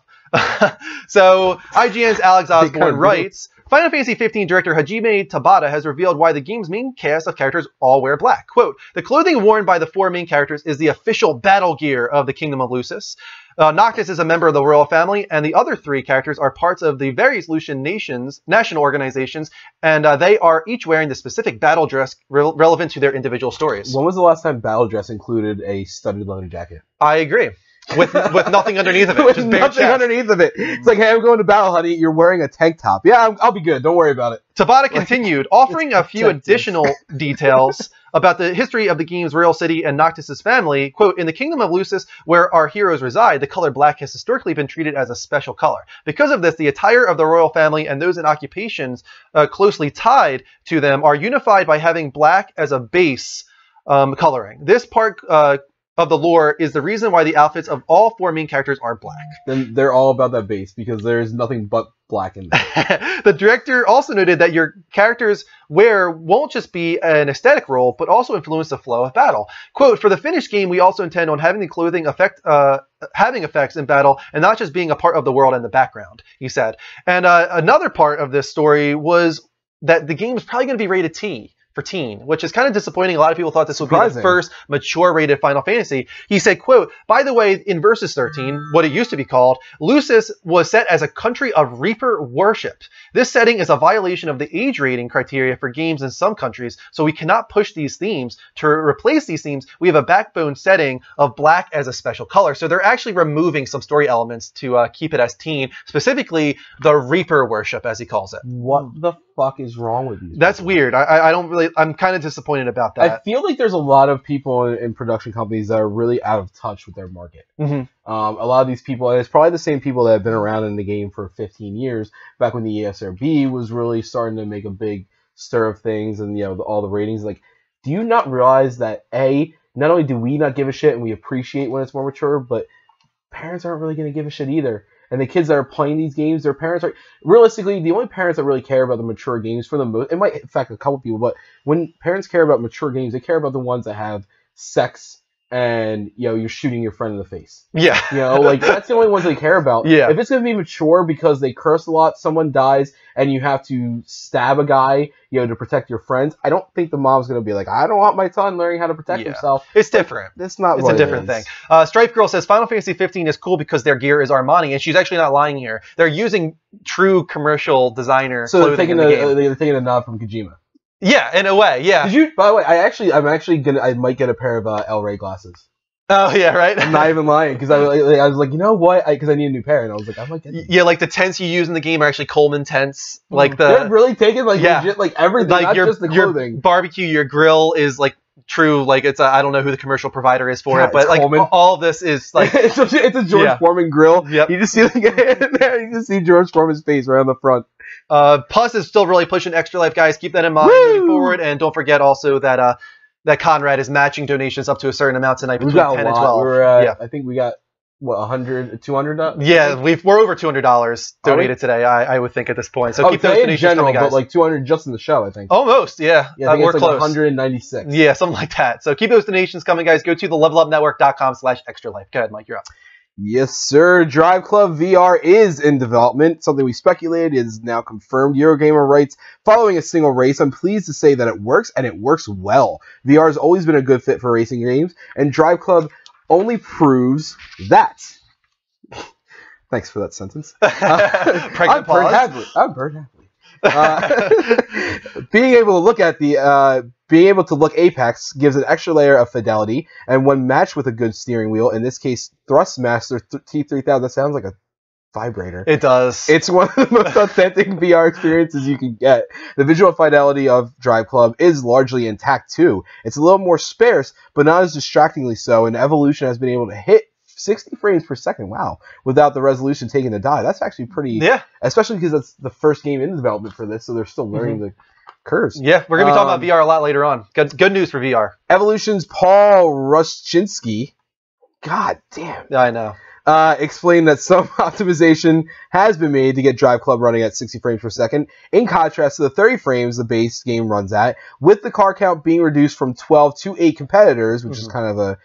So, IGN's Alex Osborne writes, Final Fantasy 15 director Hajime Tabata has revealed why the game's main cast of characters all wear black. Quote, the clothing worn by the 4 main characters is the official battle gear of the Kingdom of Lucis. Noctis is a member of the royal family, and the other 3 characters are parts of the various Lucian national organizations, and they are each wearing the specific battle dress relevant to their individual stories. When was the last time battle dress included a studded leather jacket? I agree. With nothing underneath of it. With nothing underneath of it. It's like, hey, I'm going to battle, honey. You're wearing a tank top. Yeah, I'll be good. Don't worry about it. Tabata continued, offering a few additional details about the history of the game's royal city and Noctis' family. Quote, in the Kingdom of Lucis, where our heroes reside, the color black has historically been treated as a special color. Because of this, the attire of the royal family and those in occupations closely tied to them are unified by having black as a base coloring. This part of the lore is the reason why the outfits of all 4 main characters are black. Then they're all about that base because there's nothing but black in there. The director also noted that your character's wear won't just be an aesthetic role, but also influence the flow of battle. Quote, for the finished game, we also intend on having the clothing having effects in battle and not just being a part of the world in the background, he said. And another part of this story was that the game is probably going to be rated T. For teen, which is kind of disappointing. A lot of people thought this would be the first mature rated Final Fantasy. He said, quote, by the way, in Versus 13, what it used to be called, Lucis was set as a country of Reaper worship. This setting is a violation of the age rating criteria for games in some countries, so we cannot push these themes. To replace these themes, we have a backbone setting of black as a special color. So they're actually removing some story elements to keep it as teen, specifically the Reaper worship, as he calls it. What the fuck is wrong with you? That's weird. I don't really... I'm kind of disappointed about that. I feel like there's a lot of people in production companies that are really out of touch with their market. Mm-hmm. A lot of these people, and it's probably the same people that have been around in the game for 15 years, back when the ESRB was really starting to make a big stir of things and, all the ratings. Like, do you not realize that, A, not only do we not give a shit and we appreciate when it's more mature, but parents aren't really going to give a shit either. And the kids that are playing these games, their parents are... Realistically, the only parents that really care about the mature games, for the most... It might affect a couple people, but when parents care about mature games, they care about the ones that have sex and, you're shooting your friend in the face. Yeah. That's the only ones they care about. Yeah. If it's going to be mature because they curse a lot, someone dies, and you have to stab a guy, to protect your friends, I don't think the mom's going to be like, I don't want my son learning how to protect himself. It's different. It's not. It's a different thing. Strife Girl says Final Fantasy 15 is cool because their gear is Armani, and she's actually not lying here. They're using true commercial designer clothing in the game. They're taking a nod from Kojima. Yeah, in a way, yeah. Did you? By the way, I might get a pair of El Rey glasses. Oh yeah, right. I'm not even lying because I was like, you know what? Because I need a new pair, and I was like, I might get them. Yeah, like the tents you use in the game are actually Coleman tents. Like they're really taking legit everything, like not just the clothing. Your barbecue, your grill is like true. Like it's I don't know who the commercial provider is for it, but like Coleman. All of this is like it's a George Foreman grill. Yep. You just see George Foreman's face right on the front. Plus is still really pushing Extra Life, guys. Keep that in mind moving forward, and don't forget also that that Conrad is matching donations up to a certain amount tonight between 10 and 12. I think we got what 100, 200. Yeah, we're over $200 donated today. I would think at this point. So keep those donations coming, guys. But like 200 just in the show, I think. Almost, yeah. I think we're it's close. 196. Yeah, something like that. So keep those donations coming, guys. Go to the levelupnetwork.com/extralife. Go ahead, Mike. You're up. Yes, sir. Drive Club VR is in development. Something we speculated is now confirmed. Eurogamer writes, following a single race, I'm pleased to say that it works, and it works well. VR has always been a good fit for racing games, and Drive Club only proves that. Thanks for that sentence. I'm purred happily. Being able to look Apex gives an extra layer of fidelity, and when matched with a good steering wheel, in this case, Thrustmaster T3000, that sounds like a vibrator. It does. It's one of the most authentic VR experiences you can get. The visual fidelity of Drive Club is largely intact too. It's a little more sparse, but not as distractingly so, and Evolution has been able to hit 60 frames per second, wow, without the resolution taking a dive. That's actually pretty, especially because that's the first game in development for this, so they're still learning the curves. Yeah, we're going to be talking about VR a lot later on. Good news for VR. Evolution's Paul Ruszczynski, god damn. Yeah, I know. Explained that some optimization has been made to get Drive Club running at 60 frames per second, in contrast to the 30 frames the base game runs at, with the car count being reduced from 12 to 8 competitors, which is kind of a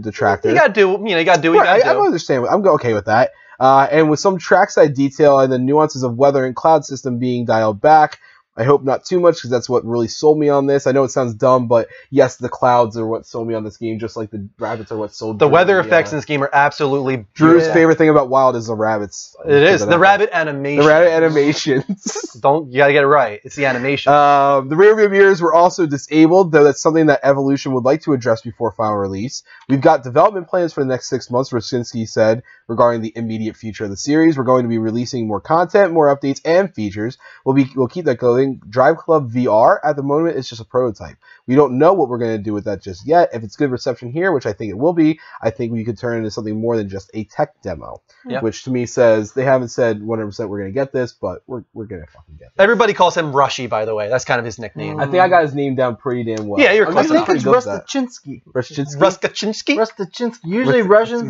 detractor. You gotta do what you gotta do. I understand. I'm okay with that. And with some trackside detail and the nuances of weather and cloud system being dialed back, I hope not too much, because that's what really sold me on this. I know it sounds dumb, but yes, the clouds are what sold me on this game, just like the rabbits are what sold. The weather effects in this game are absolutely Drew's favorite thing about Wild is the rabbits. It is the rabbit animation. The rabbit animations. You gotta get it right. It's the animation. The rear view mirrors were also disabled, though that's something that Evolution would like to address before final release. We've got development plans for the next 6 months, Ruszczynski said, regarding the immediate future of the series. We're going to be releasing more content, more updates, and features. We'll keep that going. doing Drive Club VR at the moment. It's just a prototype. We don't know what we're going to do with that just yet. If it's good reception here, which I think it will be, I think we could turn it into something more than just a tech demo. Yeah. Which to me says they haven't said 100% we're going to get this, but we're going to fucking get this. Everybody calls him Rushy, by the way. That's kind of his nickname. I think I got his name down pretty damn well. Yeah, you're I close think enough. it's Rustachinsky. Ruskachinsky? Rustachinsky. Usually Russians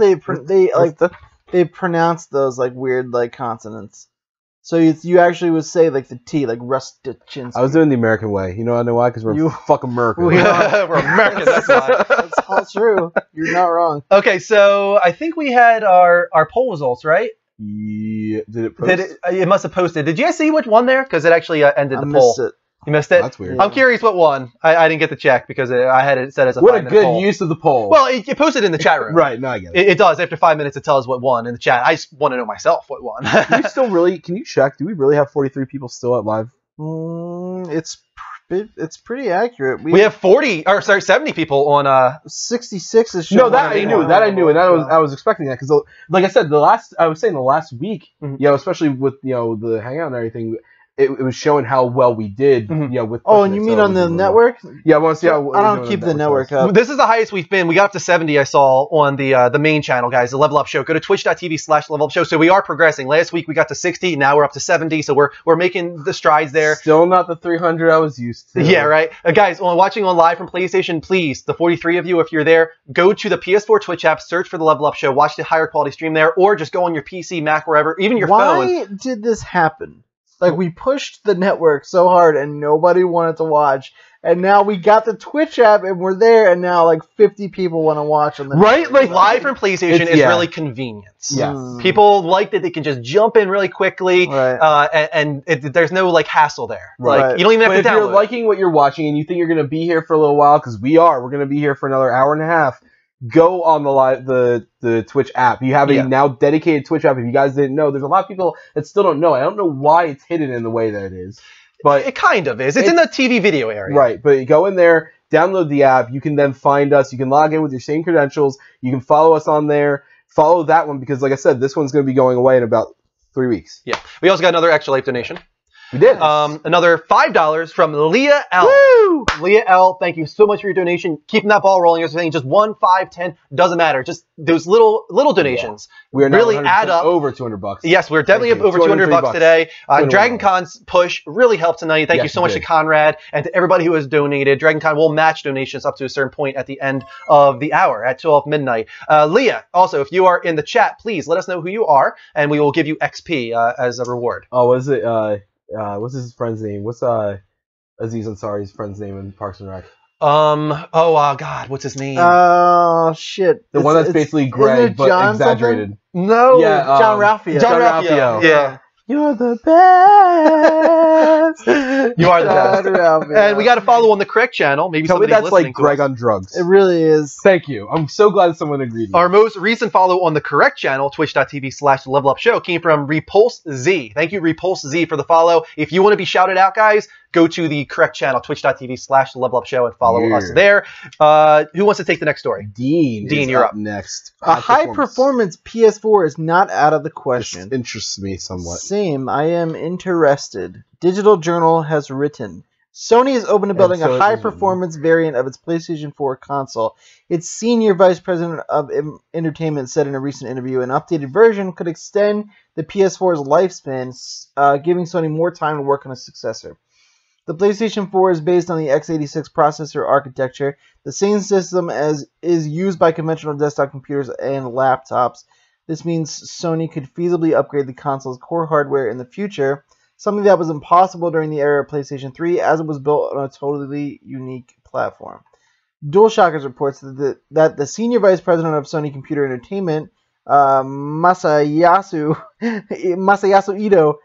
they pronounce those like weird like consonants. So you actually would say like the T, like Rustachinsky. I was doing the American way. You know why? Because we're fucking American. We're American, that's why. That's all true. You're not wrong. Okay, so I think we had our poll results, right? Yeah. Did it post? It must have posted. Did you guys see which one there? Because it actually ended the poll. Missed it. You missed it? That's weird. I'm curious what won. I didn't get the check because I had it set as a What a 5-minute good poll. use of the poll. Well, it posted in the chat room. Right, no, I get it. It does. After 5 minutes, it tells what won in the chat. I just want to know myself what won. Can you check? Do we really have 43 people still at live? It's pretty accurate. We have 70 people on 66 is No, that I knew, and I was expecting that because, like I said, the last week, especially with the Hangout and everything, it was showing how well we did, with. Oh, and you mean on the network? Yeah, I want to see how. I don't keep the network up. This is the highest we've been. We got up to 70. I saw on the main channel, guys. The Level Up Show. Go to twitch.tv/Level Up Show. So we are progressing. Last week we got to 60. Now we're up to 70. So we're making the strides there. Still not the 300 I was used to. Yeah, right. Guys, watching on live from PlayStation, please, the 43 of you, if you're there, go to the PS4 Twitch app, search for the Level Up Show, watch the higher quality stream there, or just go on your PC, Mac, wherever, even your phone. Why did this happen? Like, we pushed the network so hard and nobody wanted to watch. And now we got the Twitch app and we're there, and now like 50 people want to watch on the right. Like live from PlayStation is really convenience. Yes. People like that they can just jump in really quickly, and there's no like hassle there. Right. Like you don't even have to download. If you're liking what you're watching and you think you're gonna be here for a little while, because we're gonna be here for another hour and a half. Go on the Twitch app. You have a now dedicated Twitch app. If you guys didn't know, there's a lot of people that still don't know. I don't know why it's hidden in the way that it is, but it kind of is. It's in the TV video area, right? But you go in there, download the app. You can then find us. You can log in with your same credentials. You can follow us on there. Follow that one because, like I said, this one's going to be going away in about 3 weeks. Yeah. We also got another Extra Life donation. We did. Another $5 from Leah L. Woo! Leah L, thank you so much for your donation. Keeping that ball rolling. As you're saying, just 1, 5, 10 doesn't matter. Just those little donations we are really add up. Over $200. Yes, we're definitely up over $200 today. Dragon Con's push really helped tonight. Thank you so much to Conrad and to everybody who has donated. Dragon Con will match donations up to a certain point at the end of the hour at 12 midnight. Leah, also, if you are in the chat, please let us know who you are, and we will give you XP as a reward. Oh, what is it? What's his friend's name? What's Aziz Ansari's friend's name in Parks and Rec? God, what's his name? Oh shit! The one that's basically Greg but John exaggerated. Something? No, yeah, John Ralphio. John Ralphio. Yeah. You're the best. You are the best. And we got to follow on the correct channel. Maybe Tell me that's like Greg us. on drugs. It really is. Thank you. I'm so glad someone agreed. Our most recent follow on the correct channel, twitch.tv/Level Up Show, came from Repulse Z. Thank you, Repulse Z, for the follow. If you want to be shouted out, guys, go to the correct channel, twitch.tv/Level Up Show, and follow us there. Who wants to take the next story? Dean, you're up next. A high-performance PS4 is not out of the question. This interests me somewhat. Same. I am interested. Digital Journal has written, Sony is open to building a high-performance variant of its PlayStation 4 console. Its senior vice president of entertainment said in a recent interview an updated version could extend the PS4's lifespan, giving Sony more time to work on a successor. The PlayStation 4 is based on the x86 processor architecture, the same system as is used by conventional desktop computers and laptops. This means Sony could feasibly upgrade the console's core hardware in the future, something that was impossible during the era of PlayStation 3 as it was built on a totally unique platform. DualShockers reports that the senior vice president of Sony Computer Entertainment, Masayasu Ito,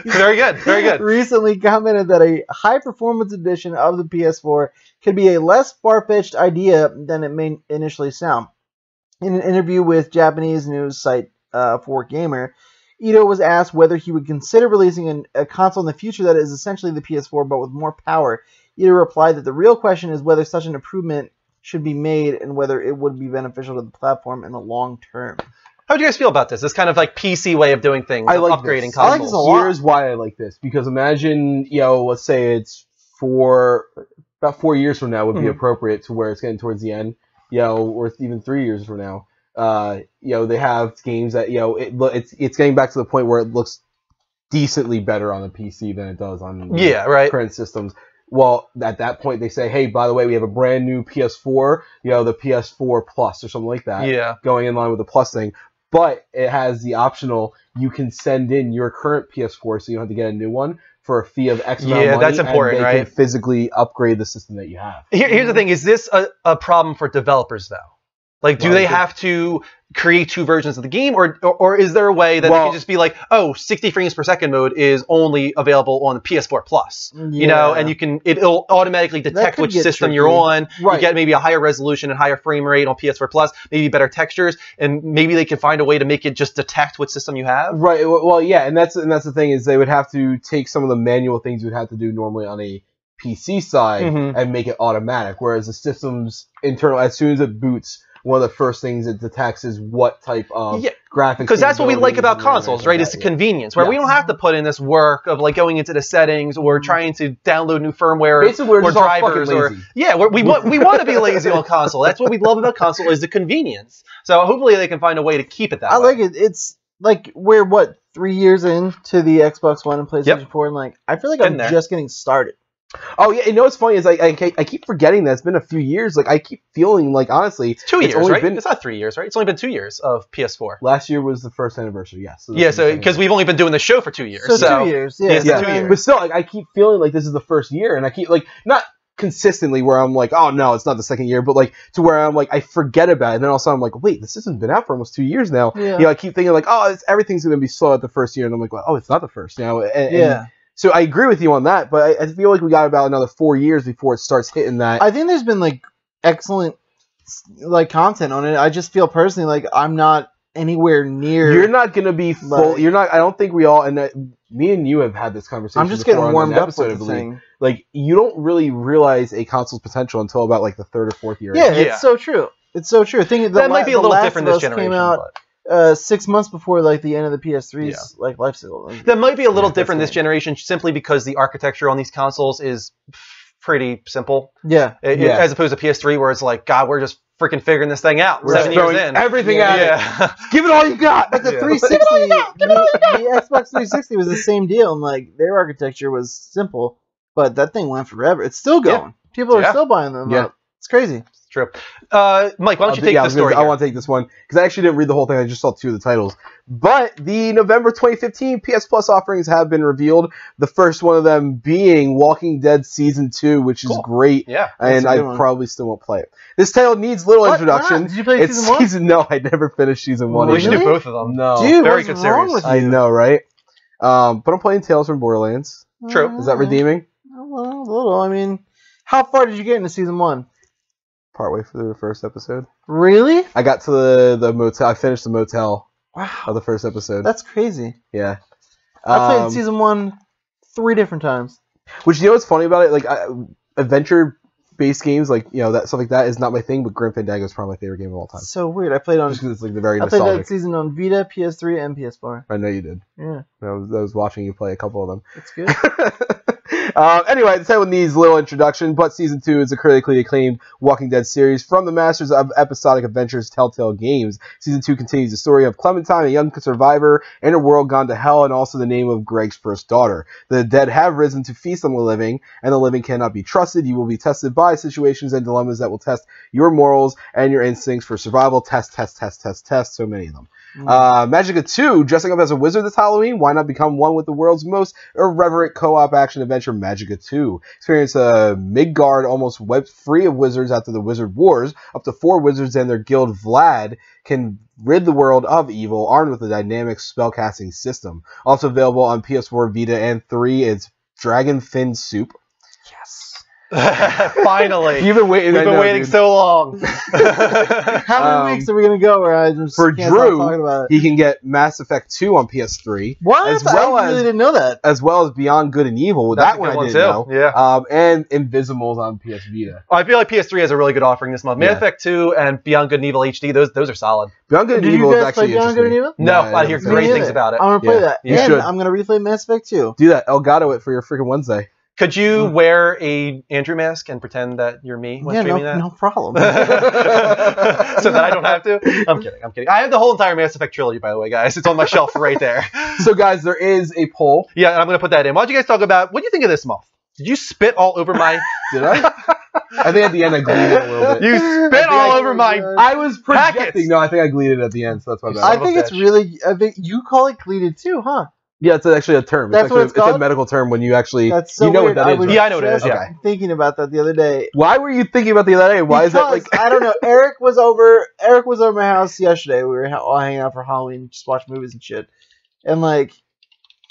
very good, recently commented that a high-performance edition of the PS4 could be a less far-fetched idea than it may initially sound. In an interview with Japanese news site 4Gamer, Ito was asked whether he would consider releasing a console in the future that is essentially the PS4 but with more power. Ito replied that the real question is whether such an improvement should be made and whether it would be beneficial to the platform in the long term. How do you guys feel about this? This kind of like PC way of doing things, I like upgrading this. consoles. I like this a lot. Here's why I like this, because imagine, let's say it's about 4 years from now would be appropriate to where it's getting towards the end, or even 3 years from now. They have games that, it's getting back to the point where it looks decently better on the PC than it does on current systems. Well, at that point, they say, hey, by the way, we have a brand new PS4, the PS4 Plus or something like that, going in line with the Plus thing. But it has the optional, you can send in your current PS4 so you don't have to get a new one for a fee of X amount of money. Yeah, that's important, and they right? can physically upgrade the system that you have. Here's the thing. Is this a problem for developers, though? Like, do they have to create 2 versions of the game, or is there a way that they can just be like, 60 frames per second mode is only available on the PS4 Plus, and it'll automatically detect which system you're on. Right. You get maybe a higher resolution and higher frame rate on PS4 Plus, maybe better textures, and maybe they can find a way to make it just detect what system you have. Right. Well, yeah, and that's the thing is they would have to take some of the manual things you would have to do normally on a PC side and make it automatic, whereas the system's internal, as soon as it boots, one of the first things it detects is what type of graphics. Because that's what we like about consoles, right? Is the convenience, where we don't have to put in this work of like going into the settings or trying to download new firmware or drivers we want to be lazy on console. That's what we love about console is the convenience. So hopefully they can find a way to keep it that way. I like it. It's like we're 3 years into the Xbox One and PlayStation 4, and like I feel like I'm just getting started. Oh yeah, what's funny is I keep forgetting that it's been a few years. Like I keep feeling like honestly, it's 2 years, right? It's not 3 years, right? It's only been 2 years of PS4. Last year was the first anniversary, yes. So because we've only been doing the show for 2 years, so 2 years, yeah. 2 years. But still, like I keep feeling like this is the first year, and I keep like not consistently where I'm like, oh no, it's not the second year, but like to where I'm like I forget about it, and then all of a sudden I'm like, wait, this hasn't been out for almost 2 years now. Yeah. I keep thinking like, oh, everything's gonna be slow at the first year, and I'm like, well, oh, it's not the first now. And so I agree with you on that, but I feel like we got about another 4 years before it starts hitting that. I think there's been like excellent like content on it. I just feel personally like I'm not anywhere near. You're not gonna be full. You're not. I don't think we all. And me and you have had this conversation. I'm just getting warmed up with the thing. Like you don't really realize a console's potential until about like the 3rd or 4th year. Yeah, it's so true. It's so true. That might be a little different this generation. Came out 6 months before like the end of the PS3's like life cycle. That might be a little different this generation simply because the architecture on these consoles is pretty simple. Yeah. As opposed to PS3 where it's like, God, we're just freaking figuring this thing out. We're 7 years in. Everything at it. Give it all you got. But the 360, the Xbox 360 was the same deal, and like their architecture was simple, but that thing went forever. It's still going. People are still buying them. Yeah. It's crazy. True. Mike, why don't you take the story? I want to take this one because I actually didn't read the whole thing. I just saw 2 of the titles. But the November 2015 PS Plus offerings have been revealed. The first one of them being Walking Dead Season 2, which is great. Yeah. And I probably still won't play it. This title needs little introduction. Did you play Season 1? No, I never finished Season 1. We should do both of them. No. Dude, very good series. With you? I know, right? But I'm playing Tales from Borderlands. True. Is that redeeming? Well, a little. I mean, how far did you get into Season 1? Partway through the first episode. Really? I got to the motel. I finished the motel. Wow. Of the first episode. That's crazy. Yeah. I played Season 1 3 different times. Which, you know what's funny about it? Like, adventure-based games, like, that stuff like that is not my thing, but Grim Fandango is probably my favorite game of all time. So weird. I played on... Just because it's, like, the very nostalgic. I played that season on Vita, PS3, and PS4. I know you did. Yeah. I was watching you play a couple of them. It's good. Anyway, the title needs little introduction, but Season 2 is a critically acclaimed Walking Dead series from the masters of episodic adventures Telltale Games. Season 2 continues the story of Clementine, a young survivor in a world gone to hell, and also the name of Greg's first daughter. The dead have risen to feast on the living, and the living cannot be trusted. You will be tested by situations and dilemmas that will test your morals and your instincts for survival. Test, so many of them. Magicka 2, dressing up as a wizard this Halloween. Why not become one with the world's most irreverent co-op action adventure, Magicka 2? Experience Midgard almost wiped free of wizards after the Wizard Wars. Up to 4 wizards and their guild Vlad can rid the world of evil, armed with a dynamic spellcasting system. Also available on PS4, Vita, and 3 is Dragon Fin Soup. Yes. Finally. You've been waiting. We've been waiting so long. How many weeks are we gonna go where I just for can't stop Drew, talking about it? he can get Mass Effect 2 on PS3. What? As well I really didn't know that. as well as Beyond Good and Evil. That's That a one good I one, didn't know. too. Yeah. And Invisimals on PS Vita. I feel like PS3 has a really good offering this month. Mass Yeah. Effect 2 and Beyond Good and Evil HD, those are solid. Beyond Good and Did Evil you is guys play actually Beyond Good and interesting. Evil? No, I hear haven't great seen things about it. I'm gonna play Yeah, that. you and should. I'm gonna replay Mass Effect 2. Do that. Elgato it for your freaking Wednesday. Could you wear a Andrew mask and pretend that you're me when streaming that? No problem. So that I don't have to? I'm kidding. I have the whole entire Mass Effect trilogy, by the way, guys. It's on my shelf right there. So, guys, there is a poll. Yeah, and I'm going to put that in. Why don't you guys talk about, what do you think of this month? Did you spit all over my... Did I? I think at the end I gleaned it a little bit. You spit all over my... I was projecting. Packets. No, I think I gleaned it at the end, so that's my bad. I Son of a think it's bitch. really. I think you call it cleated too, huh? Yeah, it's actually a term. That's it's what actually, it's it's a called? medical term when you actually That's so you know weird. what that is. was right? Yeah, I know what it is, just yeah. Thinking about that the other day. Why were you thinking about the other day? Why is that like? Because, I don't know. Eric was over my house yesterday. We were all hanging out for Halloween, just watching movies and shit. And like,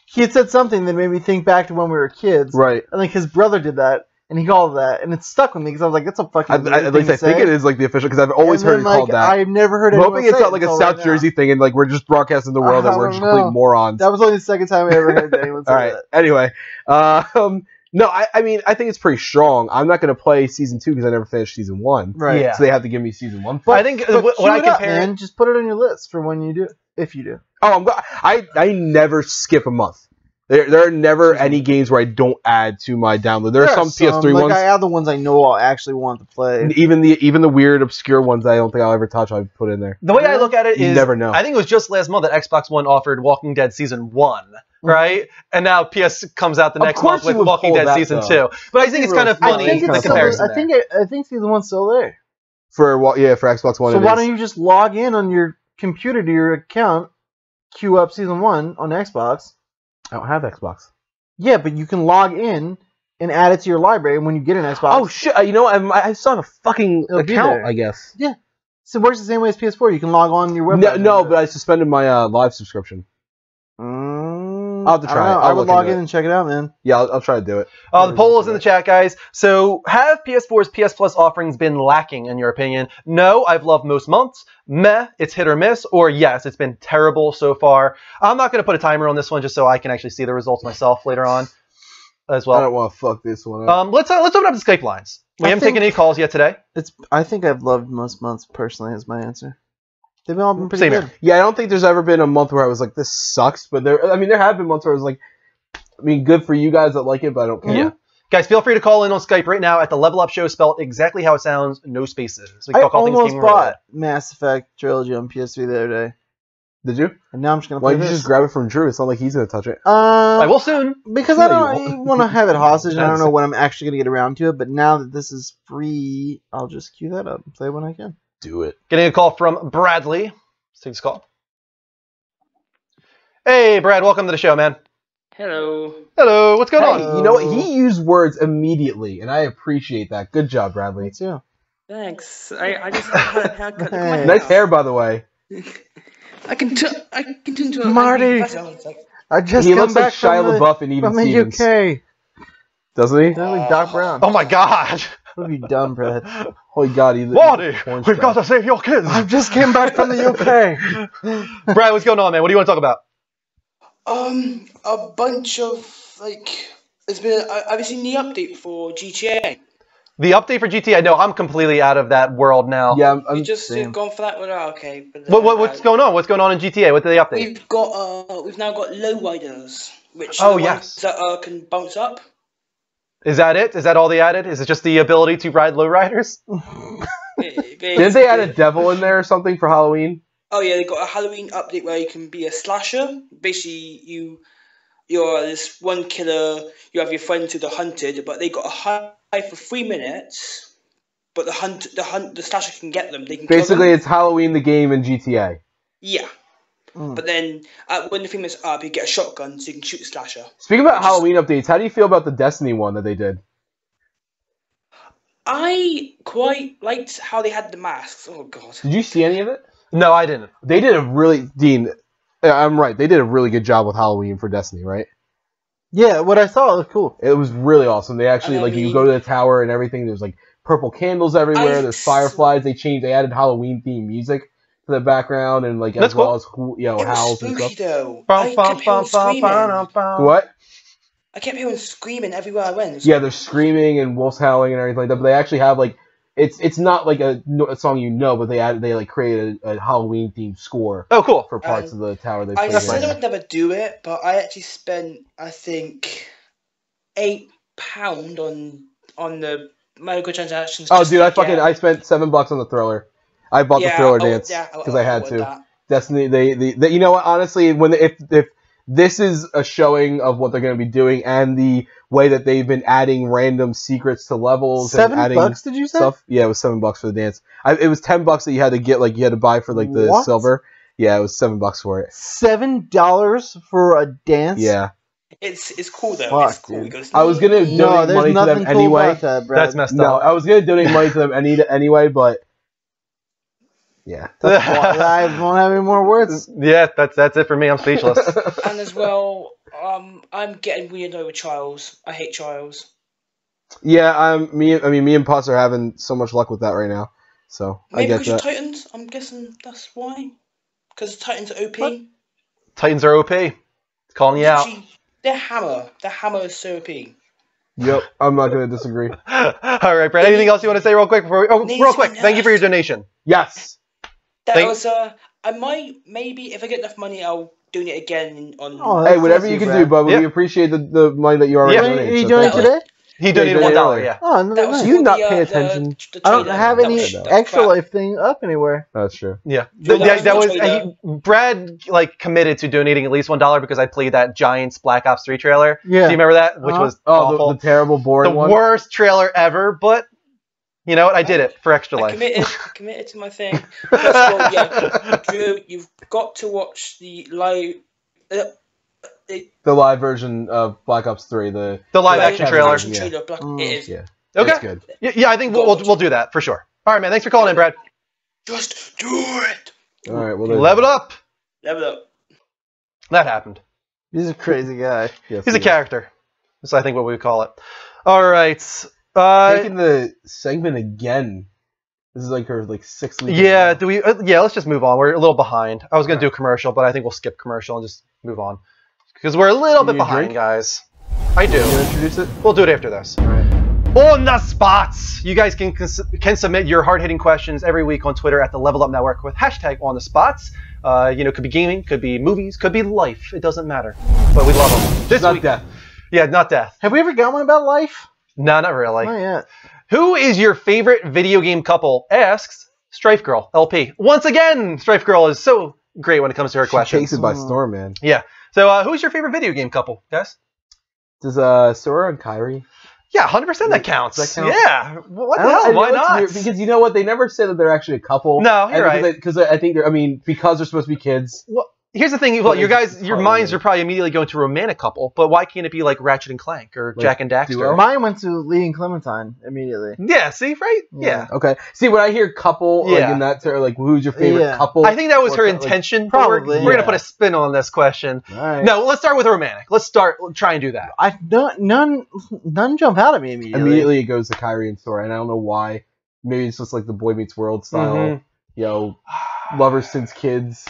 he had said something that made me think back to when we were kids. Right. And like his brother did that, and he called it that, and it stuck with me because I was like, "That's a fucking." At least I think it is like the official because I've always And heard then, it called that. I've never heard I'm anyone hoping it's say not like a until South right Jersey thing and like we're just broadcasting the world that I we're don't just complete know. morons. That was only the second time I ever heard anyone say All right. that. Anyway, no, I mean I think it's pretty strong. I'm not going to play season 2 because I never finished season 1. Right. Yeah. So they have to give me season 1. I think But when queue I it up, compare... man, just put it on your list for when you do, if you do. Oh, I never skip a month. There are never any games where I don't add to my download. There are some PS3 like ones. I have the ones I know I'll actually want to play. And even the weird obscure ones that I don't think I'll ever touch, I put in there. The way I look at it You is, never know. I think it was just last month that Xbox One offered Walking Dead Season 1, right? And now PS comes out the Of next course month with you would Walking pull Dead that, Season though. 2. But I think it's kind of I funny, think the it's comparison I there. think season one's still there. For Xbox One. So it why is. don't you just log in on your computer to your account, queue up season 1 on Xbox? I don't have Xbox. Yeah, but you can log in and add it to your library. And when you get an Xbox, Oh shit! You know what? I still have a fucking It'll be account. there. I guess. so it works the same way as PS4. You can log on your web. No, but I suspended my live subscription. I'll I'll have to try it. I I'll would look log into in it. and check it out, man. Yeah, I'll try to do it. The poll is in the chat, guys. So, have PS4's PS Plus offerings been lacking, in your opinion? No, I've loved most months. Meh, it's hit or miss. Or yes, it's been terrible so far. I'm not going to put a timer on this one just so I can actually see the results myself later on as I well. don't want to fuck this one up. Let's open up the Skype lines. We haven't taken any calls yet today. I think I've loved most months personally. Is my answer. They've all been pretty Same good. here. Yeah, I don't think there's ever been a month where I was like, this sucks. But there have been months where I was like, good for you guys that like it, but I don't care. Yeah. Guys, feel free to call in on Skype right now at the Level Up Show, spelled exactly how it sounds, no spaces. We can I talk all things almost gaming related. bought Mass Effect trilogy on PS3 the other day, Did you? and now I'm just gonna Why play did you this. just grab it from Drew? It's not like he's gonna touch it. I will soon. Because No, I you don't won't. want to have it hostage, and I don't That's- know when I'm actually gonna get around to it. But now that this is free, I'll just queue that up and play when I can. Do it. Getting a call from Bradley. Let's take this call. Hey, Brad, welcome to the show, man. Hello. Hello, what's going Hey, on? you know what? He used words immediately, and I appreciate that. Good job, Bradley. Me too. Thanks. I just had a haircut. Look at my Hey. Nice hair, by the way. I can turn to a Marty. It's like, I just He come looks like back Shia from LaBeouf in Even the Stevens. UK. Doesn't he? Sound like Doc Brown. Oh my god. What have you done, Brad? Holy God, he Marty, orange we've got guy. to save your kids. I just came back from the UK. Brad, what's going on, man? What do you want to talk about? a bunch of it's been. Have you seen the update for GTA? The update for GTA, no, I'm completely out of that world now. Yeah, I'm You just same. gone for that one. Oh, okay. But What's going on? What's going on in GTA? What did they update? We've now got lowriders, which Oh, are the yes. ones that can bounce up. Is that it? Is that all they added? Is it just the ability to ride lowriders? Didn't they add a devil in there or something for Halloween? Oh yeah, they got a Halloween update where you can be a slasher. Basically, you're this one killer. You have your friend to the hunted, but they got a high for 3 minutes. But the slasher can get them. They can kill Basically, them. it's Halloween the game in GTA. Yeah. Mm. But then when the 3 minutes are up, you get a shotgun so you can shoot the slasher. Speaking about Halloween updates, how do you feel about the Destiny one that they did? I quite liked how they had the masks. Oh god. Did you see any of it? No, I didn't. They did a really, Dean, I'm right, they did a really good job with Halloween for Destiny, right? Yeah, what I saw looked cool. It was really awesome. They actually, And I like, you mean- go to the tower and everything, there's, like, purple candles everywhere, I- there's fireflies, they added Halloween-themed music to the background, and, like, That's as well cool. as, It was howls and spooky stuff. though. I kept hearing screaming. What? I kept hearing screaming everywhere I went. Yeah, they're screaming and wolves howling and everything like that, but they actually have, like, it's not like a song you know, but they like created a Halloween-themed score Oh, cool. for parts of the tower they I played said I in. would never do it, but I actually spent, I think, £8 on the microtransactions. Oh, just dude, to get- I spent $7 on the Thriller. I bought the Thriller dance because I had would to. that. Destiny, they you know what? Honestly, if this is a showing of what they're going to be doing, and the way that they've been adding random secrets to levels and adding $7, did you say? stuff. Yeah, it was $7 for the dance. It was $10 that you had to get, like you had to buy for like the What? silver. Yeah, it was $7 for it. $7 for a dance? Yeah, It's cool though. Fuck, it's cool. dude. It goes, I was gonna No, donate there's money to nothing them cool anyway. about that, Brad. That's messed No, up. I was gonna donate money to them anyway, but yeah. Well, I won't have any more words. Yeah, that's it for me. I'm speechless. And as well, I'm getting weird over trials. I hate trials. Yeah, me and Putz are having so much luck with that right now. So I Maybe get because you're that. Titans. I'm guessing that's why. Because Titans are OP. What? Titans are OP. Calling you out. Literally, their hammer. Their hammer is so OP. Yep, I'm not gonna disagree. All right, Brad. Anything else you want to say real quick? Real quick. Thank you for your donation. Yes. That Thank- was I might maybe if I get enough money, I'll donate again on. Oh, Hey, that's whatever nice you of can Brad. do, but Yeah. we appreciate the money that you already Yeah. donated. You so donated thank you. today? He donated Yeah, $1. yeah. Yeah. Oh, no, That was nice. You for not the, pay attention. the I don't trailer. have That any was- that was extra crap. life thing up anywhere. That's true. Yeah, No, that was trailer. Brad like committed to donating at least $1 because I played that Giants Black Ops 3 trailer. Yeah. Do you remember that? Which Uh-huh. was Oh, awful. the terrible, boring The one. worst trailer ever, but you know what? I did it for extra I life. committed to my thing. First of all, yeah, Drew, you've got to watch the live. The live version of Black Ops 3. The The live action trailer. Yeah. Black, Mm. it is. Yeah. Okay. It's good. Yeah, I think we'll do that for sure. All right, man. Thanks for calling in, Brad. Just do it. All right. Well, Level up. Level up. That happened. He's a crazy guy. Yes, He's a yeah. character. That's I think what we would call it. All right. Taking the segment again. This is like her sixth week. Yeah. Do we? Yeah. Let's just move on. We're a little behind. I was gonna do a commercial, but I think we'll skip commercial and just move on because we're a little bit you behind, drink? guys. I do. You want to introduce it? We'll do it after this. All right. On the spots. You guys can submit your hard-hitting questions every week on Twitter at the Level Up Network with hashtag on the spots. Could be gaming, could be movies, could be life. It doesn't matter. But we love them. This Not week, death. yeah, not death. Have we ever got one about life? No, not really. Not yet. Who is your favorite video game couple? Asks Strife Girl LP. Once again, Strife Girl is so great when it comes to her She questions. takes it by storm, man. Yeah. So, who's your favorite video game couple, guys? Does Sora and Kyrie? Yeah, 100% that counts. Does that count? Yeah. What the I don't- hell? I know Why it's not? weird because you know what? They never said that they're actually a couple. No, you're right. Because I think they're. I mean, because they're supposed to be kids. Well, here's the thing. Well, Well, your it's your probably- minds are probably immediately going to romantic couple, but why can't it be like Ratchet and Clank or Like Jack and Daxter? duo? Mine went to Lee and Clementine immediately. Yeah, see, right? Yeah. Okay. See, when I hear couple, like Yeah. in that term, like who's your favorite Yeah. couple? I think that was her What's that, like- intention. but Probably, We're going to yeah. put a spin on this question. All right. No, let's start with romantic. Let's try and do that. None jump out at me immediately. Immediately it goes to Kyrie and Sora, and I don't know why. Maybe it's just like the Boy Meets World style, Mhm. you know, lovers since kids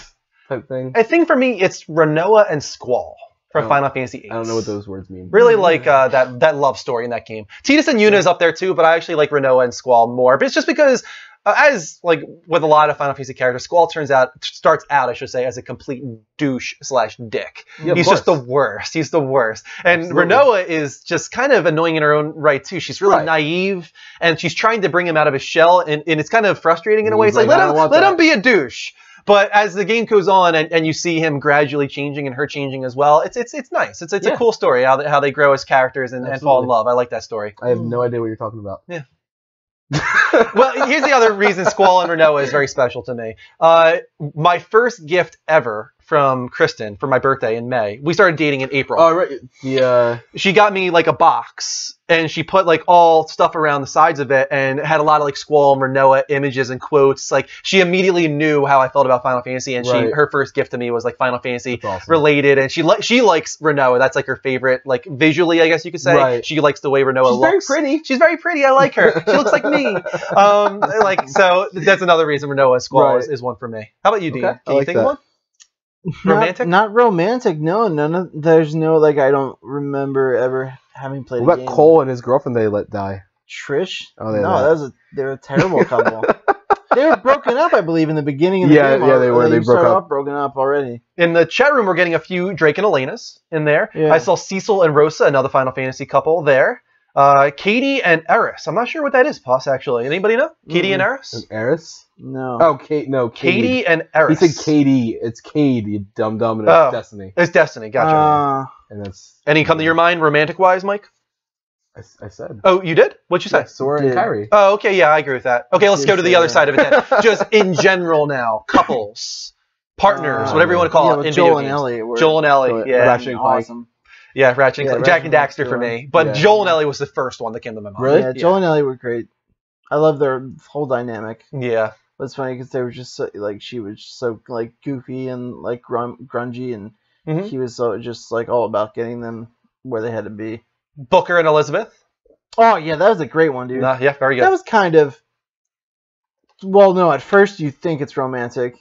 type thing. I think for me, it's Renoa and Squall from Oh. Final Fantasy VIII. I don't know what those words mean. Really like that love story in that game. Tidus and Yuna is up there too, but I actually like Renoa and Squall more. But it's just because, as like with a lot of Final Fantasy characters, Squall starts out, I should say, as a complete douche/dick. Yeah, of He's just the course. worst. He's the worst. And Absolutely. Renoa is just kind of annoying in her own right too. She's really Right. naive, and she's trying to bring him out of his shell, and it's kind of frustrating in a way. He's It's like like, I don't want let him that. be a douche. But as the game goes on and you see him gradually changing and her changing as well, it's nice. It's a Yeah. cool story how they grow as characters and fall in Absolutely. love. I like that story. I have no idea what you're talking about. Yeah. Well, here's the other reason Squall and Renoa is very special to me. My first gift ever from Kristen for my birthday in May. We started dating in April. Oh, right. Yeah. She got me like a box, and she put like all stuff around the sides of it, and it had a lot of like Squall and Renoa images and quotes. Like she immediately knew how I felt about Final Fantasy, and her first gift to me was like Final Fantasy related, and she likes Renoa. That's like her favorite, like visually, I guess you could say. Right. She likes the way Renoa looks. She's very pretty. She's very pretty. I like her. She looks like me. So that's another reason Renoa and Squall is one for me. How about you, Dean? Okay. Can you think of one? Romantic? Not romantic. No, there's no like. I don't remember ever having played. What a about game. Cole and his girlfriend? They let die. Trish? Oh, they're a terrible couple. They were broken up, I believe, in the beginning of the game. Yeah, they were. They broke up. Broken up already. In the chat room, we're getting a few Drake and Elena's in there. Yeah. I saw Cecil and Rosa, another Final Fantasy couple there. Katie and Eris. I'm not sure what that is, Poss, actually. Anybody know? Katie and Eris? And Eris? No. Oh, Kate. No, Katie and Eris. He said Katie. It's Cade, you dumb, and it's Destiny. It's Destiny. Gotcha. And that's. Any come to your mind, romantic-wise, Mike? I said. Oh, you did? What'd you say? Yeah, Sora and Kyrie. Oh, okay. Yeah, I agree with that. Okay, let's go to the other side of it then. Just in general now, couples, partners, whatever you want to call it. In Joel video and games. Ellie. Joel and Ellie. Yeah. Ratchet and Clank. Awesome. Yeah, Ratchet and Clank. Jack and Daxter for Clank. me. But Joel and Ellie was the first one that came to my mind. Really? Yeah, Joel and Ellie were great. I love their whole dynamic. Yeah. It's funny because they were just so, like she was so like goofy and like grungy, and he was so just like all about getting them where they had to be. Booker and Elizabeth. Oh yeah, that was a great one, dude. Yeah, very good. That was kind of. Well, no. At first, you think it's romantic,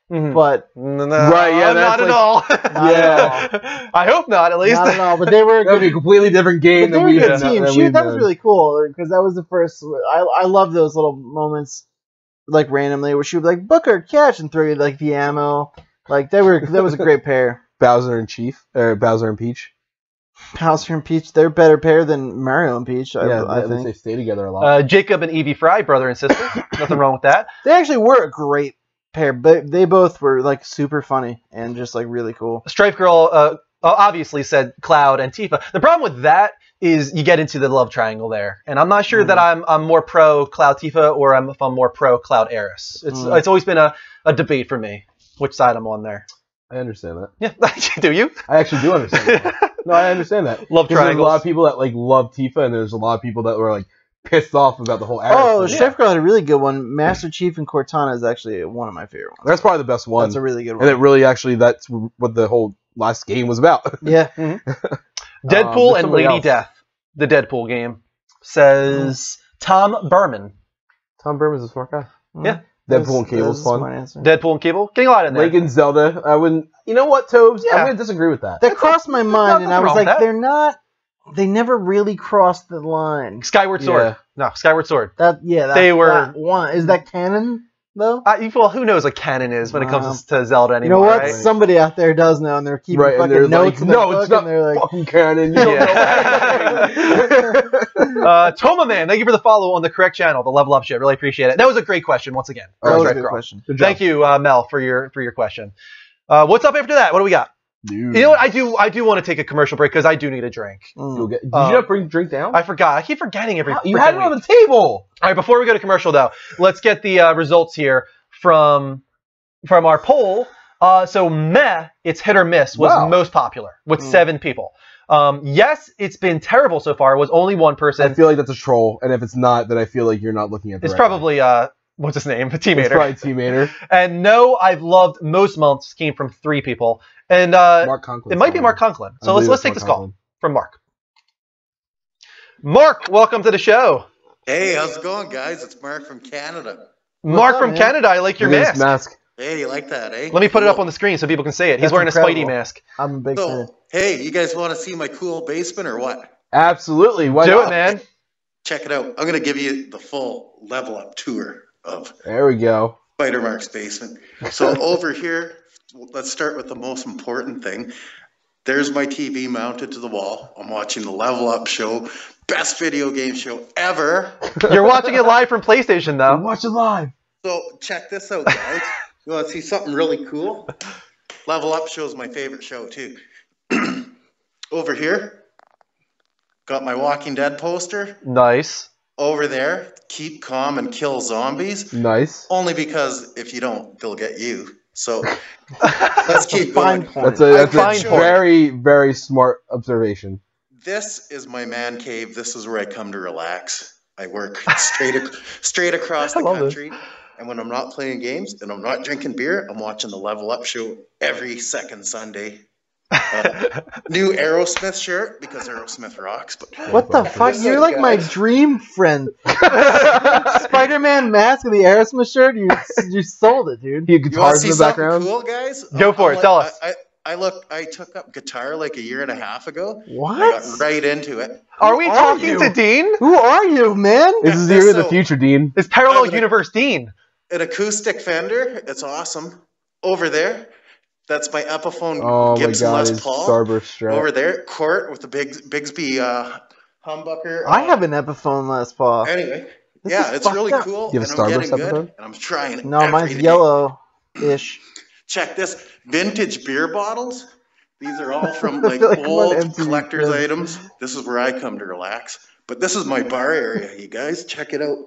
but no, right? Yeah, not at all. I hope not. At least not at all. But they were. That would be a completely different game than we had. Team. That was really cool because that was the first. I love those little moments, like randomly, where she would be like Booker catch and throw you like the ammo. Like that was a great pair. Bowser and Chief, or Bowser and Peach. Bowser and Peach, they're a better pair than Mario and Peach. I think they stay together a lot. Jacob and Evie Fry, brother and sister. Nothing wrong with that. They actually were a great pair, but they both were like super funny and just like really cool. Stripe Girl obviously said Cloud and Tifa. The problem with that is you get into the love triangle there, and I'm not sure that I'm more pro Cloud Tifa or if I'm more pro Cloud Eris. It's always been a debate for me which side I'm on there. I understand that. Yeah, do you? I actually do understand that. No, I understand that. Love triangles. There's a lot of people that like love Tifa, and there's a lot of people that were like pissed off about the whole Eris. Oh, Stripe Girl had a really good one. Master Chief and Cortana is actually one of my favorite ones. That's probably the best one. That's a really good one. And it really actually that's what the whole last game was about. Yeah. Deadpool and Lady Death, the Deadpool game, says Tom Berman. Tom Berman's a smart guy. Yeah. Deadpool and Cable's fun. Deadpool and Cable, getting a lot in there. Link and Zelda, I wouldn't. You know what, Tobes? I'm gonna disagree with that. That crossed my mind, and I was like, they're not. They never really crossed the line. Skyward Sword. No, Skyward Sword. They were one. Is that canon though? Well, who knows what canon is when it comes to Zelda anymore? You know what? Right? Somebody out there does know, and they're keeping fucking notes. Like, no, it's not fucking canon. You don't know. Toma Man, thank you for the follow on the correct channel, the Level Up shit. Really appreciate it. That was a great question once again. That was a good question. Thank you, Mel, for your question. What's up after that? What do we got? Dude. You know what? I do want to take a commercial break because I do need a drink. Did you not bring the drink down? I forgot. I keep forgetting every. You had it on the table. All right. Before we go to commercial, though, let's get the results here from our poll. So Meh, it's hit or miss, was most popular with 7 people. Yes, it's been terrible so far. It was only 1 person. I feel like that's a troll, and if it's not, then I feel like you're not looking at the It's probably what's his name? Teamater. It's probably Teamater. And no, I've loved most months came from 3 people. And Mark Conklin. It might be Mark Conklin. So let's take this call from Mark. Mark, welcome to the show. Hey, how's it going, guys? It's Mark from Canada. Mark from Canada, I like your mask. Hey, you like that, eh? Let me put it up on the screen so people can see it. He's wearing a Spidey mask. I'm a big fan. Hey, you guys want to see my cool basement or what? Absolutely. Why Do not? it, man. Check it out. I'm going to give you the full level up tour of There we go. Spider Mark's basement. So over here, let's start with the most important thing. There's my TV mounted to the wall. I'm watching the Level Up show. Best video game show ever. You're watching it live from PlayStation, though. Watch it live. So check this out, guys. You want to see something really cool? Level Up show is my favorite show, too. Over here, got my Walking Dead poster. Nice. Over there, keep calm and kill zombies. Nice. Only because if you don't, they'll get you. So let's keep Fine going. point. That's Fine a point. very, very smart observation. This is my man cave. This is where I come to relax. I work straight across the love this. country. And when I'm not playing games and I'm not drinking beer, I'm watching the Level Up show every second Sunday. New Aerosmith shirt because Aerosmith rocks. But What the fuck? Listen, You're like my guys. dream friend. Spider-Man mask and the Aerosmith shirt. You sold it, dude. He had you want guitars to in see the something background. cool, guys? Go for it. Tell us. I took up guitar like a year and a half ago. I What? got right into it. Are we Who are talking you? to Dean? Who are you, man? This is Yeah, here in the so- future, Dean. It's Parallel I'm gonna- Universe Dean. An acoustic Fender. It's awesome. Over there, that's my Epiphone Oh my Gibson god, Les his Paul. Starburst strap. Over there, Court with the Bigsby humbucker. I have an Epiphone Les Paul. Anyway, This yeah, is it's fucked really up. cool. You have a and I'm Starburst getting good, Epiphone? and I'm trying. No, every mine's day. yellow-ish. Check this vintage beer bottles. These are all from I like feel like I'm on old MTV collector's Cribs. items. This is where I come to relax. But this is my bar area, you guys. Check it out.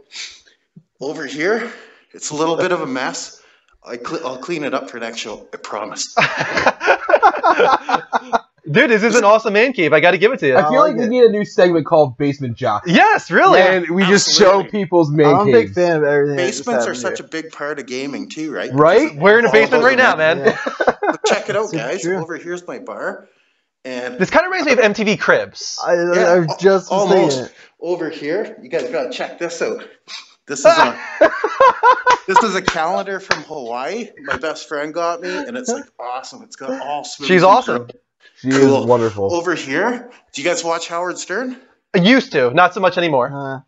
Over here, it's a little bit of a mess. I'll clean it up for next show. I promise. Dude, this is an awesome man cave. I got to give it to you. I feel like like we it. need a new segment called Basement Jocks. Yes, really. And we just show Absolutely. people's man I'm a big caves. fan of everything. that just Basements are happened such here. a big part of gaming too, right? Right? We're in a All basement those right now, men. man. Yeah. But check it out, Super guys. true. Over here's my bar. And This kind of reminds me of MTV Cribs. I was just saying almost. it. Over here, you guys gotta check this out. This is a this is a calendar from Hawaii. My best friend got me, and it's like awesome. It's got all smooth. She's awesome. She Cool. is wonderful. Over here, do you guys watch Howard Stern? I used to, not so much anymore.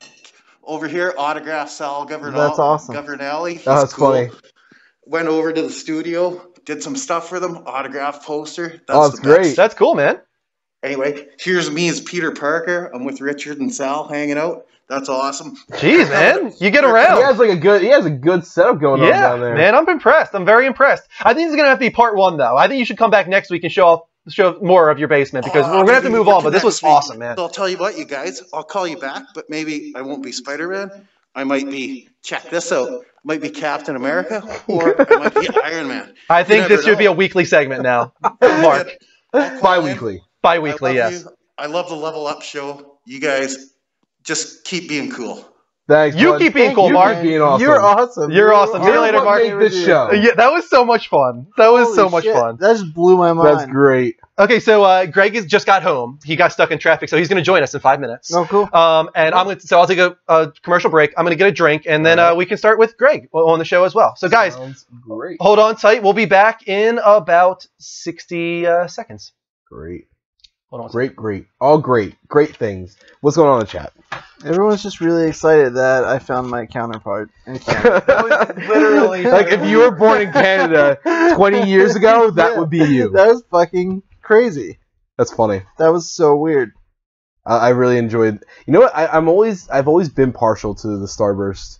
Over here, autograph Sal Governale. That's awesome. Governale. He's Oh, that's cool. funny. Went over to the studio, did some stuff for them. Autograph poster. That's Oh, it's the best. great. That's cool, man. Anyway, here's me as Peter Parker. I'm with Richard and Sal hanging out. That's awesome. Jeez, man. You get He around. has a good setup going on Yeah, down there. man, I'm impressed. I'm very impressed. I think this is gonna have to be part one, though. I think you should come back next week and show more of your basement because we're gonna have to move on. But this was awesome, man. So I'll tell you what, you guys. I'll call you back, but maybe I won't be Spider-Man. I might be. Check this out. I might be Captain America, or I might be Iron Man. I think never this should be know. a weekly segment now, Mark. I'll call in. Bi-weekly. Bi-weekly, I love yes. you. I love the Level Up show. You guys just keep being cool. Thanks, You bud. keep being Thank cool, you Mark. for being awesome. You're awesome. You're awesome. See you You're later, what Mark. made this show. Yeah, that was so much fun. That was Holy so much shit. fun. That just blew my mind. That's great. Okay, so Greg just got home. He got stuck in traffic, so he's going to join us in 5 minutes. Oh, cool. And I'll take a commercial break. I'm going to get a drink, and then we can start with Greg on the show as well. So, guys, Sounds great. hold on tight. We'll be back in about 60 seconds. Great. Hold on. Great. All great. Great things. What's going on in the chat? Everyone's just really excited that I found my counterpart in Canada. Literally. Like, if you were born in Canada 20 years ago, that would be you. That was fucking crazy. That's funny. That was so weird. I really enjoyed. You know what? I've always been partial to the Starburst.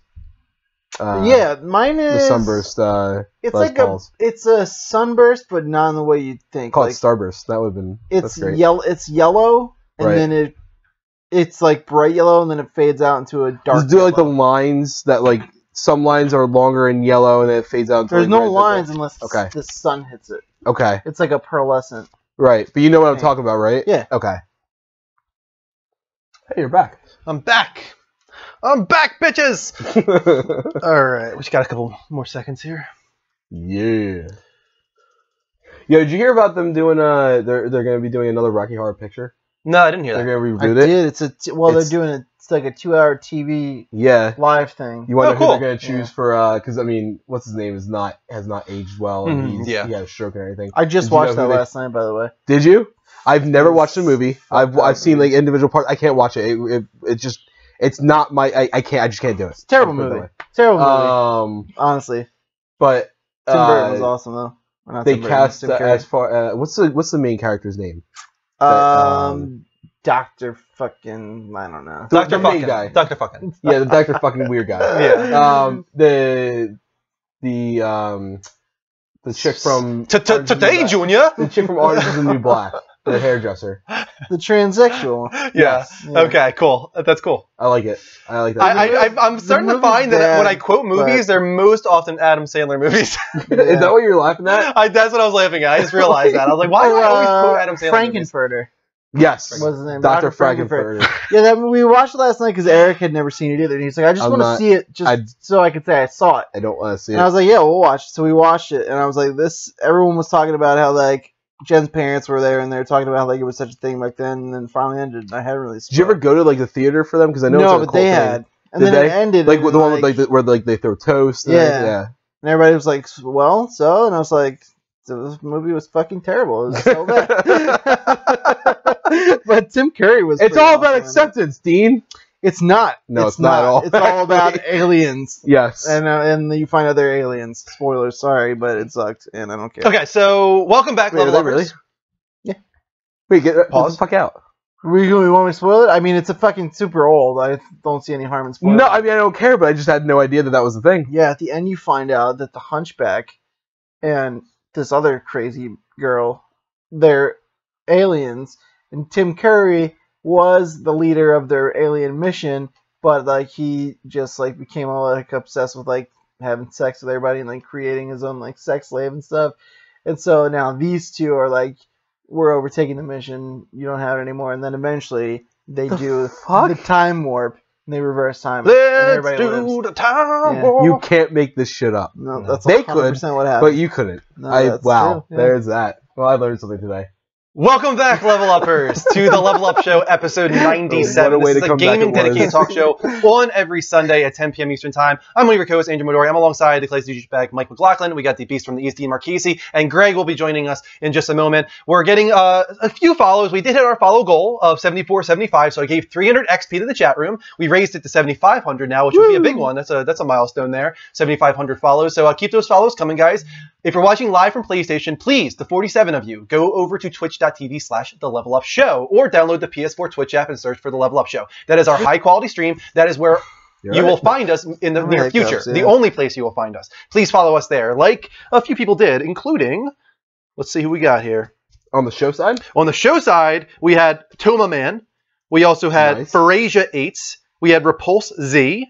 Yeah, mine The is Sunburst. It's Les like Pauls. it's a sunburst, but not in the way you'd think. Call Like, it Starburst. That would have been. That's it's great. yellow. It's yellow, and Right. then it's like bright yellow, and then it fades out into a dark. Just do like the yellow. lines that like some lines are longer in yellow and then it fades out. Into There's like no red. lines unless Okay. the sun hits it. Okay. It's like a pearlescent. Right. But you know what I'm Thing. talking about, right? Yeah. Okay. Hey, you're back. I'm back. I'm back, bitches. All right, we just got a couple more seconds here. Yeah. Yo, did you hear about them doing they're going to be doing another Rocky Horror Picture? No, I didn't hear They're that. going to I reboot it? did. It's- They're doing it. It's like a 2-hour TV Yeah. live thing. You wonder Oh, who cool. they're going to choose for cuz I mean, what's his name has not aged well and Mhm, yeah. he had a stroke and everything. I just Did you know watched who that they- last night, by the way. Did you? I've never watched the movie. fucked I've up, seen dude. like individual parts. I can't watch it. It just it's not my I just can't do it. It's a terrible I'll put it movie. Terrible that movie. way. Honestly, But Tim Burton was awesome though. Or not they Tim Burton, cast Tim Curry. as far what's the main character's name? Dr. fucking I don't know. The Dr. main Fucking. guy. Dr. Fucking. Yeah, the Dr. fucking weird guy. Yeah. The chick from Today, Junior. the chick from Orange is the New Black. The hairdresser. The transsexual. Yeah. Yeah. Okay, cool. That's cool. I like it. I like that. I'm starting to movie's find that bad, when I quote movies, they're most often Adam Sandler movies. Is that what you're laughing at? That's what I was laughing at. I just realized that. I was like, why do I always quote Adam Sandler movies? Frankenfurter. Yes. What's his name? Dr. Frankenfurter. Frankenfurter. Yeah, that we watched it last night because Eric had never seen it either. And he's like, I just want to see it so I could say I saw it. I don't want to see it. And I was like, yeah, we'll watch it. So we watched it. And I was like, everyone was talking about how, like, Jen's parents were there and they were talking about how, like, it was such a thing back then. And then finally ended. And I hadn't really Did you ever go to, like, the theater for them? Because I know no, it's like but a cool they thing. had. And then it ended. Like, and the one with, like, where, like, they throw toast. And yeah. And everybody was like, well, so? And I was like, this movie was fucking terrible. It was so bad. But Tim Curry was. It's all about acceptance, Dean. It's not. No, it's not at all. It's all about aliens. Yes. And then you find out they're aliens. Spoilers, sorry, but it sucked, and I don't care. Okay, so welcome back, Level Uppers. Really? Yeah. Wait, get the fuck out. We want me to spoil it? I mean, it's a fucking super old. I don't see any harm in spoiling. No, I mean I don't care, but I just had no idea that was the thing. Yeah, at the end you find out that the Hunchback and this other crazy girl, they're aliens, and Tim Curry was the leader of their alien mission, but like he just like became all like obsessed with like having sex with everybody and like creating his own like sex slave and stuff. And so now these two are like, we're overtaking the mission, you don't have it anymore. And then eventually they do the time warp and they reverse time. Let's do the time warp. You can't make this shit up. No, that's they 100% could, what happened. but you couldn't. No, wow, true, yeah. There's that. Well, I learned something today. Welcome back, Level Uppers, to the Level Up Show, episode 97. What a way this to is a come back gaming it was. dedicated talk show on every Sunday at 10 p.m. Eastern Time. I'm one of your co-hosts, Andrew Midori. I'm alongside the Clay's douchebag, Mike McLaughlin. We got the Beast from the East, Dean Marchese, and Greg will be joining us in just a moment. We're getting a few follows. We did hit our follow goal of 7475, so I gave 300 XP to the chat room. We raised it to 7,500 now, which would be a big one. That's a milestone there, 7,500 follows. So keep those follows coming, guys. If you're watching live from PlayStation, please, the 47 of you, go over to twitch.tv/The Level Up Show or download the PS4 Twitch app and search for The Level Up Show. That is our high quality stream. That is where you will find us in the near future. The only place you will find us. Please follow us there, like a few people did, including, let's see who we got here. On the show side? On the show side, we had Toma Man. We also had Farasia 8. We had Repulse Z.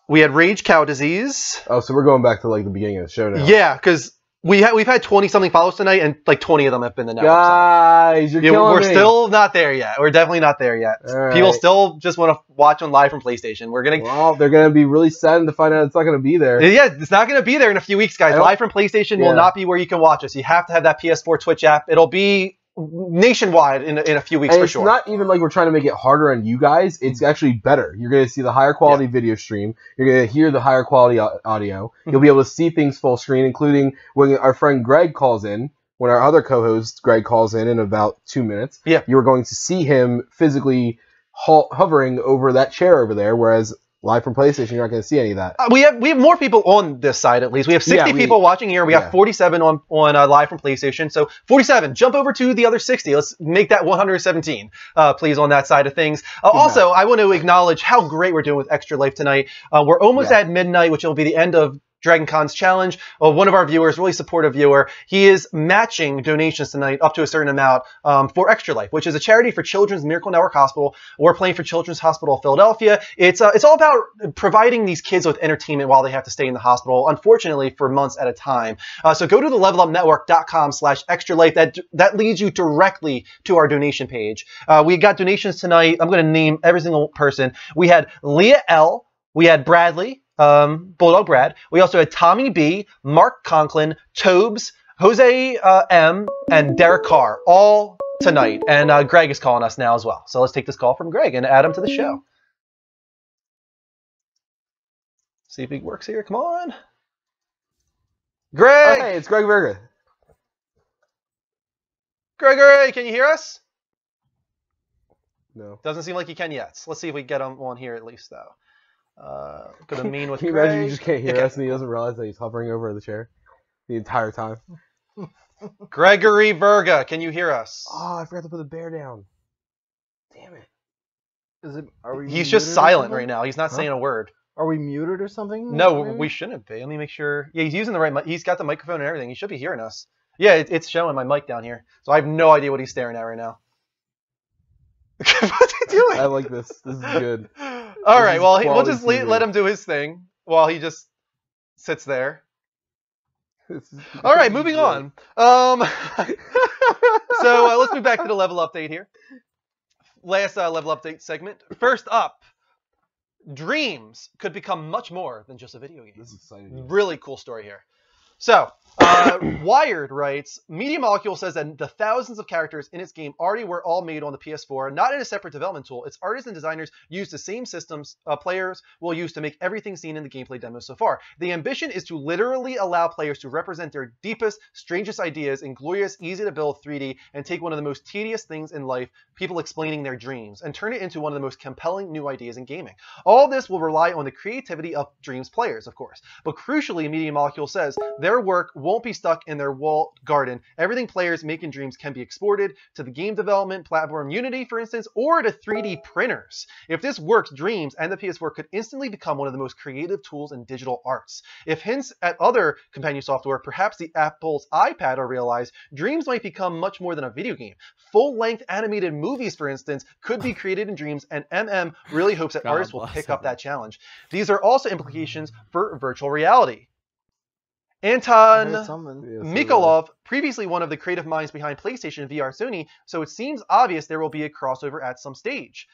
We had Rage Cow Disease. Oh, so we're going back to like the beginning of the show now. Yeah, because we've had 20-something follows tonight, and like 20 of them have been the network. Guys, you're killing we're me. still not there yet. We're definitely not there yet. Right. People still just want to watch on live from PlayStation. Well, they're gonna be really sad to find out it's not gonna be there. Yeah, it's not gonna be there in a few weeks, guys. Live from PlayStation will not be where you can watch us. You have to have that PS4 Twitch app. It'll be nationwide in a few weeks and for it's sure. Not even like we're trying to make it harder on you guys. It's actually better. You're going to see the higher quality video stream. You're going to hear the higher quality audio. You'll be able to see things full screen, including when our friend Greg calls in. When our other co-host Greg calls in about 2 minutes, you're going to see him physically hovering over that chair over there, whereas live from PlayStation, you're not going to see any of that. We have more people on this side, at least. We have 60 people watching here. We have 47 on live from PlayStation. So 47, jump over to the other 60. Let's make that 117, please, on that side of things. Also, I want to acknowledge how great we're doing with Extra Life tonight. We're almost at midnight, which will be the end of Dragon Con's challenge. One of our viewers, really supportive viewer, he is matching donations tonight up to a certain amount for Extra Life, which is a charity for Children's Miracle Network Hospital. We're playing for Children's Hospital of Philadelphia. It's all about providing these kids with entertainment while they have to stay in the hospital, unfortunately, for months at a time. So go to the levelupnetwork.com/extralife. That leads you directly to our donation page. We got donations tonight. I'm going to name every single person. We had Leah L. We had Bradley. Bulldog Brad. We also had Tommy B, Mark Conklin, Tobes, Jose M, and Derek Carr, all tonight. And Greg is calling us now as well. So let's take this call from Greg and add him to the show. See if he works here. Come on. Greg! Oh, hey, it's Greg Verga. Gregory, can you hear us? No. Doesn't seem like you can yet. Let's see if we can get him on here at least, though. Gonna mean with Can you Greg. imagine you just can't hear us and he doesn't realize that he's hovering over the chair the entire time? Gregory Verga, can you hear us? Oh, I forgot to put the bear down. Damn it. He's just silent right now. He's not saying a word. Are we muted or something? No, we shouldn't be. Let me make sure. Yeah, he's using the right. He's got the microphone and everything. He should be hearing us. Yeah, it's showing my mic down here, so I have no idea what he's staring at right now. What's he doing? I like this. This is good. All right, well, we'll quality just TV. let him do his thing while he just sits there. All right, moving on. So let's move back to the level update here. Last level update segment. First up, Dreams could become much more than just a video game. This is exciting. Really cool story here. So, Wired writes, Media Molecule says that the thousands of characters in its game already were all made on the PS4, not in a separate development tool. Its artists and designers use the same systems players will use to make everything seen in the gameplay demo so far. The ambition is to literally allow players to represent their deepest, strangest ideas in glorious, easy-to-build 3D and take one of the most tedious things in life, people explaining their dreams, and turn it into one of the most compelling new ideas in gaming. All this will rely on the creativity of Dreams players, of course. But crucially, Media Molecule says their work won't be stuck in their walled garden. Everything players make in Dreams can be exported to the game development platform Unity, for instance, or to 3D printers. If this works, Dreams and the PS4 could instantly become one of the most creative tools in digital arts. If hints at other companion software, perhaps the Apple's iPad, are realized, Dreams might become much more than a video game. Full-length animated movies, for instance, could be created in Dreams, and MM really hopes that artists will pick up that challenge. These are also implications for virtual reality. Anton Mikolov, previously one of the creative minds behind PlayStation VR Sony, so it seems obvious there will be a crossover at some stage.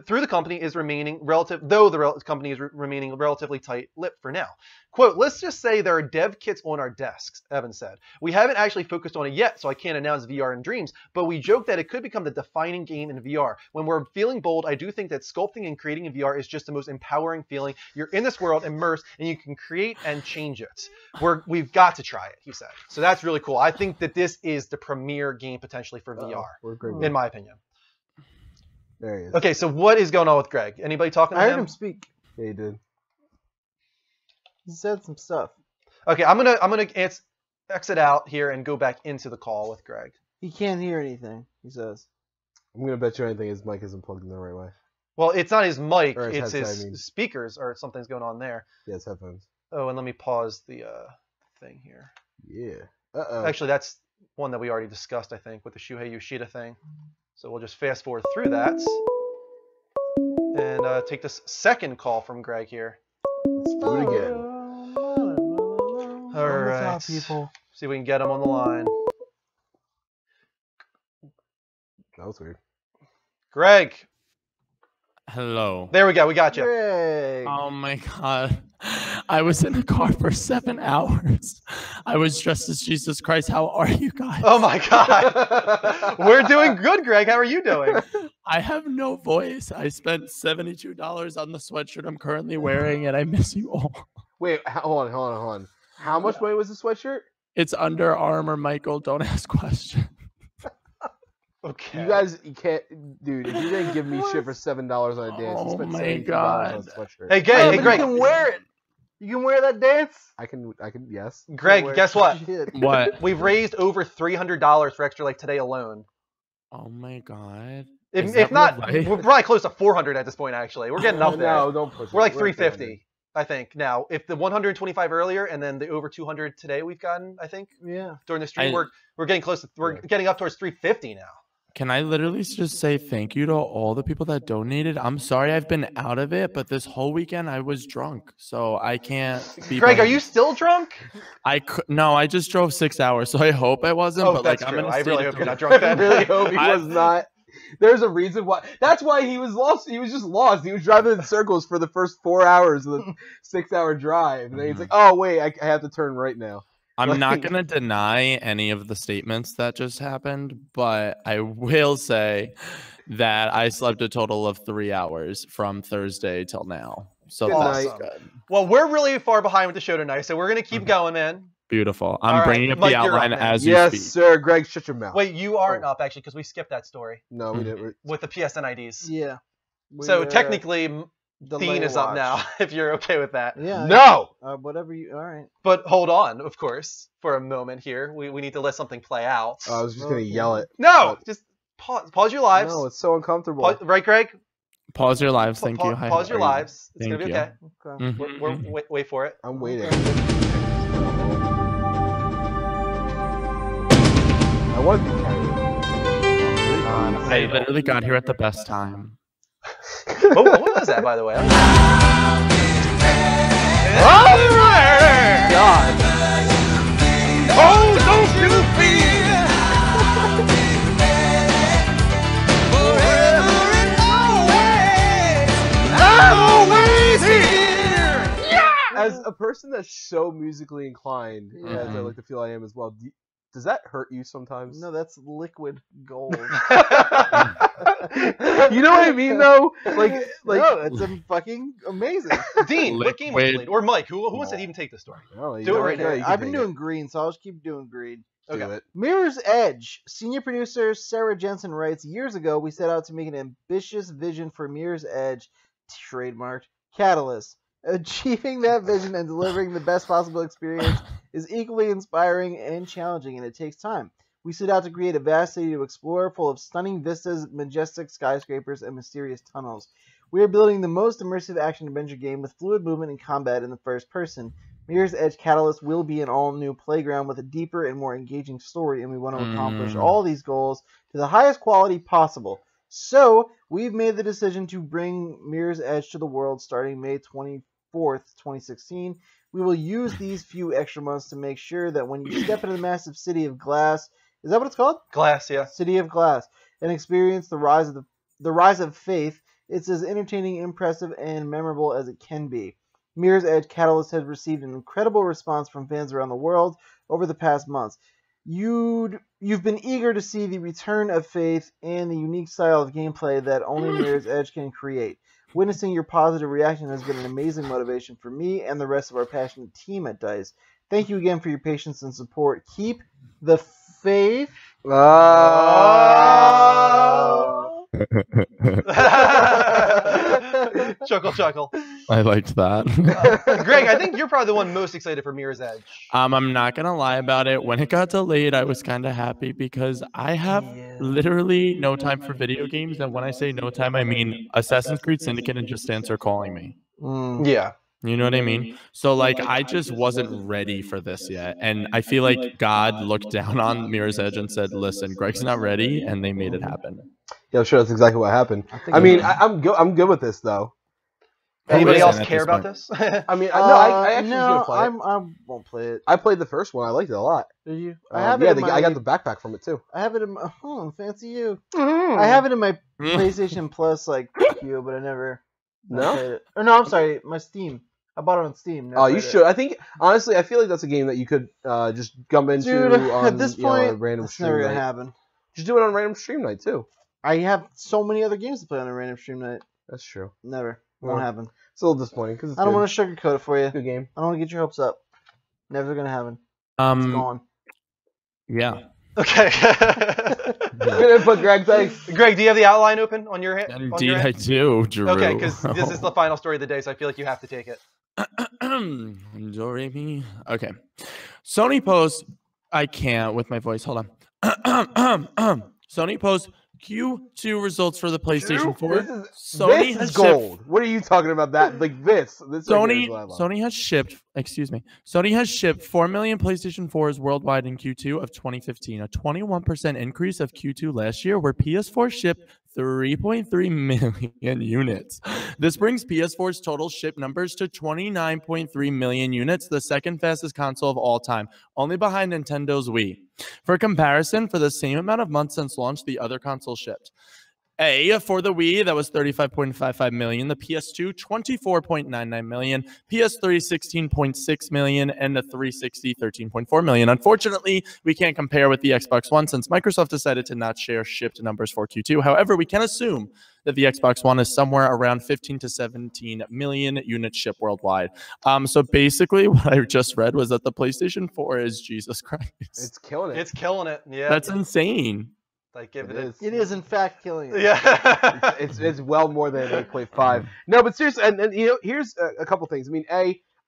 Through the company is remaining remaining relatively tight-lipped for now. Quote, let's just say there are dev kits on our desks, Evans said. We haven't actually focused on it yet, so I can't announce VR in Dreams, but we joke that it could become the defining game in VR. When we're feeling bold, I do think that sculpting and creating in VR is just the most empowering feeling. You're in this world, immersed, and you can create and change it. We've got to try it, he said. So that's really cool. I think that this is the premier game potentially for VR, in my opinion. There he is. Okay, so what is going on with Greg? Anybody talking to him? I heard him speak. Yeah, he did. He said some stuff. Okay, I'm gonna exit out here and go back into the call with Greg. He can't hear anything, he says. I'm gonna bet you anything his mic isn't plugged in the right way. Well, it's not his mic, Or it's his his headset, speakers, or something's going on there. Yeah, it's headphones. Oh, and let me pause the thing here. Yeah. Uh-oh. Actually, that's one that we already discussed, I think, with the Shuhei Yoshida thing. So we'll just fast forward through that and take this second call from Greg here. Let's do it again. All right. People. See if we can get him on the line. That was weird. Greg. Hello. There we go. We got you. Greg. Oh my god. I was in a car for 7 hours. I was dressed as Jesus Christ. How are you guys? Oh my god. We're doing good, Greg. How are you doing? I have no voice. I spent $72 on the sweatshirt I'm currently wearing, and I miss you all. Wait, hold on. How much money was the sweatshirt? It's Under Armour, Michael. Don't ask questions. Okay. You guys, you can't, dude. If you didn't give me shit for $7 on a dance, you spent $72 on a sweatshirt. Hey, Greg. You can wear it. You can wear that dance. I can, yes. Greg, guess what? What? We've raised over $300 for Extra Life today alone. Oh my god. If not, we're probably close to 400 at this point. Actually, we're getting up there. No, don't push it. We're like 350, I think. Now, if the 125 earlier and then the over 200 today we've gotten, I think. Yeah. During the stream, we're getting close to. We're getting up towards 350 now. Can I literally just say thank you to all the people that donated? I'm sorry I've been out of it, but this whole weekend I was drunk, so I can't be. Greg, are you still drunk? No, I just drove 6 hours, so I hope I wasn't. Oh, but that's like, true. I'm I really hope you're not drunk. I really hope he was not. There's a reason why. That's why he was lost. He was just lost. He was driving in circles for the first 4 hours of the 6-hour drive, and then he's like, "Oh wait, I have to turn right now." I'm not going to deny any of the statements that just happened, but I will say that I slept a total of 3 hours from Thursday till now. So that's good. Well, we're really far behind with the show tonight, so we're going to keep going, man. Beautiful. I'm bringing up Mike, the outline as you speak. Yes, sir. Greg, shut your mouth. Wait, you aren't up, actually, because we skipped that story. No, we didn't. With the PSN IDs. Yeah. So technically, Dean is up now, if you're okay with that. Yeah. No! Whatever you... All right. But hold on, of course, for a moment here. We need to let something play out. I was just going to yell it. No! Just pause your lives. No, it's so uncomfortable. Right, Greg? Pause your lives. Thank you. Hi, pause your lives. It's Thank going to be you. okay. Okay. Wait for it. I'm waiting. I wanted to carry. I literally got here at the best time. What was that, by the way? God. Oh, don't you feel forever and always, I'm always here. As a person that's so musically inclined, as I like to feel I am as well, does that hurt you sometimes? No, that's liquid gold. You know what I mean, though? Like, no, it's fucking amazing. Dean, what game was played? Or Mike, who wants to even take the story? Oh, Do it right now. I've been doing green, so I'll just keep doing green. Do it. Mirror's Edge. Senior producer Sarah Jensen writes, years ago, we set out to make an ambitious vision for Mirror's Edge, trademarked, Catalyst. Achieving that vision and delivering the best possible experience is equally inspiring and challenging, and it takes time. We set out to create a vast city to explore, full of stunning vistas, majestic skyscrapers, and mysterious tunnels. We are building the most immersive action-adventure game with fluid movement and combat in the first person. Mirror's Edge Catalyst will be an all-new playground with a deeper and more engaging story, and we want to accomplish all these goals to the highest quality possible. So, we've made the decision to bring Mirror's Edge to the world starting May 24th, 2016. We will use these few extra months to make sure that when you step into the massive city of glass, is that what it's called? Glass, yeah. City of Glass, and experience the rise of faith, it's as entertaining, impressive, and memorable as it can be. Mirror's Edge Catalyst has received an incredible response from fans around the world over the past months. You've been eager to see the return of faith and the unique style of gameplay that only Mirror's Edge can create. Witnessing your positive reaction has been an amazing motivation for me and the rest of our passionate team at DICE. Thank you again for your patience and support. Keep the faith. Chuckle, chuckle. I liked that. Greg, I think you're probably the one most excited for Mirror's Edge. I'm not gonna lie about it. When it got delayed, I was kind of happy because I have literally no time for video games, and when I say no time, I mean Assassin's Creed Syndicate and Just Dance are calling me. Yeah. You know what I mean? So, like, I just wasn't ready for this yet. And I feel like God looked down on Mirror's Edge and said, listen, Greg's not ready, and they made it happen. Yeah, I'm sure that's exactly what happened. I'm good with this, though. Anybody else care about this? I mean, I actually was gonna play it. I won't play it. I played the first one. I liked it a lot. Did you? I got the backpack from it, too. I have it in my... Oh, fancy you. I have it in my PlayStation Plus, like, queue, but I never... No? played it. Or no, I'm sorry, my Steam. I bought it on Steam. Oh, you should. I think, honestly, I feel like that's a game that you could just jump into at this point, a random it's stream never night. gonna happen. Just do it on random stream night, too. I have so many other games to play on a random stream night. That's true. Never. Won't happen. It's a little disappointing. Cause I don't want to sugarcoat it for you. Good game. I don't want to get your hopes up. Never gonna happen. It's gone. Yeah. Okay. Good input, Greg. Thanks. Greg, do you have the outline open on your hand? Indeed, I do, Drew. Okay, because this is the final story of the day, so I feel like you have to take it. Do-re-mi. Okay. Sony posts. I can't with my voice. Hold on. Sony posts Q2 results for the PlayStation 4. This is gold. What are you talking about? That like this Sony has shipped. Excuse me. Sony has shipped 4 million PlayStation 4s worldwide in Q2 of 2015, a 21% increase of Q2 last year, where PS4 shipped 3.3 million units. This brings PS4's total ship numbers to 29.3 million units, the second fastest console of all time, only behind Nintendo's Wii. For comparison, for the same amount of months since launch, the other console shipped. For the Wii, that was 35.55 million. The PS2, 24.99 million. PS3, 16.6 million. And the 360, 13.4 million. Unfortunately, we can't compare with the Xbox One since Microsoft decided to not share shipped numbers for Q2. However, we can assume that the Xbox One is somewhere around 15 to 17 million units shipped worldwide. So basically, what I just read was that the PlayStation 4 is Jesus Christ. It's killing it. It's killing it. Yeah. That's insane. Like give it is in fact killing it. Yeah. it's well more than 8.5. No, but seriously, and you know, here's a couple things. I mean,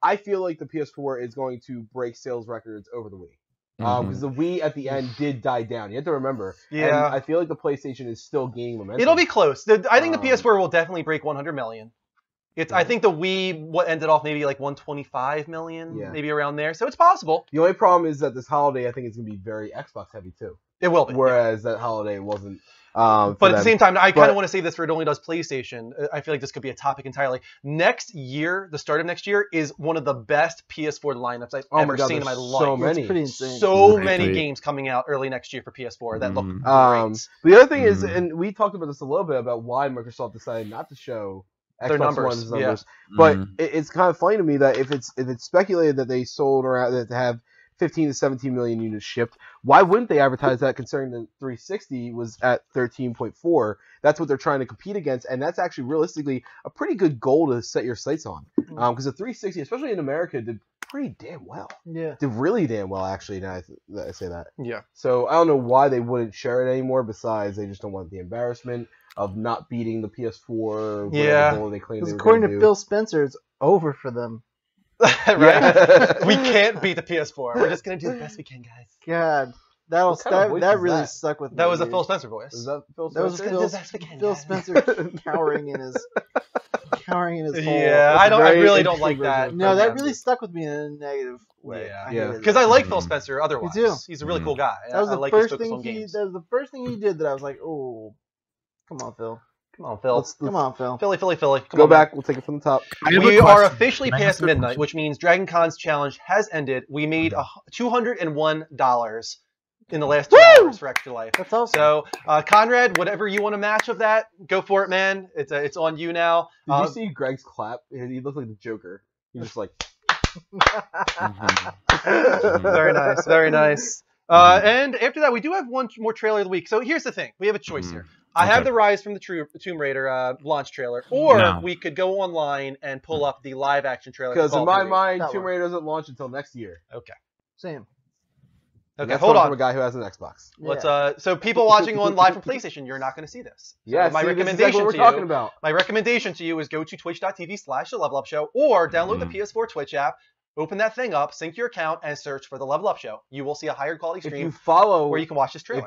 I feel like the PS4 is going to break sales records over the Wii. Because the Wii at the end did die down. You have to remember. Yeah. And I feel like the PlayStation is still gaining momentum. It'll be close. I think the PS4 will definitely break 100 million. I think the Wii ended off maybe like 125 million, maybe around there. So it's possible. The only problem is that this holiday, I think it's going to be very Xbox heavy too. It will be. Whereas that holiday wasn't. But at the same time, I kind of want to say this for it only does PlayStation. I feel like this could be a topic entirely. Next year, the start of next year, is one of the best PS4 lineups I've ever seen in my life. So many. It's pretty insane. So many games coming out early next year for PS4 that look great. The other thing is, and we talked about this a little bit, about why Microsoft decided not to show Their Xbox numbers, One's numbers. yeah. But it's kind of funny to me that if it's speculated that they sold around that they have 15 to 17 million units shipped, why wouldn't they advertise that, considering the 360 was at 13.4? That's what they're trying to compete against, and that's actually realistically a pretty good goal to set your sights on. Because the 360, especially in America, did pretty damn well. Yeah. Did really damn well, actually, now that I say that. Yeah. So I don't know why they wouldn't share it anymore, besides they just don't want the embarrassment of not beating the PS4. Yeah. Goal they claim they were According gonna to do. Phil Spencer, it's over for them. Right? Yeah. We can't beat the PS4. We're just going to do the best we can, guys. God, What kind of voice that is really that? stuck with me. That was a dude. Phil Spencer voice. Is that Phil That was Spencer? Phil, The best we can, Phil guys. Spencer cowering in his hole. Yeah, It's I very really don't like intriguing. that. No, that really stuck with me in a negative way. Yeah. I Yeah. hated Because it. I like Phil Spencer otherwise. Me too. He's a really cool guy. That was I the like his first focus thing on he. games. That was the first thing he did that I was like, oh, come on, Phil. Come on, Phil. Come on, Phil. Philly. Come Go on, back. We'll take it from the top. I have a We are question. officially Can I past ask a midnight, question? which means Dragon Con's challenge has ended. We made $201 in the last 2 hours for Extra Life. That's awesome. So, Conrad, whatever you want to match of that, go for it, man. It's on you now. Did you see Greg's clap? He looked like the Joker. He just like. Very nice, very nice. And after that, we do have one more trailer of the week. So here's the thing: we have a choice here. I have the Rise from the Tomb Raider launch trailer, or we could go online and pull up the live-action trailer. Because in my mind, That Tomb one. Raider doesn't launch until next year. Okay. Same. And Okay, that's hold coming on. From a guy who has an Xbox. Let's so people watching on live from PlayStation, you're not going to see this. So Yeah, my see, this is recommendation exactly what to we're talking you, about. my recommendation to you is go to twitch.tv/The Level Up Show or download the PS4 Twitch app, open that thing up, sync your account, and search for The Level Up Show. You will see a higher quality If stream you follow, where you can watch this trailer.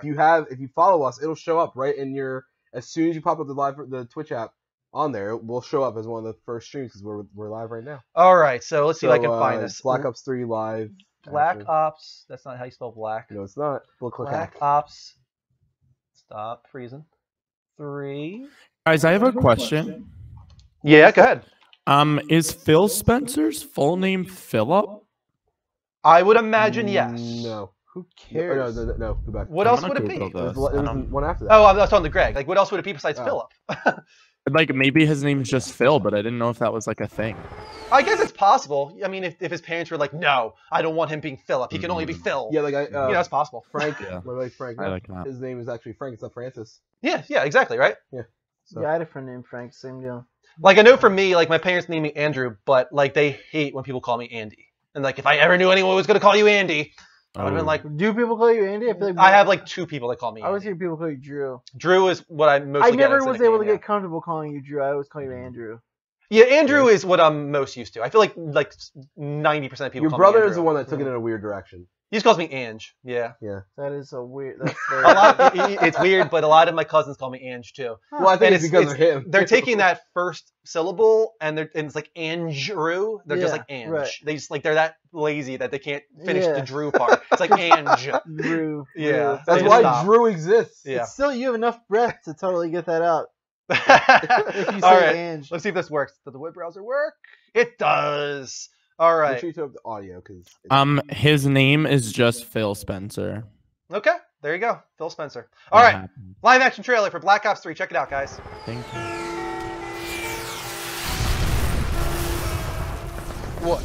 if you follow us, it'll show up right in your. As soon as you pop up the Twitch app on there, it will show up as one of the first streams because we're live right now. All right, so let's see if I can find this. Black Ops 3 live. Black actually. Ops. That's not how you spell black. No, it's not. We'll click Black on. Ops. Stop freezing. 3. Guys, I have a question. Yeah, go ahead. Is Phil Spencer's full name Philip? I would imagine yes. No. Who No, cares? no, go back. What I'm else gonna would it be? Google It this. was I the don't- one after that. Oh, I was talking to Greg. Like, what else would it be besides Oh. Philip? Like maybe his name is just Phil, but I didn't know if that was like a thing. I guess it's possible. I mean, if his parents were like, no, I don't want him being Philip. He can only be Phil. Yeah, like It's possible. Frank. Yeah. What about Frank? I like that. His name is actually Frank. It's not Francis. Yeah, exactly, right? So. Yeah, I had a friend named Frank. Same deal. Like, I know for me, like, my parents named me Andrew, but, like, they hate when people call me Andy. And, like, if I ever knew anyone who was going to call you Andy, I would have been like, Do people call you Andy? I feel like I have, like, 2 people that call me I always Andy. hear people call you Drew. Drew is what I mostly I get never as a was able to nickname, get comfortable calling you Drew. I always call you Andrew. Yeah, Andrew is what I'm most used to. I feel like 90% of people Your call brother me is the Andrew. one that took it in a weird direction. He just calls me Ange. Yeah. That is so weird. That's very A lot. It's weird, but a lot of my cousins call me Ange too. Well, I think And it's because of him. They're taking that first syllable and it's like Andrew. They're just Yeah, like Ange. right. They just like they're that lazy that they can't finish Yeah. the Drew part. It's like Ange. Drew. Yeah. That's They why stop. Drew exists. Yeah. Still, you have enough breath to totally get that out. If you say All right. Ange. Let's see if this works. Does the web browser work? It does. All Make right. sure you turn up the audio because. His name is just Phil Spencer. Okay. There you go. Phil Spencer. All That right. happened. Live action trailer for Black Ops 3. Check it out, guys. Thank you. What?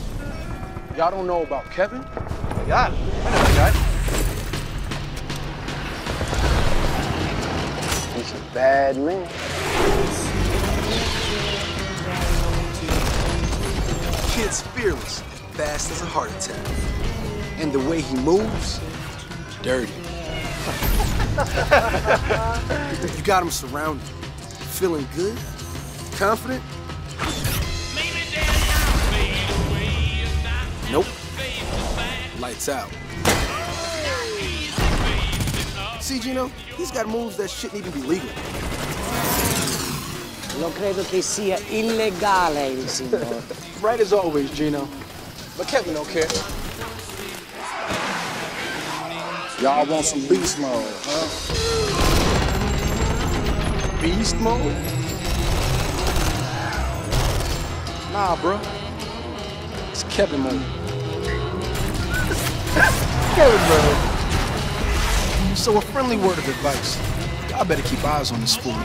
Y'all don't know about Kevin? Oh my God. I know that He's a bad man. Kid's fearless, fast as a heart attack. And the way he moves, dirty. You got him surrounded. Feeling good? Confident? Nope. Lights out. See, Gino, he's got moves that shouldn't even be legal. Non credo che sia illegale il signore. Right as always, Gino. But Kevin don't care. Y'all want some beast mode, huh? Beast mode? Nah, bro. It's Kevin mode. Kevin mode. So a friendly word of advice. Y'all better keep eyes on this fool.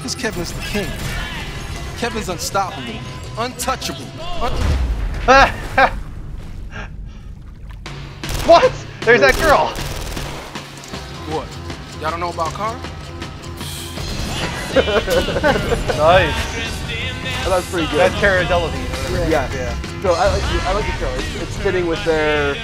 This Kevin's the king. Kevin's unstoppable. Untouchable. What? There's that girl. What? Y'all don't know about Kara? Nice. Oh, that's pretty good. That's Cara Delevingne. Yeah. So I like the show. It's fitting with their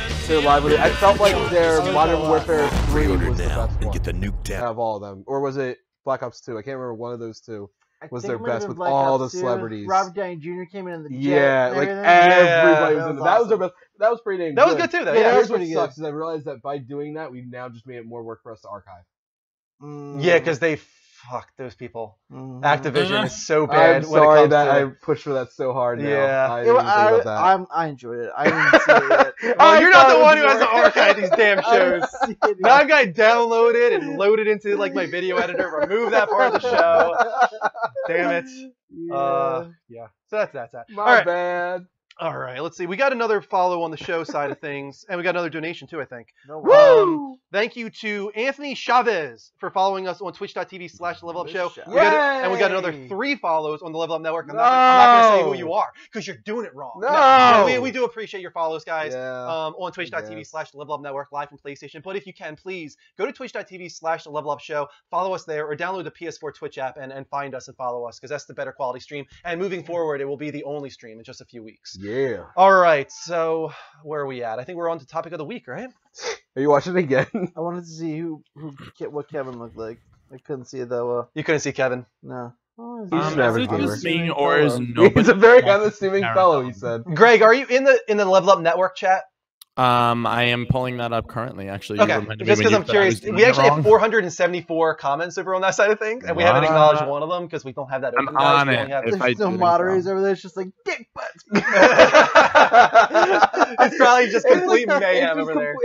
livelihood. I felt like their Modern Warfare 3 was the best one. Get the nuke Out of all of them. Or was it Black Ops 2? I can't remember. One of those two was their think it might have best been with Black all Ops the 2. celebrities. Robert Downey Jr. came in the jet. Yeah, and like everything. everybody was in it. That was awesome. their best. That was pretty damn That was good too, though. Yeah, Yeah. that was Here's what pretty sucks good. is I realized that by doing that, we've now just made it more work for us to archive. Yeah, because they fucked those people. Activision is so I'm bad. when it sorry comes that to I pushed for that so hard. Now. Yeah. I didn't even think about that. I enjoyed it. I didn't see it yet. Oh, I you're not thought the it one was who has to more- archive these damn I shows. didn't see it Now yet. I've got to download it and load it into like my video editor, remove that part of the show. Damn it. Yeah. So that's that. My All right. bad. All right. Let's see. We got another follow on the show side of things, and we got another donation too, I think. No Woo! Thank you to Anthony Chavez for following us on twitch.tv/levelupshow. And we got another 3 follows on the Level Up Network. I'm not going to say who you are because you're doing it wrong. No. We do appreciate your follows, guys. Yeah. On twitch.tv/levelupnetwork live from PlayStation. But if you can, please go to twitch.tv/levelupshow, follow us there, or download the PS4 Twitch app and find us and follow us because that's the better quality stream. And moving forward, it will be the only stream in just a few weeks. Yeah. All right. So where are we at? I think we're on to topic of the week, right? Are you watching it again? I wanted to see what Kevin looked like. I couldn't see it that well. You couldn't see Kevin? No. Oh, He's an average gamer. Is it me or is nobody? He's a very unassuming fellow, he said. Greg, are you in the Level Up Network chat? I am pulling that up currently. Actually, Okay, just because I'm curious, we actually have 474 comments over on that side of things, and we haven't acknowledged one of them because we don't have that open. I'm on We it. only have- There's no moderators over there. It's just like dick butts. It's probably just complete mayhem over there.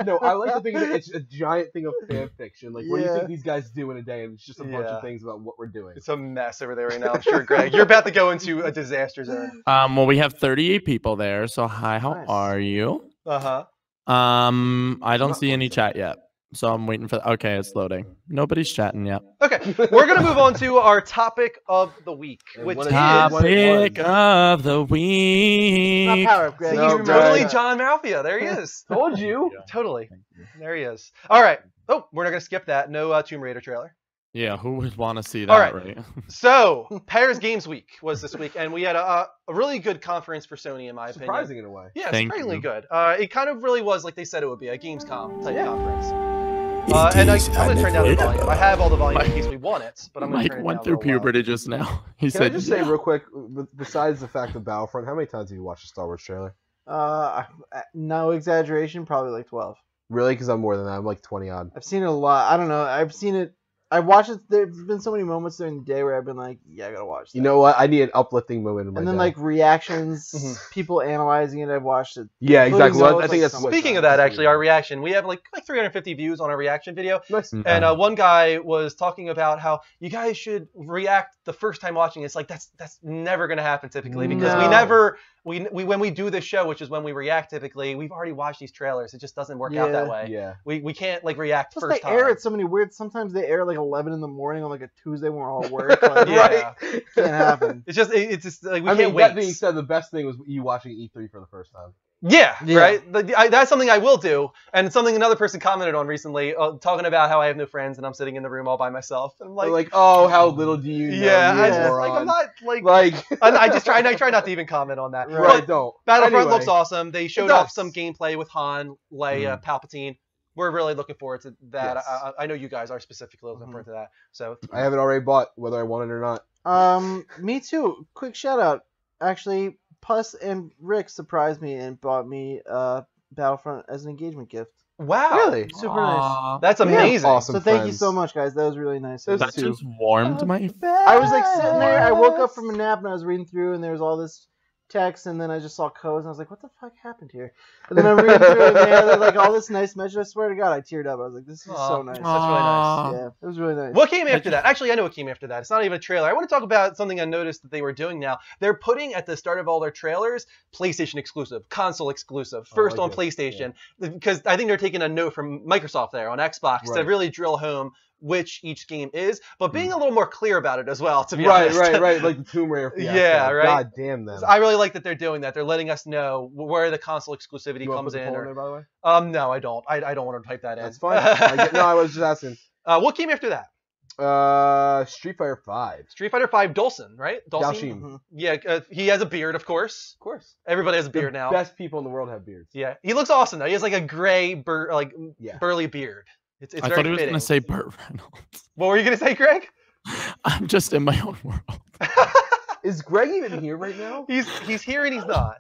No, I like to think of it. It's a giant thing of fan fiction. Like, what do you Yeah. think these guys do in a day? And it's just a bunch Yeah. of things about what we're doing. It's a mess over there right now. I'm sure, Greg, you're about to go into a disaster zone. Well, we have 38 people there. So hi, how Nice. are you? Uh-huh. I don't see any chat yet. So I'm waiting for. Okay, it's loading. Nobody's chatting yet. Okay, we're gonna move on to our topic of the week, And which what is is Topic of the week. Not power up, Greg. No, You Greg. remember totally that. John Malfia. There he is. Told you. Totally. There he is. All right. Oh, we're not gonna skip that. No Tomb Raider trailer. Yeah, who would want to see that? All right. Right? So, Paris Games Week was this week, and we had a really good conference for Sony, in my opinion. Surprising in a way. Yeah, Thank surprisingly you. good. It kind of really was like they said it would be, a Gamescom type conference. And I'm going to turn down the volume. I have all the volume in case we want it, but I'm going to Mike turn it went down through a little low. puberty just now. He Can I said, just say real quick, besides the fact of Battlefront, how many times have you watched the Star Wars trailer? No exaggeration, probably like 12. Really? Because I'm more than that. I'm like 20 odd. I've seen it a lot. I don't know. I've seen it. I've watched it. There's been so many moments during the day where I've been like, yeah, I gotta watch that. You know what? I need an uplifting moment in my And then day. like reactions, Mhm. people analyzing it. I've watched it. Yeah, including exactly. Well, those, I think like, that's what. Speaking of that, actually, our reaction, we have like 350 views on our reaction video. Nice. And one guy was talking about how you guys should react the first time watching. It's like that's never going to happen typically because we No. never we when we do this show, which is when we react typically, we've already watched these trailers. It just doesn't work out that Yeah. way. Yeah. We can't like react Plus first they time. air it so many weird. Sometimes they air like 11 in the morning on like a Tuesday when we're all at work. Like, Yeah. can't happen. It's just like we I can't mean, wait. that being said, the best thing was you watching E3 for the first time. Yeah, Yeah. right. That's something I will do, and it's something another person commented on recently, talking about how I have no friends and I'm sitting in the room all by myself. And I'm Like, oh, how little do you know? yeah, you I just, moron. I'm not like, I just try not to even comment on that. right? But Don't. Battlefront Anyway, looks awesome. They showed does. off some gameplay with Han, Leia, Palpatine. We're really looking forward to that. Yes. I know you guys are specifically looking forward to that. So I have it already bought, whether I want it or not. Me too. Quick shout out. Actually, Puss and Rick surprised me and bought me Battlefront as an engagement gift. wow, Really? Super nice. that's We have amazing. awesome So thank you friends. so much, guys. That was really nice. Those That two. just warmed my. I was like sitting there. I woke up from a nap and I was reading through, and there was all this text, and then I just saw codes, and I was like, what the fuck happened here? And then I'm reading through it, and they had like all this nice message. I swear to God, I teared up. I was like, this is so nice. That's really nice. Yeah, it was really nice. What came after that? Actually, I know what came after that. It's not even a trailer. I want to talk about something I noticed that they were doing now. They're putting at the start of all their trailers, PlayStation exclusive, console exclusive, first on PlayStation, because I think they're taking a note from Microsoft there on Xbox to really drill home which each game is, but being a little more clear about it as well, to be honest. Right, like the Tomb Raider fiasco. Yeah, right. God damn them. I really like that they're doing that. They're letting us know where the console exclusivity comes in. In there, by the way? No, I don't. I don't want to type that in. That's fine. No, I was just asking. What came after that? Street Fighter V. Street Fighter V, Dhalsim, right? Dhalsim. Mm-hmm. Yeah, he has a beard, of course. Of course. Everybody has a beard now. Best people in the world have beards. Yeah, he looks awesome though. He has like a gray, burly beard. It's I very thought he was fitting. going to say Burt Reynolds. What were you going to say, Greg? I'm just in my own world. Is Greg even here right now? He's here and he's not.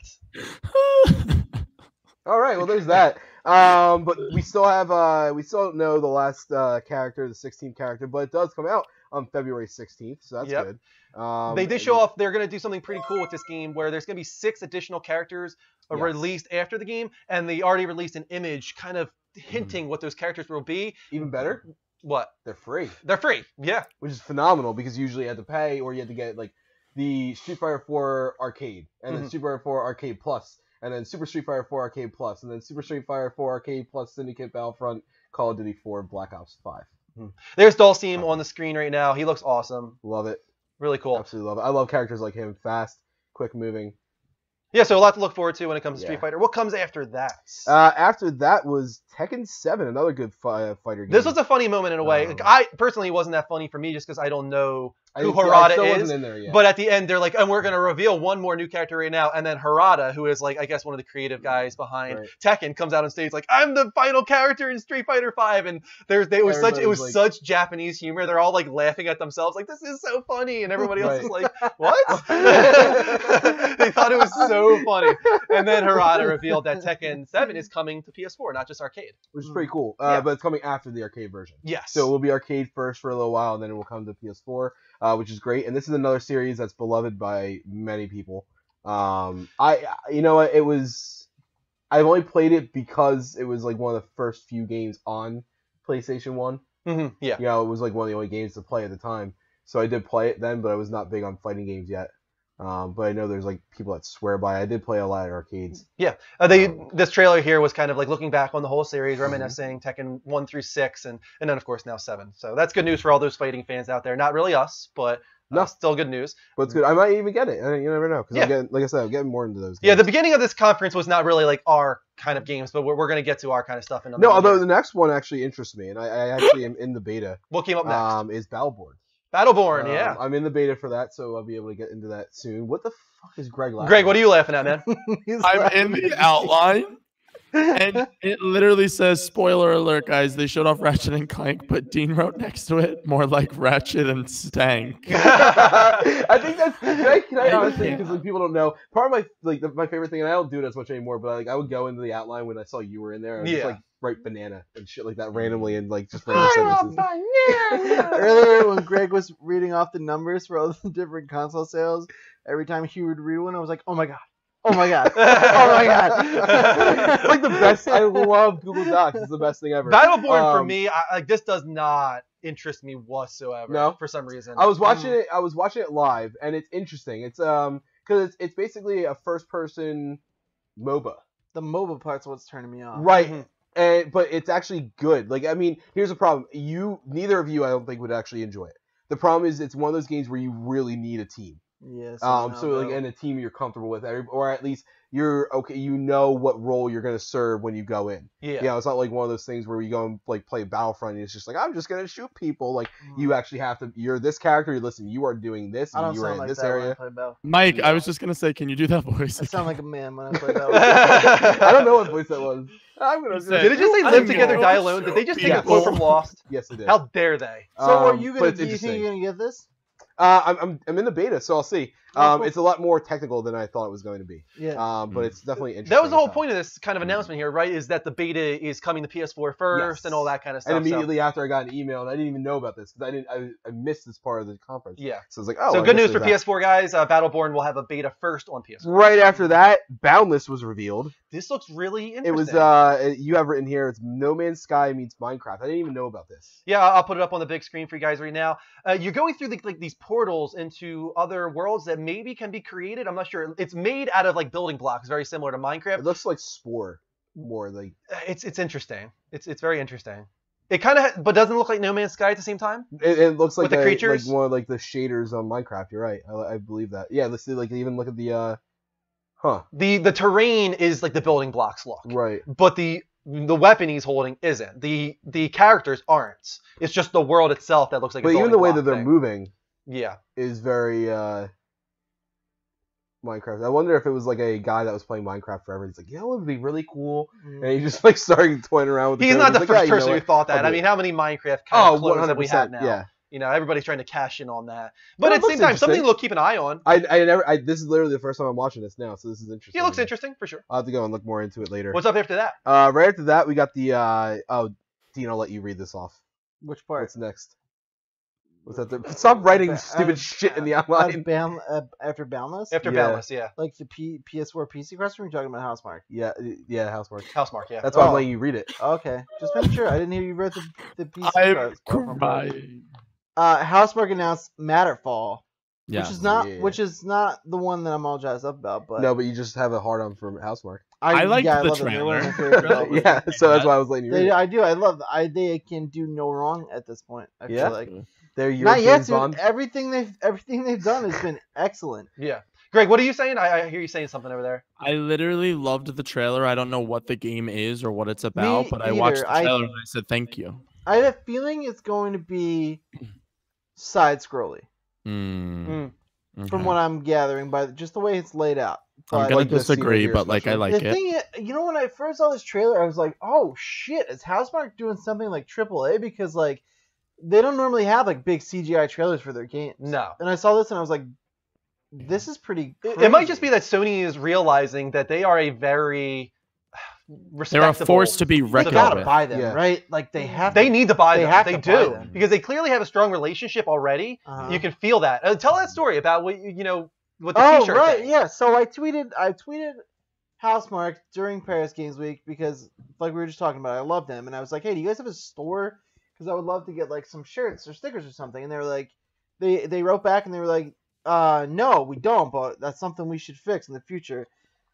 All right, well, there's that. But we still have we still don't know the last character, the 16th character, but it does come out on February 16th, so that's good. They did show off they're going to do something pretty cool with this game where there's going to be 6 additional characters released after the game, and they already released an image kind of hinting what those characters will be. Even better? What? They're free. They're free, yeah. Which is phenomenal because usually you have to pay or you have to get like the Street Fighter 4 Arcade and then Super 4 Arcade Plus and then Super Street Fighter 4 Arcade Plus and then Super Street Fighter 4 Arcade Plus Syndicate Battlefront, Call of Duty 4, Black Ops 5. There's Dhalsim on the screen right now. He looks awesome. Love it. Really cool. Absolutely love it. I love characters like him. Fast, quick moving. Yeah, so a lot to look forward to when it comes to Street Fighter. What comes after that? After that was Tekken 7, another good fighter game. This was a funny moment in a way. I personally, it wasn't that funny for me just because I don't know who Harada is. In there yet. But at the end, they're like, and we're going to reveal one more new character right now. And then Harada, who is like, I guess one of the creative guys behind Tekken, comes out on stage like, I'm the final character in Street Fighter 5. And it was such Japanese humor. They're all like laughing at themselves like, this is so funny. And everybody else is like, what? They thought it was so funny. And then Harada revealed that Tekken 7 is coming to PS4, not just arcade. Which is pretty cool. But it's coming after the arcade version. Yes. So it will be arcade first for a little while, and then it will come to PS4, which is great. And this is another series that's beloved by many people. You know what? I've only played it because it was like one of the first few games on PlayStation 1. Mm-hmm. Yeah. You know, it was like one of the only games to play at the time. So I did play it then, but I was not big on fighting games yet. But I know there's like people that swear by it. I did play a lot of arcades. Yeah, this trailer here was kind of like looking back on the whole series, reminiscing Tekken 1 through 6, and then of course now 7. So that's good news for all those fighting fans out there. Not really us, but still good news. But it's good. I might even get it. You never know because I'm getting, like I said, I'm getting more into those games. Yeah, the beginning of this conference was not really like our kind of games, but we're going to get to our kind of stuff in a minute. No, although the next one actually interests me, and I actually am in the beta. What came up next? Is Battleborn. Battleborn, yeah. I'm in the beta for that, so I'll be able to get into that soon. What the fuck is Greg laughing Greg, what are you laughing at, man? I'm in the outline, and it literally says, spoiler alert, guys, they showed off Ratchet and Clank, but Dean wrote next to it, more like Ratchet and Stank. I think that's, can I honestly, because like, people don't know, part of my favorite thing, and I don't do it as much anymore, but I would go into the outline when I saw you were in there, and just like write banana and shit like that randomly, and like just random sentences. Earlier when Greg was reading off the numbers for all the different console sales, every time he would read one, I was like, oh my god. Oh my god. Oh my god. It's like the best. I love Google Docs. It's the best thing ever. Battleborn for me, this does not interest me whatsoever. No? For some reason. I was watching it live, and it's interesting. It's because it's basically a first person MOBA. The MOBA part's what's turning me off. Right. But it's actually good. Like, I mean, here's the problem. Neither of you, I don't think, would actually enjoy it. The problem is it's one of those games where you really need a team. Yes. And a team you're comfortable with, or at least you're okay. You know what role you're gonna serve when you go in. Yeah. You know, it's not like one of those things where you go and like play Battlefront and it's just like I'm just gonna shoot people. Like you actually have to. You're this character. Listen, you are doing this. And you are in this area. Mike, I was just gonna say, can you do that voice? I sound like a man when I play Battlefront. I don't know what voice that was. Did it just say "Live Together, Die Alone"? Did they just take a quote from Lost? Yes, it did. How dare they? So are you gonna? Do you think you're gonna get this? I'm in the beta, so I'll see. It's a lot more technical than I thought it was going to be. Yeah. But it's definitely interesting. That was the whole point of this kind of announcement here, right? Is that the beta is coming to PS4 first and all that kind of stuff. And immediately after I got an email, and I didn't even know about this because I missed this part of the conference. Yeah. So I was like, oh. So good news for PS4 guys. Battleborn will have a beta first on PS4. Right after that, Boundless was revealed. This looks really interesting. It was you have written here. It's No Man's Sky meets Minecraft. I didn't even know about this. Yeah, I'll put it up on the big screen for you guys right now. You're going through these portals into other worlds that maybe can be created. I'm not sure. It's made out of like building blocks, very similar to Minecraft. It looks like Spore more like. It's interesting. It's very interesting. It kind of, but doesn't look like No Man's Sky at the same time. It looks like the creatures, like more like the shaders on Minecraft. You're right. I believe that. Yeah, let's see. Like even look at the. The terrain is like the building blocks look. Right. But the weapon he's holding isn't. The characters aren't. It's just the world itself that looks like. But even the way that they're moving. Yeah. Is very Minecraft. I wonder if it was like a guy that was playing Minecraft forever. He's like, yeah, it would be really cool, and he just like started toying around with. He's not the first person who thought that. I mean, how many Minecraft kind of clones have we had now? Yeah. You know, everybody's trying to cash in on that. But at the same time, something to keep an eye on. This is literally the first time I'm watching this now, so this is interesting. It looks interesting for sure. I'll have to go and look more into it later. What's up after that? Right after that, we got the Dean, I'll let you read this off. Which part? What's next? What's that? Stop writing stupid shit in the outline. After Boundless? After Boundless, yeah. Like the PS4 PC question, or are you talking about Housemarque? Yeah, Housemarque. Housemarque, yeah. That's why I'm letting you read it. Okay. Just make sure. I didn't hear you read the PC I'm crying. Housemarque announced Matterfall. Yeah. Which is not the one that I'm all jazzed up about, but no, but you just have a hard on for Housemarque. I like the trailer. Yeah, so that's why I was letting you read it. I do. I love. They can do no wrong at this point. I feel like. They're not yet, Bond. dude. Everything they've done has been excellent. Yeah. Greg, what are you saying? I hear you saying something over there. I literally loved the trailer. I don't know what the game is or what it's about, but I watched the trailer and I said thank you. I have a feeling it's going to be side-scrolly. Okay. From what I'm gathering by just the way it's laid out. I'm gonna disagree, but like I like it. The thing is, you know, when I first saw this trailer, I was like, "Oh shit! Is Housemarque doing something like AAA?" Because like they don't normally have like big CGI trailers for their games. No. And I saw this and I was like, "This is pretty crazy." It might just be that Sony is realizing that they are a very they're a force to be reckoned with. They gotta buy them, right? Like they have. They need to buy them. They do them. because they clearly have a strong relationship already. You can feel that. Tell that story about what you know with the T-shirt. Oh right, thing. yeah. So I tweeted Housemarque during Paris Games Week because, like we were just talking about, I love them, and I was like, "Hey, do you guys have a store? Because I would love to get like some shirts or stickers or something." And they were like, they wrote back and they were like, "No, we don't, but that's something we should fix in the future."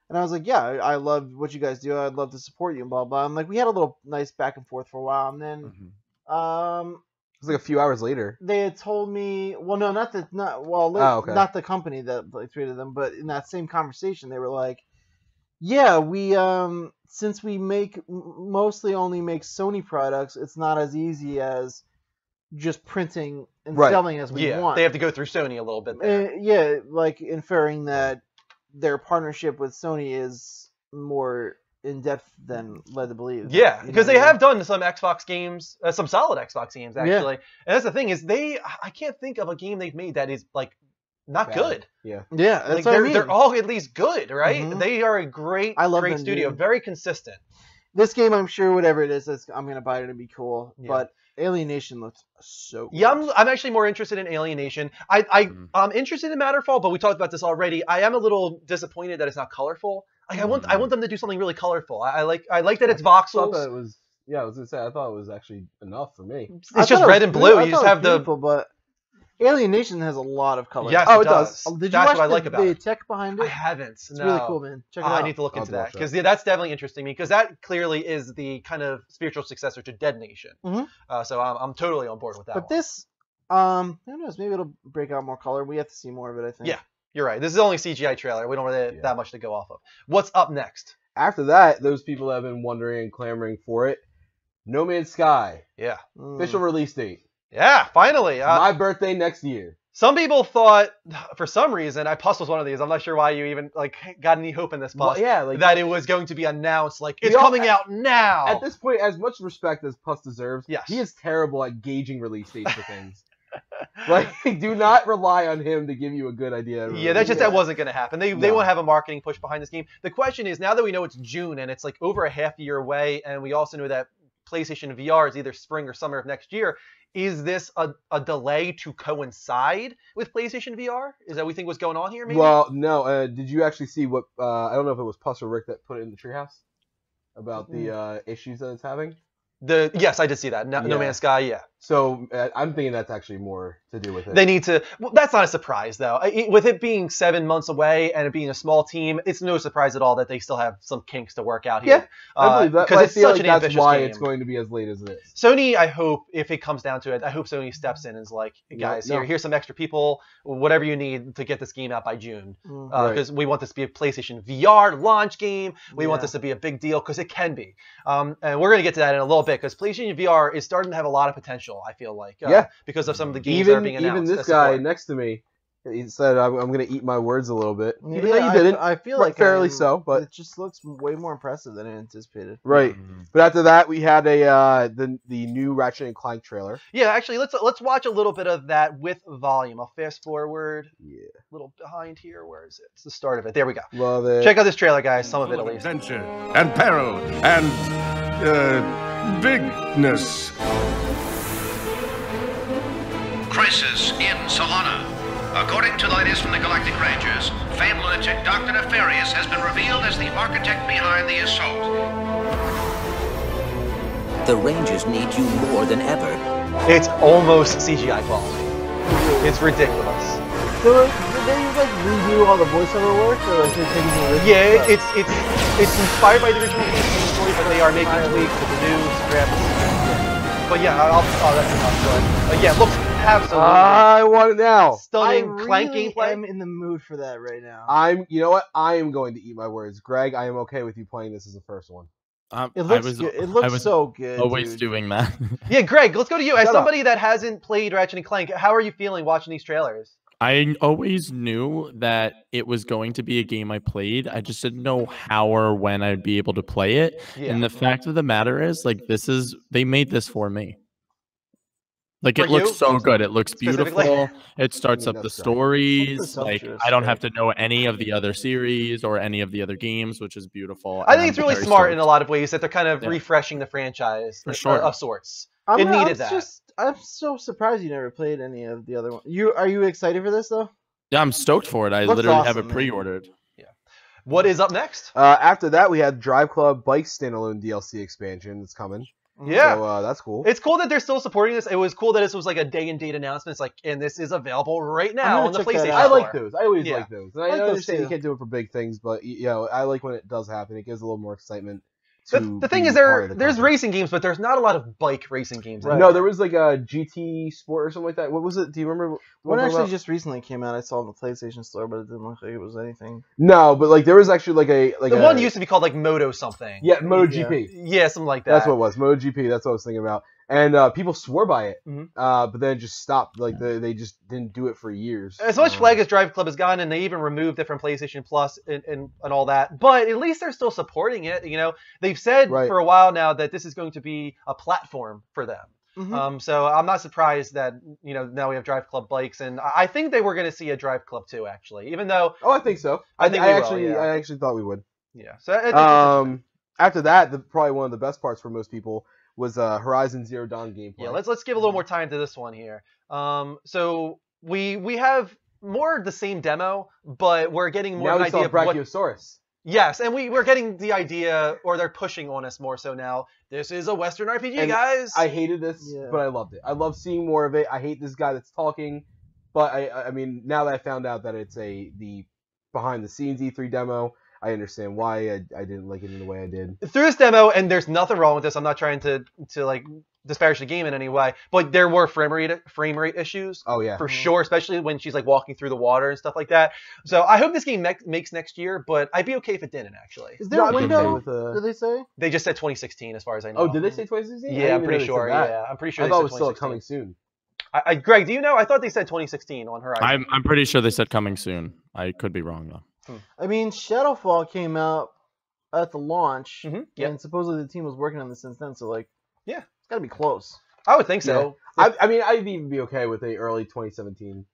And I was like, yeah, I love what you guys do. I'd love to support you and blah, blah. I'm like, we had a little nice back and forth for a while. And then, it was like a few hours later. They had told me, well, no, not the company that like, tweeted them, but in that same conversation, they were like, yeah, we, since we mostly only make Sony products, it's not as easy as just printing and selling as we want. They have to go through Sony a little bit there. Yeah, like inferring that their partnership with Sony is more in depth than led to believe. Yeah, because they have done some Xbox games, some solid Xbox games actually. And that's the thing is I can't think of a game they've made that is like not good. Yeah, that's like, they're all at least good, right? Mm-hmm. They are a great studio, very consistent. This game, I'm sure, whatever it is, I'm gonna buy it and be cool. Yeah. But Alienation looks so cool. Yeah, I'm actually more interested in Alienation. I'm interested in Matterfall, but we talked about this already. I am a little disappointed that it's not colorful. Like, I want them to do something really colorful. I like that it's voxels. I thought it was, I was gonna say I thought it was actually enough for me. It's just red and blue. You just have the. But Alienation has a lot of color. Yes, it does. Did you watch what I like about the tech behind it? I haven't. It's really cool, man. Check it out. I need to look into that because that's definitely interesting me because that clearly is the kind of spiritual successor to Dead Nation. So I'm totally on board with that. But this, who knows? Maybe it'll break out more color. We have to see more of it, I think. Yeah, you're right. This is only CGI trailer. We don't have that much to go off of. What's up next? After that, those people that have been wondering and clamoring for it. No Man's Sky. Yeah. Official release date. Yeah, finally. My birthday next year. Some people thought, for some reason, Puss was one of these. I'm not sure why you even got any hope in this, Puss. Well, that it was going to be announced. Like it's coming out now. At this point, as much respect as Puss deserves, yes. He is terrible at gauging release dates for things. Like, do not rely on him to give you a good idea. Yeah, that wasn't going to happen. They won't have a marketing push behind this game. The question is, now that we know it's June and it's like over a half year away, and we also know that PlayStation VR is either spring or summer of next year, is this a delay to coincide with PlayStation VR? Is that what we think was going on here, maybe? Well, no. Did you actually see what, I don't know if it was Puss or Rick that put it in the Treehouse about the issues that it's having? Yes, I did see that. No Man's Sky, yeah. So I'm thinking that's actually more to do with it. They need to. Well, that's not a surprise though. With it being 7 months away and it being a small team, it's no surprise at all that they still have some kinks to work out here. Yeah, I believe that. Because it's I feel such like an ambitious that's why game. it's going to be as late as it is. Sony, I hope, if it comes down to it, I hope Sony steps in and is like, guys, here's some extra people, whatever you need to get this game out by June. Because we want this to be a PlayStation VR launch game. We want this to be a big deal because it can be. And we're going to get to that in a little bit because PlayStation VR is starting to have a lot of potential, I feel like. Because of some of the games that are being announced. Even this guy next to me, he said, I'm going to eat my words a little bit. Yeah, Even though you didn't. I feel like fairly so, but it just looks way more impressive than I anticipated. Right. But after that, we had the new Ratchet and Clank trailer. Yeah, actually, let's watch a little bit of that with volume. I'll fast forward. Yeah. A little behind here. Where is it? It's the start of it. There we go. Love it. Check out this trailer, guys. Some of it at least. Adventure and peril and bigness. Crisis in Solana. According to the latest from the Galactic Rangers, famed lunatic Dr. Nefarious has been revealed as the architect behind the assault. The Rangers need you more than ever. It's almost CGI quality. It's ridiculous. So, did they like redo all the voiceover work, or like they're taking the original? Yeah, it's inspired by the original story, but they are making tweaks with the new script. But yeah, that's enough. But yeah, looks absolutely. I want it now. Stunning, I Clank really gameplay. am in the mood for that right now. You know what? I am going to eat my words, Greg. I am okay with you playing this as the first one. It looks good. It looks so good. Always doing that. Yeah, Greg, let's go to you. As somebody that hasn't played Ratchet and Clank, how are you feeling watching these trailers? I always knew that it was going to be a game I played. I just didn't know how or when I'd be able to play it. Yeah. And the fact of the matter is, like, they made this for me. Like, it looks so good. It looks beautiful. It starts up the stories. Like, I don't have to know any of the other series or any of the other games, which is beautiful. I think it's really smart in a lot of ways that they're kind of refreshing the franchise of sorts. It needed that. I'm so surprised you never played any of the other ones. Are you excited for this though? Yeah, I'm stoked for it. I literally have it pre-ordered. Yeah. What is up next? After that, we had Drive Club Bike standalone DLC expansion that's coming. Yeah, so, that's cool. It's cool that they're still supporting this. It was cool that this was like a day and date announcement. It's like, and this is available right now on the PlayStation Store. I like those. I always like those. And I understand you can't do it for big things, but I like when it does happen. It gives a little more excitement. The thing is, there's racing games, but there's not a lot of bike racing games. Right. No, there was like a GT Sport or something like that. What was it? Do you remember? One actually just recently came out. I saw in the PlayStation Store, but it didn't look like it was anything. No, but like there was actually the one used to be called like Moto something. Yeah, MotoGP. Yeah, something like that. That's what it was. MotoGP. That's what I was thinking about. And people swore by it, but then it just stopped. Like they just didn't do it for years. As much flag as Drive Club has gotten, and they even removed it from PlayStation Plus and all that. But at least they're still supporting it. You know, they've said for a while now that this is going to be a platform for them. So I'm not surprised that now we have Drive Club bikes, and I think they were going to see a Drive Club 2 actually. Even though I think so. I actually thought we would. Yeah. So after that, probably one of the best parts for most people was Horizon Zero Dawn gameplay. Yeah, let's give a little more time to this one here. So we have more of the same demo, but we're getting more of an idea of Brachiosaurus. Yes, and we're getting the idea, or they're pushing on us more so now. This is a Western RPG, guys. I hated this, but I loved it. I love seeing more of it. I hate this guy that's talking, but I mean, now that I found out that it's the behind the scenes E3 demo, I understand why I didn't like it in the way I did. Through this demo, and there's nothing wrong with this. I'm not trying to like disparage the game in any way, but there were frame rate issues. Oh yeah, for sure, especially when she's like walking through the water and stuff like that. So I hope this game makes next year, but I'd be okay if it didn't actually. Is there a window? Did they say? They just said 2016, as far as I know. Oh, did they say 2016? Yeah, I'm pretty sure. Yeah, I'm pretty sure. I thought it was still coming soon. Greg, do you know? I thought they said 2016 on Horizon. I'm pretty sure they said coming soon. I could be wrong though. I mean, Shadowfall came out at the launch, and supposedly the team was working on this since then. So, like, yeah, it's got to be close. I would think so. Yeah. I mean, I'd even be okay with a early 2017.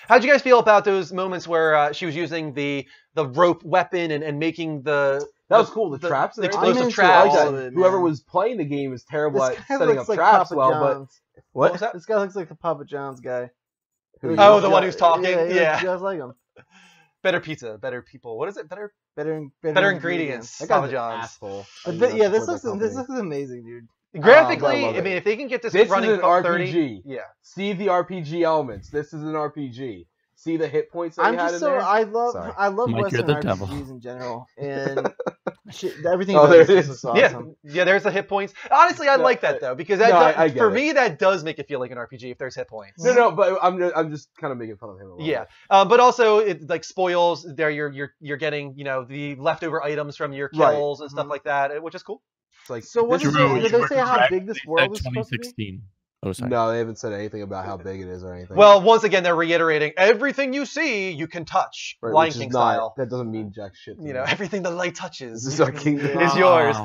How'd you guys feel about those moments where she was using the rope weapon and making that was cool. The traps, the explosive traps. Whoever was playing the game is terrible at setting up like traps Papa well. John's. But what was that? This guy looks like the Papa John's guy. Oh, the one who's talking. Yeah, you guys like him. Better pizza, better people. What is it? Better ingredients. That Papa guy's John's. Asshole. But yeah, this looks amazing, dude. Graphically, I mean, if they can get this running is an for RPG. Yeah. See the RPG elements. This is an RPG. See the hit points that you had in there. I love Mike, Western you're the RPGs devil. in general, and everything. Oh, about there this it is. is awesome. Yeah, there's the hit points. Honestly, I like that though because for me that does make it feel like an RPG if there's hit points. No, but I'm just kind of making fun of him a little bit. But also it like spoils there. You're getting the leftover items from your kills and stuff like that, which is cool. It's like so. What did they say how big this world is supposed to be? 2016. Oh, sorry. No, they haven't said anything about how big it is or anything. Well, once again, they're reiterating everything you see, you can touch, right, Lion King style. That doesn't mean jack shit. Everything the light touches is our kingdom. Is yours.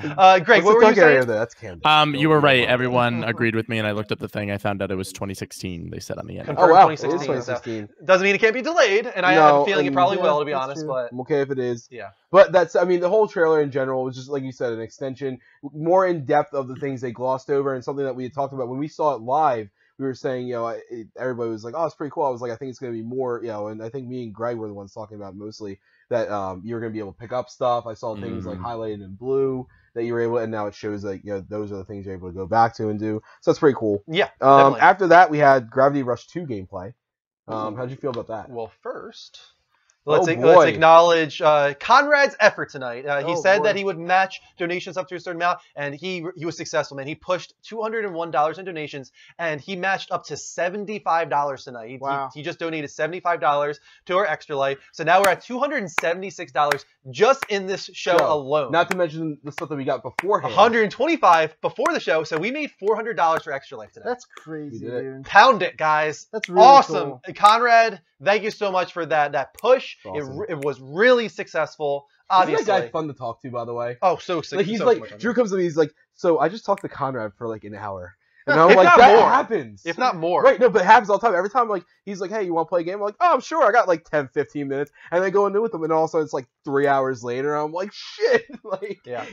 Greg, what were you saying? That's Camden. You were right. Everyone agreed with me, and I looked at the thing. I found out it was 2016. They said on the end. Confirmed 2016. It is 2016. So doesn't mean it can't be delayed, and I have a feeling it probably will, to be honest. But I'm okay if it is. Yeah. But the whole trailer in general was just like you said, an extension, more in depth of the things they glossed over, and something that we had talked about when we saw it live. We were saying, everybody was like, "Oh, it's pretty cool." I was like, "I think it's going to be more, and I think me and Greg were the ones talking about mostly that you're going to be able to pick up stuff. I saw things like highlighted in blue that you were able, and now it shows like those are the things you're able to go back to and do. So that's pretty cool. Yeah. After that, we had Gravity Rush 2 gameplay. How'd you feel about that? Well, first. Let's acknowledge Conrad's effort tonight. He said that he would match donations up to a certain amount, and he was successful, man. He pushed $201 in donations, and he matched up to $75 tonight. He just donated $75 to our Extra Life. So now we're at $276 just in this show alone. Not to mention the stuff that we got beforehand. $125 before the show, so we made $400 for Extra Life today. That's crazy, dude. Pound it, guys. That's really awesome. Cool. Conrad, thank you so much for that push. Awesome. It was really successful. Obviously, isn't that guy fun to talk to? By the way, so sick. Like he's so like Drew comes to me. He's like, so I just talked to Conrad for like an hour, and I'm like, that happens, if not more. Right? No, but it happens all the time. Every time, like he's like, hey, you want to play a game? I'm like, oh, I'm sure. I got like 10, 15 minutes, and they go into it with them, and all of a sudden it's like 3 hours later. I'm like, shit. Like, yeah.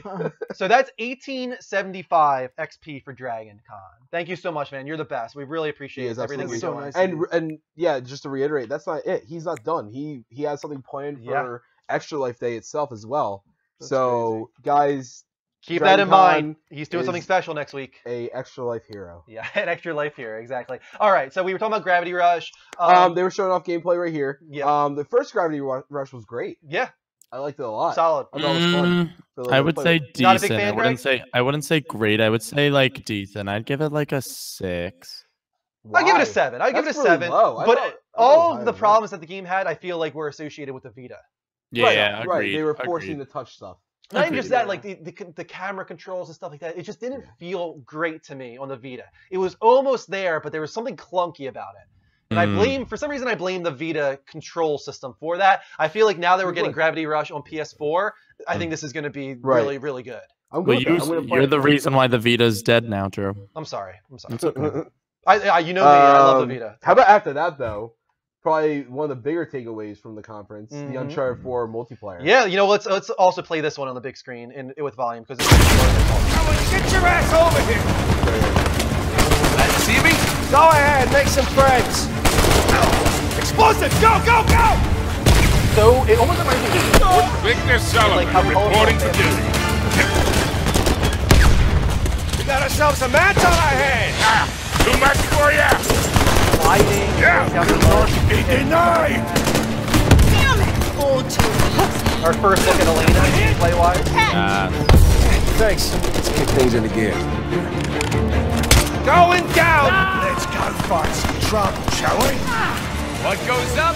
So that's 1875 XP for Dragon Con. Thank you so much, man. You're the best. We really appreciate everything you're doing. Nice and yeah, just to reiterate, that's not it. He's not done. He has something planned for Extra Life Day itself as well. That's crazy. Guys, keep that in mind. He's doing something special next week. A Extra Life hero. Yeah, an Extra Life hero, exactly. All right, so we were talking about Gravity Rush. They were showing off gameplay right here. Yeah. The first Gravity Rush was great. Yeah. I liked it a lot. Solid. I thought it was fun. I would say decent. Not a big fan, I wouldn't say great. I would say like decent. I'd give it like a 6. Why? I'll give it a 7. I'll give it a 7. But all of the problems that the game had, I feel like were associated with the Vita. Yeah, right. They were forcing the touch stuff. Not even just that, like the camera controls and stuff like that. It just didn't feel great to me on the Vita. It was almost there, but there was something clunky about it. And for some reason, I blame the Vita control system for that. I feel like now that we're getting Gravity Rush on PS4, I think this is going to be really, really good. You're the reason why the Vita's dead now, Drew. I'm sorry. It's okay. You know me. I love the Vita. How about after that, though? Probably one of the bigger takeaways from the conference, the Uncharted 4 multiplayer. Yeah, let's also play this one on the big screen with volume because it's get your ass over here! See me? Go ahead, make some friends. Explosive! Go, go, go! So it almost reminds me of Victor Sullivan reporting for duty. We got ourselves a match on our hands. Too much for ya. Sliding. Yeah. He denied. Damn it! Oh, our first look at Elena, gameplay-wise. Thanks. Let's kick things into gear. Going down! Let's go find some trouble, shall we? What goes up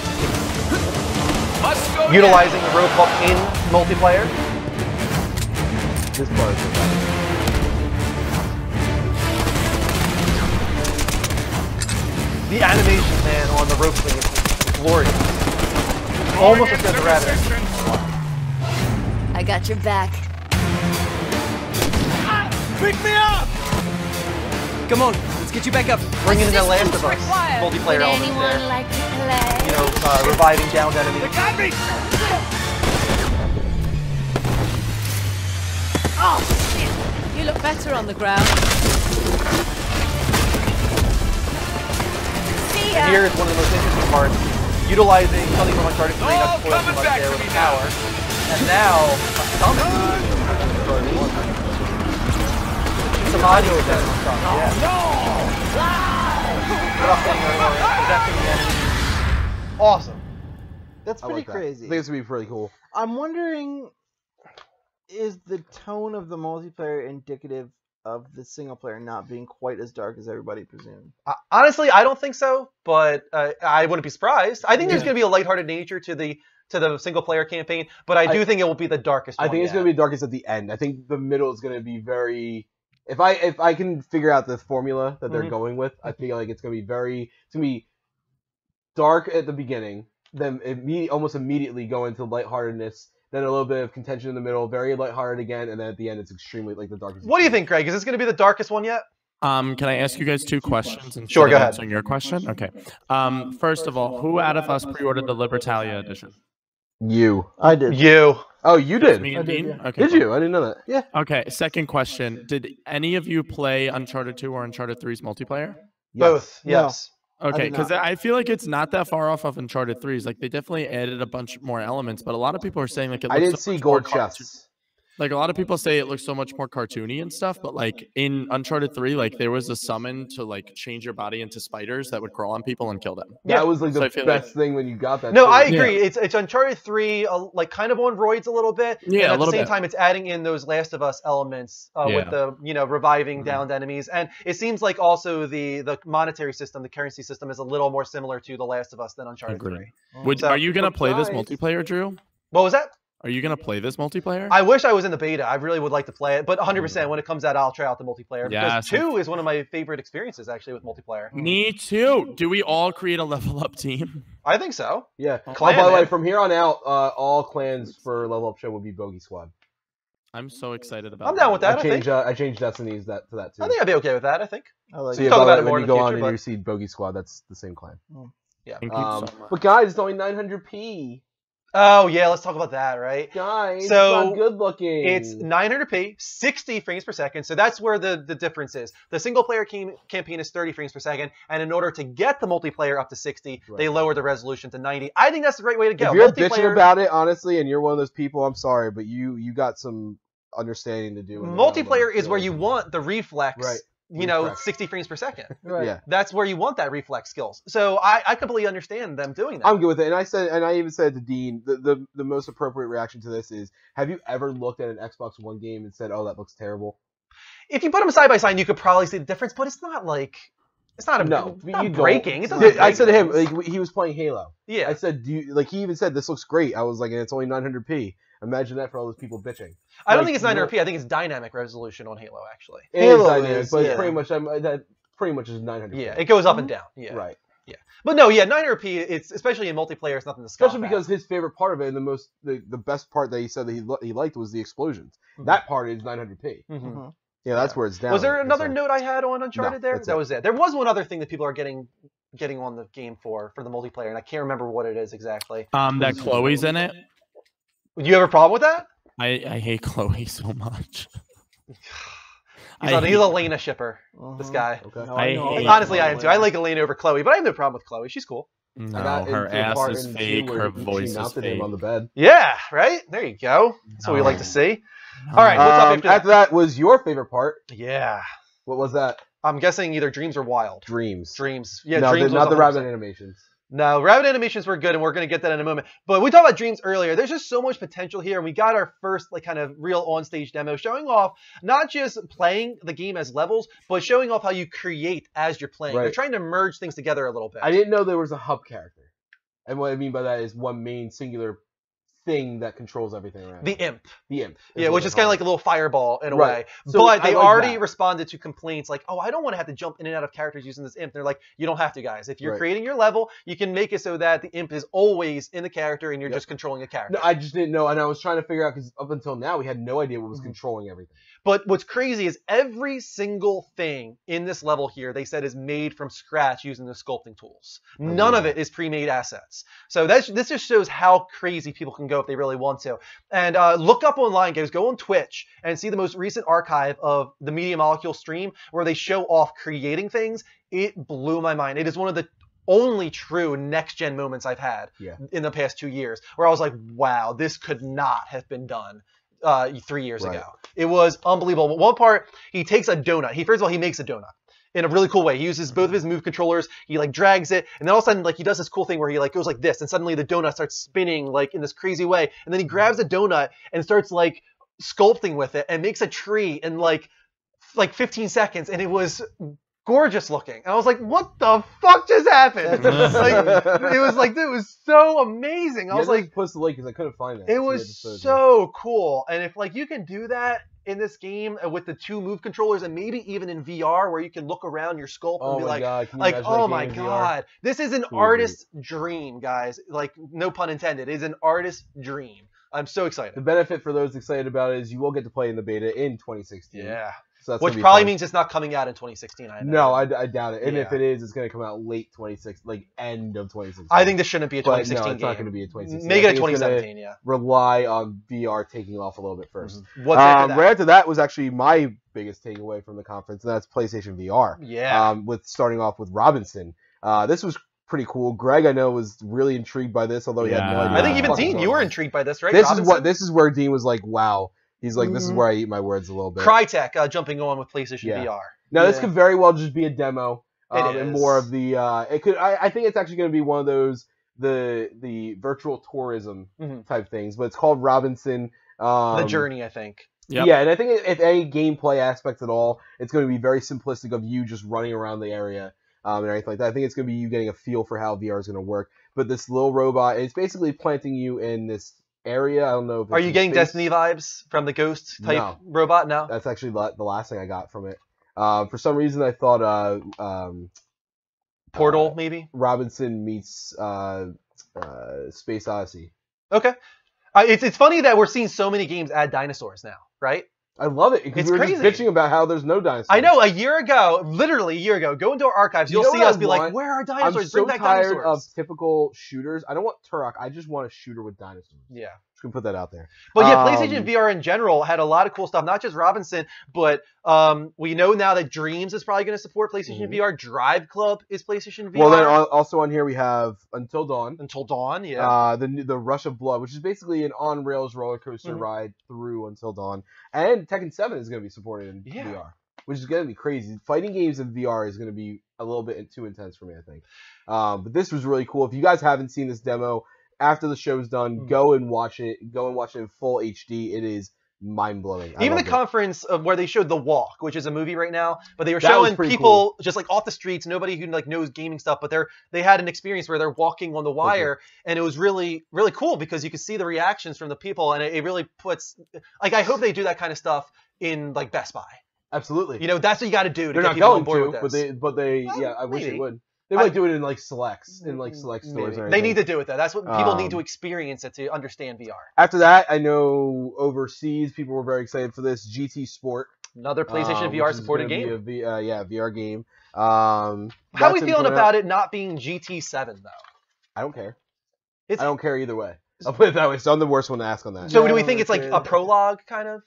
must go utilizing the rope hook in multiplayer. This part is the best. The animation, man, on the rope thing is glorious. Almost as good as Rabbit. I got your back. Pick me up! Come on, let's Let's get you back up. Bringing in the Last of Us multiplayer elements there. Like to play? You know, reviving downed enemies. They got me! Oh, shit. You look better on the ground. See ya. And here is one of the most interesting parts. Utilizing something from Uncharted 3, not to spoil too much there with the power. And now, a summon. Samadhi with that stuff, yeah. Awesome. That's pretty crazy. I think it's gonna be pretty cool. I'm wondering, is the tone of the multiplayer indicative of the single player not being quite as dark as everybody presumed? Honestly, I don't think so, but I wouldn't be surprised. I think there's going to be a lighthearted nature to the single player campaign, but I do think it will be the darkest one. I think it's going to be darkest at the end. I think the middle is going to be very... If I can figure out the formula that they're going with, I feel like it's going to be dark at the beginning, then almost immediately go into lightheartedness, then a little bit of contention in the middle, very lighthearted again, and then at the end it's extremely like the darkest. What do you think, Greg? Is this going to be the darkest one yet? Can I ask you guys 2 questions? Sure, go ahead. Answering your question. Okay. First of all, who out of us pre-ordered the Libertalia edition? You. I did. You. Oh, you did. Me and Dean? Yeah. Okay. Did you? I didn't know that. Yeah. Okay. Second question: did any of you play Uncharted 2 or Uncharted 3's multiplayer? Both. Yes. Okay, because I feel like it's not that far off of Uncharted 3's. Like, they definitely added a bunch more elements, but a lot of people are saying, like, I didn't see gold chests. Like, a lot of people say it looks so much more cartoony and stuff, but, like, in Uncharted 3, like, there was a summon to, like, change your body into spiders that would crawl on people and kill them. That was, like, the best thing when you got that. No, I agree. It's Uncharted 3, like, kind of on roids a little bit. Yeah, and at the same time, it's adding in those Last of Us elements with the, reviving downed enemies. And it seems like also the monetary system, the currency system, is a little more similar to The Last of Us than Uncharted 3. Are you going to play this multiplayer, Drew? What was that? Are you going to play this multiplayer? I wish I was in the beta. I really would like to play it. But 100%, when it comes out, I'll try out the multiplayer. Because 2 is one of my favorite experiences, actually, with multiplayer. Me too. Do we all create a level up team? I think so. Yeah. By the way, from here on out, all clans for Level Up Show will be Bogey Squad. I'm so excited about I'm down with that, I changed Destiny's to that too. I think I'd be okay with that, I think. So yeah, talk about it more when you go on and you see Bogey Squad, that's the same clan. Yeah. Thank you so much. But guys, it's only 900p. Oh, yeah, let's talk about that, right? Guys, so it's not good looking. It's 900p, 60 frames per second, so that's where the difference is. The single-player campaign is 30 frames per second, and in order to get the multiplayer up to 60, they lower the resolution to 90. I think that's the right way to go. If you're bitching about it, honestly, and you're one of those people, I'm sorry, but you got some understanding to do. Multiplayer is where you want the reflex. Right. 60 frames per second. Right. Yeah. That's where you want that reflex skills. So I completely understand them doing that. I'm good with it. And I even said to Dean, the most appropriate reaction to this is, have you ever looked at an Xbox One game and said, oh, that looks terrible? If you put them side by side, you could probably see the difference, but it's not like... It's not breaking. It doesn't I said to him, like, he was playing Halo. Yeah. I said, he even said, this looks great. I was like, and it's only 900p. Imagine that for all those people bitching. I don't think it's 900p. I think it's dynamic resolution on Halo, actually. It is dynamic, but pretty much that pretty much is 900p. Yeah, it goes up and down. Yeah. Right. Yeah. But no, 900p, it's especially in multiplayer, it's nothing to scoff Especially because his favorite part of it, and the best part that he said that he liked was the explosions. That part is 900p. Yeah, that's where it's down. Was there another note I had on Uncharted there? That was it. There was one other thing that people are getting on the game for the multiplayer, and I can't remember what it is exactly. That Chloe's in it. Do you have a problem with that? I hate Chloe so much. He's a Elena shipper, this guy. Okay. Honestly, I am too. I like Elena over Chloe, but I have no problem with Chloe. She's cool. No, her ass is fake. Her voice is fake. Him on the bed. Yeah, right? There you go. That's what we like to see. All right, what's up after that was your favorite part. Yeah. What was that? I'm guessing either Dreams or Wild. Dreams. Yeah, no, Dreams. Not the rabbit animations. No, rabbit animations were good, and we're going to get that in a moment. But we talked about Dreams earlier. There's just so much potential here, and we got our first kind of real on-stage demo showing off not just playing the game as levels, but showing off how you create as you're playing. They're trying to merge things together a little bit. I didn't know there was a hub character. And what I mean by that is one main singular thing that controls everything around. The Imp. The Imp. Yeah, which is kind of like a little fireball in a way. So but they already responded to complaints like, oh, I don't want to have to jump in and out of characters using this Imp. They're like, you don't have to, guys. If you're creating your level, you can make it so that the Imp is always in the character and you're just controlling the character. No, I just didn't know. And I was trying to figure out, because up until now, we had no idea what was controlling everything. But what's crazy is every single thing in this level here, they said, is made from scratch using the sculpting tools. None of it is pre-made assets. So this just shows how crazy people can go if they really want to. And look up online, guys. Go on Twitch and see the most recent archive of the Media Molecule stream where they show off creating things. It blew my mind. It is one of the only true next-gen moments I've had in the past 2 years, where I was like, wow, this could not have been done 3 years ago. It was unbelievable. One part, he takes a donut. First of all, he makes a donut in a really cool way. He uses both of his move controllers. He like drags it, and then all of a sudden, like he does this cool thing where he like goes like this, and suddenly the donut starts spinning like in this crazy way. And then he grabs a donut and starts like sculpting with it and makes a tree in like 15 seconds, and it was gorgeous looking. And I was like, what the fuck just happened? It was so amazing. I was like, post the link because I couldn't find it. It was so cool. And if like you can do that in this game with the 2 move controllers, and maybe even in VR where you can look around your sculpt and be like, oh my god, this is an artist's dream, guys. Like, no pun intended. It is an artist's dream. I'm so excited. The benefit for those excited about it is you will get to play in the beta in 2016. Yeah. So that's which probably means it's not coming out in 2016. No, I doubt it. And if it is, it's going to come out late 2016, like end of 2016. I think this shouldn't be a 2016 no, it's game. not going to be a 2016. Make it a 2017, yeah. Rely on VR taking off a little bit first. What's after that? Right after that was actually my biggest takeaway from the conference, and that's PlayStation VR. Yeah. With starting off with Robinson. This was pretty cool. Greg, I know, was really intrigued by this, although he had no idea. I think even Dean, you were intrigued by this, right? This is where Dean was like, wow. He's like, this is where I eat my words a little bit. Crytek jumping on with PlayStation VR. Now, this could very well just be a demo. It is. And more of the, I think it's actually going to be one of those, the virtual tourism type things, but it's called Robinson. The Journey, I think. Yep. Yeah, and I think if any gameplay aspects at all, it's going to be very simplistic of you just running around the area and everything like that. I think it's going to be you getting a feel for how VR is going to work. But this little robot, it's basically planting you in this area. I don't know if it's Are you getting Destiny vibes from the Ghost type robot? No. That's actually the last thing I got from it. For some reason, I thought Portal maybe Robinson meets Space Odyssey. Okay, it's funny that we're seeing so many games add dinosaurs now, right? I love it because we were just bitching about how there's no dinosaurs. I know, literally a year ago, go into our archives, you'll see us be like, where are dinosaurs? I'm so Bring back tired dinosaurs. of typical shooters. I don't want Turok. I just want a shooter with dinosaurs. Yeah. Just gonna put that out there. But yeah, PlayStation VR in general had a lot of cool stuff, not just Robinson, but we know now that Dreams is probably going to support PlayStation VR. Drive Club is PlayStation VR. Well, then also on here we have Until Dawn. Until Dawn, yeah. The Rush of Blood, which is basically an on-rails roller coaster ride through Until Dawn. And Tekken 7 is going to be supported in VR, which is going to be crazy. Fighting games in VR is going to be a little bit too intense for me, I think. But this was really cool. If you guys haven't seen this demo, after the show's done, go and watch it. Go and watch it in full HD. It is mind-blowing. Even the conference where they showed The Walk, which is a movie right now, but they were showing people just like off the streets, nobody who like knows gaming stuff, but they had an experience where they're walking on the wire, and it was really, really cool because you could see the reactions from the people, and it really puts, like, I hope they do that kind of stuff in like Best Buy. Absolutely. You know, that's what you got to do to They're get not people going on board to, with this. but they I wish they would. They might do it in like select stores. Or they need to do it though. That's what people need to experience it to understand VR. After that, I know overseas people were very excited for this. GT Sport, another PlayStation VR supported game. VR game. How are we feeling about it not being GT7 though? I don't care. I don't care either way. I'll put it that way. So I'm the worst one to ask on that. So do we think it's like a prologue kind of?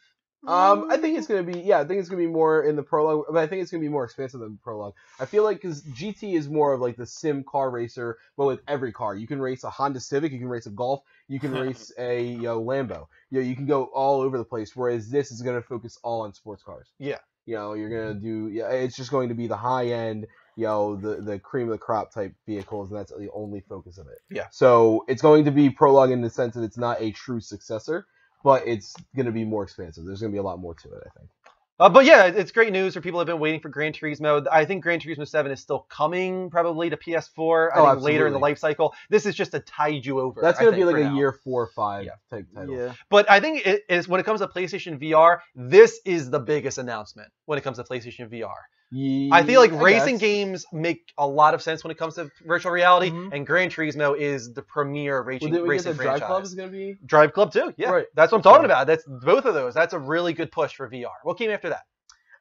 I think it's gonna be I think it's gonna be more in the prologue, but I think it's gonna be more expansive than the prologue. I feel like because GT is more of like the sim car racer, but with every car. You can race a Honda Civic, you can race a Golf, you can race a Lambo. You can go all over the place. Whereas this is gonna focus all on sports cars. Yeah. You're gonna do it's just going to be the high end, the cream of the crop type vehicles, and that's the only focus of it. Yeah. So it's going to be prologue in the sense that it's not a true successor. But it's going to be more expansive. There's going to be a lot more to it, I think. But yeah, it's great news for people who have been waiting for Gran Turismo. I think Gran Turismo 7 is still coming probably to PS4. I think later in the life cycle. This is just to tide you over. That's going to be like a year 4 or 5 type title. Yeah. But I think it is when it comes to PlayStation VR, this is the biggest announcement when it comes to PlayStation VR. I feel like I racing guess. games make a lot of sense when it comes to virtual reality, and Gran Turismo is the premier racing, Well, did we get racing the Drive franchise. Club is going to be? Drive Club too, yeah. Right. That's what I'm talking about. That's both of those. That's a really good push for VR. What came after that?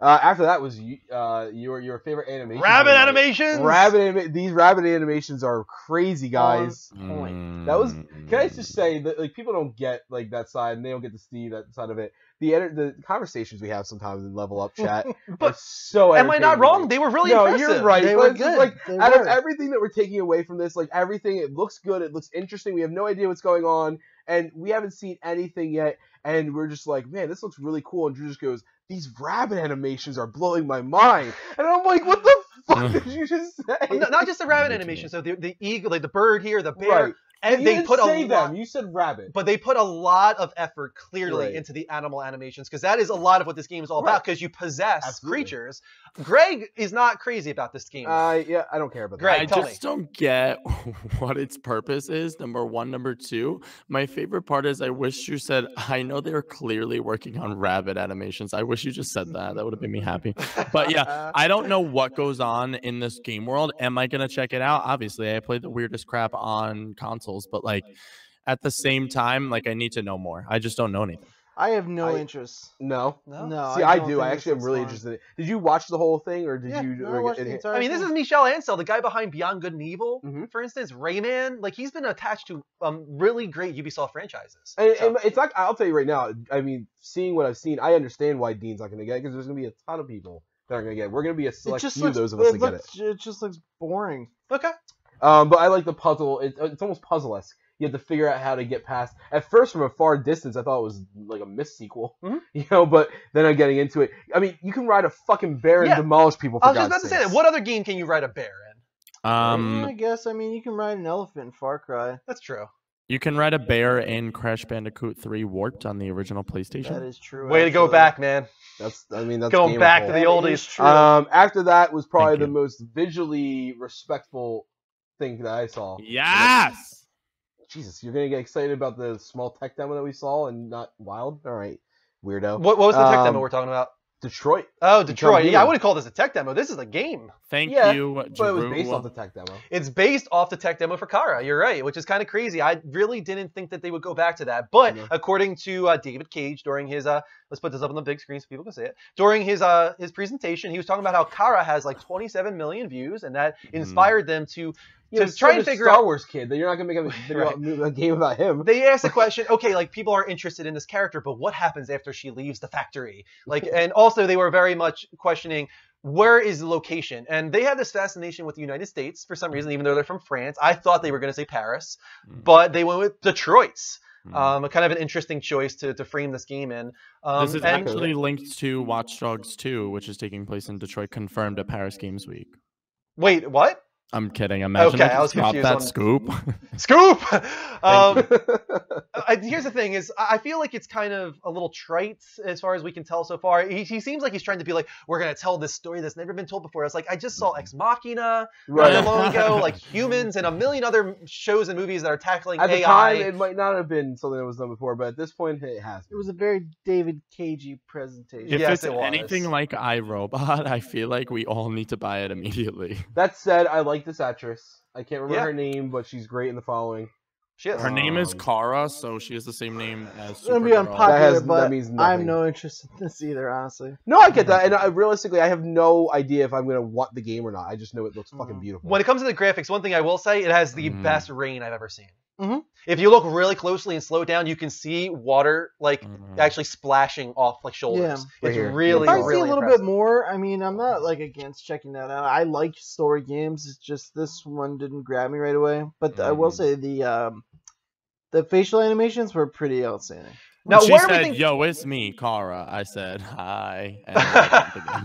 After that was your favorite animation. Rabbit animations. These rabbit animations are crazy, guys. That was. Can I just say that like people don't get like that side, and they don't get to see that side of it. The conversations we have sometimes in Level Up chat are so. Am I not entertaining. wrong? They were really No, impressive. you're right. They But were it's just good. like They out of were. everything that we're taking away from this, like everything, it looks good. It looks interesting. We have no idea what's going on, and we haven't seen anything yet. And we're just like, man, this looks really cool. And Drew just goes, these rabbit animations are blowing my mind. And I'm like, what the fuck did you just say? Not just the rabbit animation. So the eagle, like the bird here, the bear. Right. And You they didn't put say a lot. them. You said rabbit. But they put a lot of effort clearly Right. into the animal animations because that is a lot of what this game is all about. Because you possess Absolutely. creatures. Greg is not crazy about this game. Yeah, I don't care about Greg, I tell just don't get what its purpose is. Number one. Number two, my favorite part is I wish you said, I know they were clearly working on rabbit animations. I wish you just said that. That would have made me happy. But yeah, I don't know what goes on in this game world. Am I going to check it out? Obviously, I played the weirdest crap on consoles, but like at the same time, like I need to know more. I just don't know anything. I have no interest. No. No. See, I don't do. think I this actually am looks really fun. interested. Did you watch the whole thing, or did Yeah, you? no, I watched the entire I mean, this thing. is Michel Ancel, the guy behind Beyond Good and Evil, for instance, Rayman. Like, he's been attached to really great Ubisoft franchises. And it's like, I'll tell you right now. I mean, seeing what I've seen, I understand why Dean's not going to get it because there's going to be a ton of people that are going to get it. We're going to be a select few of those of us that get it. It just looks boring. Okay. But I like the puzzle. It's almost puzzle-esque. You have to figure out how to get past. At first, from a far distance, I thought it was like a Myst sequel, you know. But then I'm getting into it. I mean, you can ride a fucking bear and demolish people. For I was just God's about to say sakes. that. What other game can you ride a bear in? I guess. I mean, you can ride an elephant in Far Cry. That's true. You can ride a bear in Crash Bandicoot 3 Warped on the original PlayStation. That is true. Way to go back, man. That's going Going back to the oldies. After that was probably the most visually respectful thing that I saw. Yes. Jesus, you're gonna get excited about the small tech demo that we saw and not Wild? All right, weirdo. What was the tech demo we're talking about? Detroit. Oh, Detroit. Become Yeah, I Human. wouldn't call this a tech demo. This is a game. Thank Yeah, you, but it was Drew. based off the tech demo. It's based off the tech demo for Kara. You're right, which is kind of crazy. I really didn't think that they would go back to that. But according to David Cage during his let's put this up on the big screen so people can see it. During his presentation, he was talking about how Kara has like 27 million views, and that inspired them to try and figure out Star Wars kid that you're not gonna make a game about him. They asked the question, okay, like people are interested in this character, but what happens after she leaves the factory? Like, and also they were very much questioning where is the location, and they had this fascination with the United States for some reason, even though they're from France. I thought they were going to say Paris, but they went with Detroit. Kind of an interesting choice to frame this game in. This is actually linked to Watch Dogs 2, which is taking place in Detroit, confirmed at Paris Games Week. Wait, what? I'm kidding. Imagine Okay, I I was just dropped confused that on- scoop. Scoop! Here's the thing: is I feel like it's kind of a little trite as far as we can tell so far. He seems like he's trying to be like, we're gonna tell this story that's never been told before. It's like I just saw Ex Machina not that long ago, like Humans, and a million other shows and movies that are tackling At the AI. time, it might not have been something that was done before, but at this point, it has. It was a very David Cagey presentation. If it's anything like iRobot, I feel like we all need to buy it immediately. That said, I like this actress. I can't remember Yeah. her name, but she's great in the following. Her name is Kara, so she has the same name as It's gonna be Supergirl. unpopular, that but means I have nothing. no interest in this either, honestly. No, I get that, and realistically, I have no idea if I'm gonna want the game or not. I just know it looks fucking beautiful. When it comes to the graphics, one thing I will say, it has the best rain I've ever seen. If you look really closely and slow it down, you can see water like actually splashing off like shoulders. Yeah. It's here. really, If I see really a little impressive. bit more, I mean, I'm not like against checking that out. I like story games. It's just this one didn't grab me right away. But I will say the facial animations were pretty outstanding. Now, She where do we said, think- "Yo, it's me, Kara." I said, "Hi." And I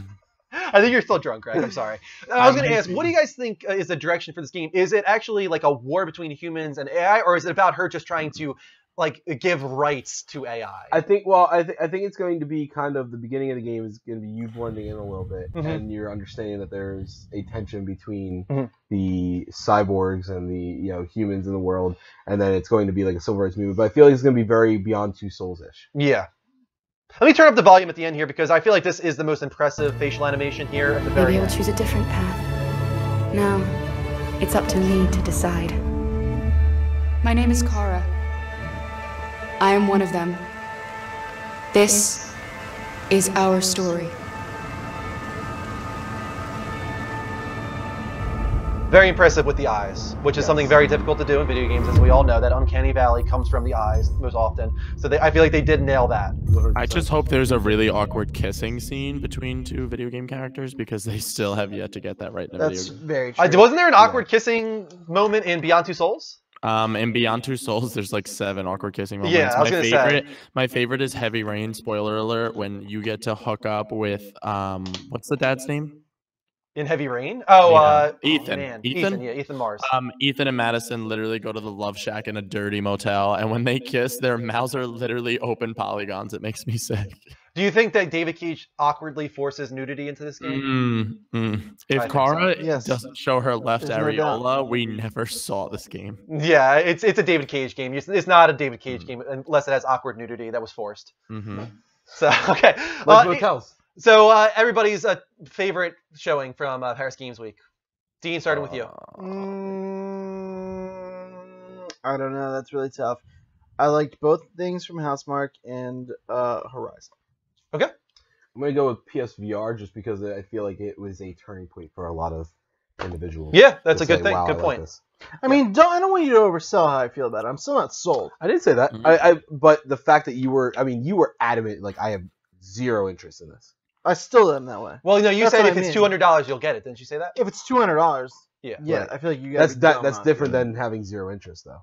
I think you're still drunk, Greg. I'm sorry. I was I going to might ask, be. what do you guys think is the direction for this game? Is it actually like a war between humans and AI, or is it about her just trying to like give rights to AI? I think. Well, I think it's going to be kind of the beginning of the game is going to be you blending in a little bit, and you're understanding that there's a tension between the cyborgs and the humans in the world, and then it's going to be like a civil rights movement. But I feel like it's going to be very Beyond Two Souls-ish. Yeah. Let me turn up the volume at the end here because I feel like this is the most impressive facial animation here at the very Maybe end. I'll choose a different path. Now, it's up to me to decide. My name is Kara. I am one of them. This is our story. Very impressive with the eyes, which is something very difficult to do in video games, as we all know. That uncanny valley comes from the eyes most often. So I feel like they did nail that. I just hope there's a really awkward kissing scene between two video game characters because they still have yet to get that right in a That's video game. very true. Wasn't there an awkward kissing moment in Beyond Two Souls? In Beyond Two Souls, there's like 7 awkward kissing moments. Yeah, I was gonna say. My favorite is Heavy Rain. Spoiler alert: when you get to hook up with what's the dad's name? In Heavy Rain? Ethan. Oh, man. Ethan, yeah, Ethan Mars. Ethan and Madison literally go to the Love Shack in a dirty motel, and when they kiss, their mouths are literally open polygons. It makes me sick. Do you think that David Cage awkwardly forces nudity into this game? If Kara doesn't show her left areola, we never saw this game. Yeah, it's a David Cage game. It's not a David Cage game unless it has awkward nudity that was forced. So, okay. Like motels. So everybody's favorite showing from Paris Games Week. Dean, starting with you. I don't know. That's really tough. I liked both things from Housemarque and Horizon. Okay. I'm going to go with PSVR just because I feel like it was a turning point for a lot of individuals. Yeah, that's a good thing. Wow, good point. I mean, I don't want you to oversell how I feel about it. I'm still not sold. I didn't say that. But the fact that you were adamant, like, I have zero interest in this. I still am that way. Well, no, you said if it's $200, you'll get it. Didn't you say that? If it's $200, yeah, right. I feel like you guys. That's different than having zero interest, though.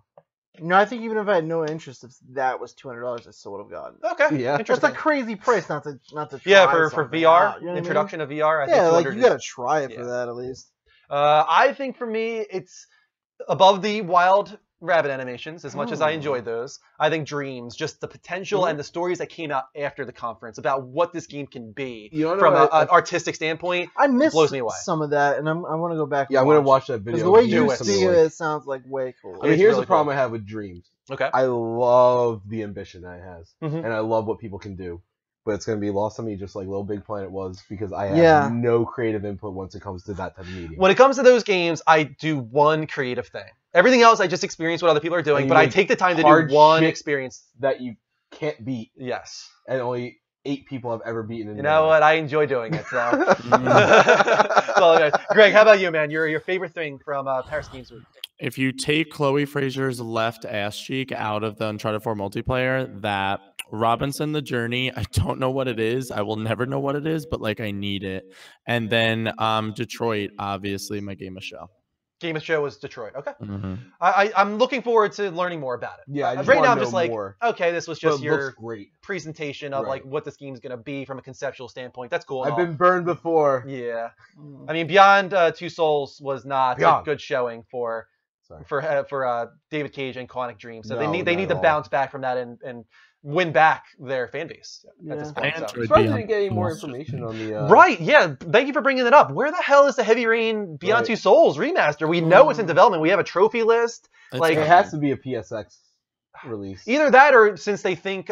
No, I think even if I had no interest, if that was $200, I still would have gotten it. Okay, yeah, that's a crazy price not to try for VR, out, you know introduction of VR. I think like you gotta try it for that at least. I think for me, it's above the Wild Rabbit animations, as much as I enjoyed those. I think Dreams, just the potential and the stories that came out after the conference about what this game can be from an artistic standpoint, I miss blows me away. Some of that, and I want to go back. Yeah, I'm going to watch that video. The way you speak of it sounds like way cool. I mean, here's the problem I have with Dreams. Okay. I love the ambition that it has, and I love what people can do. But it's going to be lost on me just like Little Big Planet was because I have no creative input once it comes to that type of medium. When it comes to those games, I do one creative thing. Everything else, I just experience what other people are doing, but I take the time to do one experience. That you can't beat. Yes. And only 8 people have ever beaten. You know what? I enjoy doing it, so. Greg, how about you, man? Your favorite thing from Paris Games Week? If you take Chloe Frazier's left ass cheek out of the Uncharted 4 multiplayer, that Robinson the Journey, I don't know what it is. I will never know what it is, but like I need it. And then Detroit, obviously my game of show. Game of show was Detroit. Okay. I'm looking forward to learning more about it. Yeah, right now I'm just like, okay, this was just your great presentation of like what this game's gonna be from a conceptual standpoint. That's cool. I've been burned before. Yeah. I mean, Beyond Two Souls was not a good showing for David Cage and Quantic Dream. So they need to bounce back from that and win back their fan base at this point. I'm sorry I didn't get any more information on the... Right, yeah. Thank you for bringing it up. Where the hell is the Heavy Rain Beyond Two Souls remaster? We know it's in development. We have a trophy list. Like it has to be a PSX release. Either that or since they think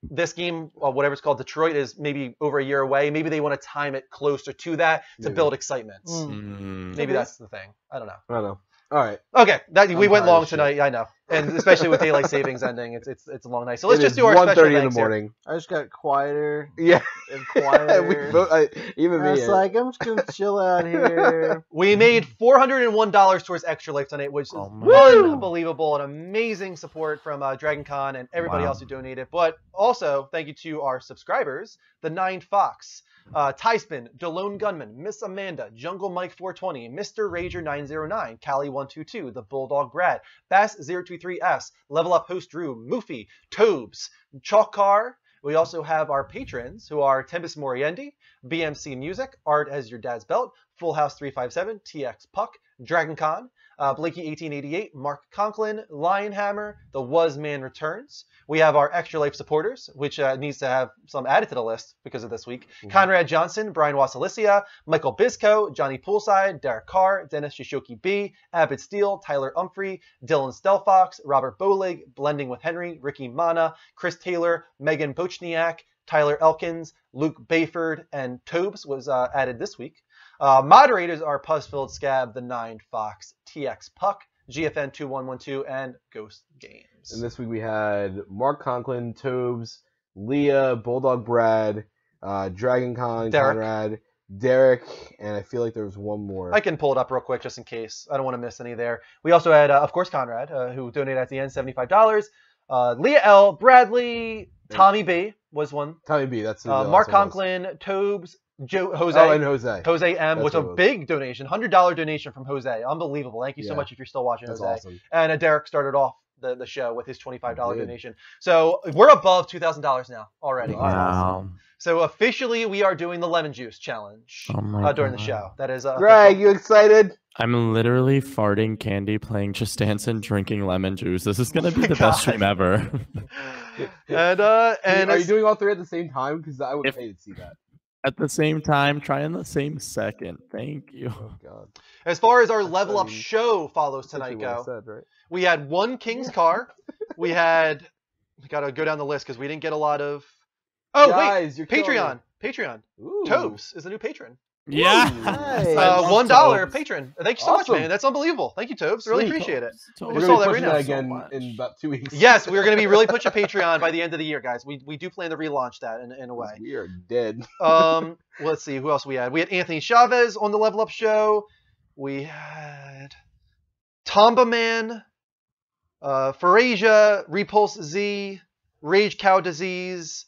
this game, whatever it's called, Detroit, is maybe over a year away, maybe they want to time it closer to that to build excitement. Maybe that's the thing. I don't know. All right. Okay, we went long tonight. I know, and especially with daylight savings ending, it's a long night. So let's just do our special 1:30 in the morning. Here. I just got quieter. Yeah, and quieter. Even me. I was like, I'm just gonna chill out here. We made $401 towards Extra Life tonight, which is unbelievable. An amazing support from Dragon Con and everybody else who donated. But also, thank you to our subscribers, the 9 Fox. Tyspin, Delone Gunman, Miss Amanda, Jungle Mike 420, Mr. Rager 909, Callie 122, The Bulldog Brad, Bass 023S, Level Up Host Drew, Moofy, Tobes, Chalk Car. We also have our patrons who are Tempest Moriendi, BMC Music, Art as Your Dad's Belt, Full House 357, TX Puck, Dragon Con, Blakey 1888, Mark Conklin, Lionhammer, The Was Man Returns. We have our Extra Life supporters, which needs to have some added to the list because of this week. Conrad Johnson, Brian Wasilicia, Michael Bisco, Johnny Poolside, Derek Carr, Dennis Shishoki B, Abbott Steele, Tyler Umphrey, Dylan Stelfox, Robert Bolig, Blending with Henry, Ricky Mana, Chris Taylor, Megan Bochniak, Tyler Elkins, Luke Bayford, and Tobes was added this week. Moderators are Puzzfilled Scab, The Nine Fox, TX Puck, GFN 2112, and Ghost Games. And this week we had Mark Conklin, Tobes, Leah, Bulldog Brad, Dragon Con, Derek. Conrad, Derek, and I feel like there was one more. I can pull it up real quick just in case. I don't want to miss any there. We also had, of course, Conrad, who donated at the end, $75. Leah L, Bradley, Tommy B was one. Tommy B, that's Mark Conklin, Tobes, Jose. Oh, and Jose. Jose M That's was a big donation, $100 donation from Jose. Unbelievable. Thank you so much if you're still watching, That's Jose. awesome. And Derek started off the show with his $25 donation. So we're above $2,000 now already. Wow. So officially we are doing the lemon juice challenge during the show. That is Greg, you excited? I'm literally farting candy, playing Just Dance, and drinking lemon juice. This is gonna be the best stream ever. and are you doing all three at the same time? Because I would pay to see that. At the same time, try in the same second. Thank you. Oh God. As far as our level up show follows tonight go, right? we had one King's car. We got to go down the list because we didn't get a lot of. Oh Guys, wait, you're killing Patreon. Ooh. Tobes is the new patron. Yeah. Nice. $1 patron. Thank you so Awesome. much, man. That's unbelievable. Thank you, Tobes. Really Sweet. appreciate it. We're Just gonna saw be that right pushing now. that again in about 2 weeks. Yes, we're going to be really pushing Patreon by the end of the year, guys. We do plan to relaunch that in a way. We are dead. Let's see who else we had. We had Anthony Chavez on the Level Up show. We had Tomba Man, Farasia, Repulse Z, Rage Cow Disease,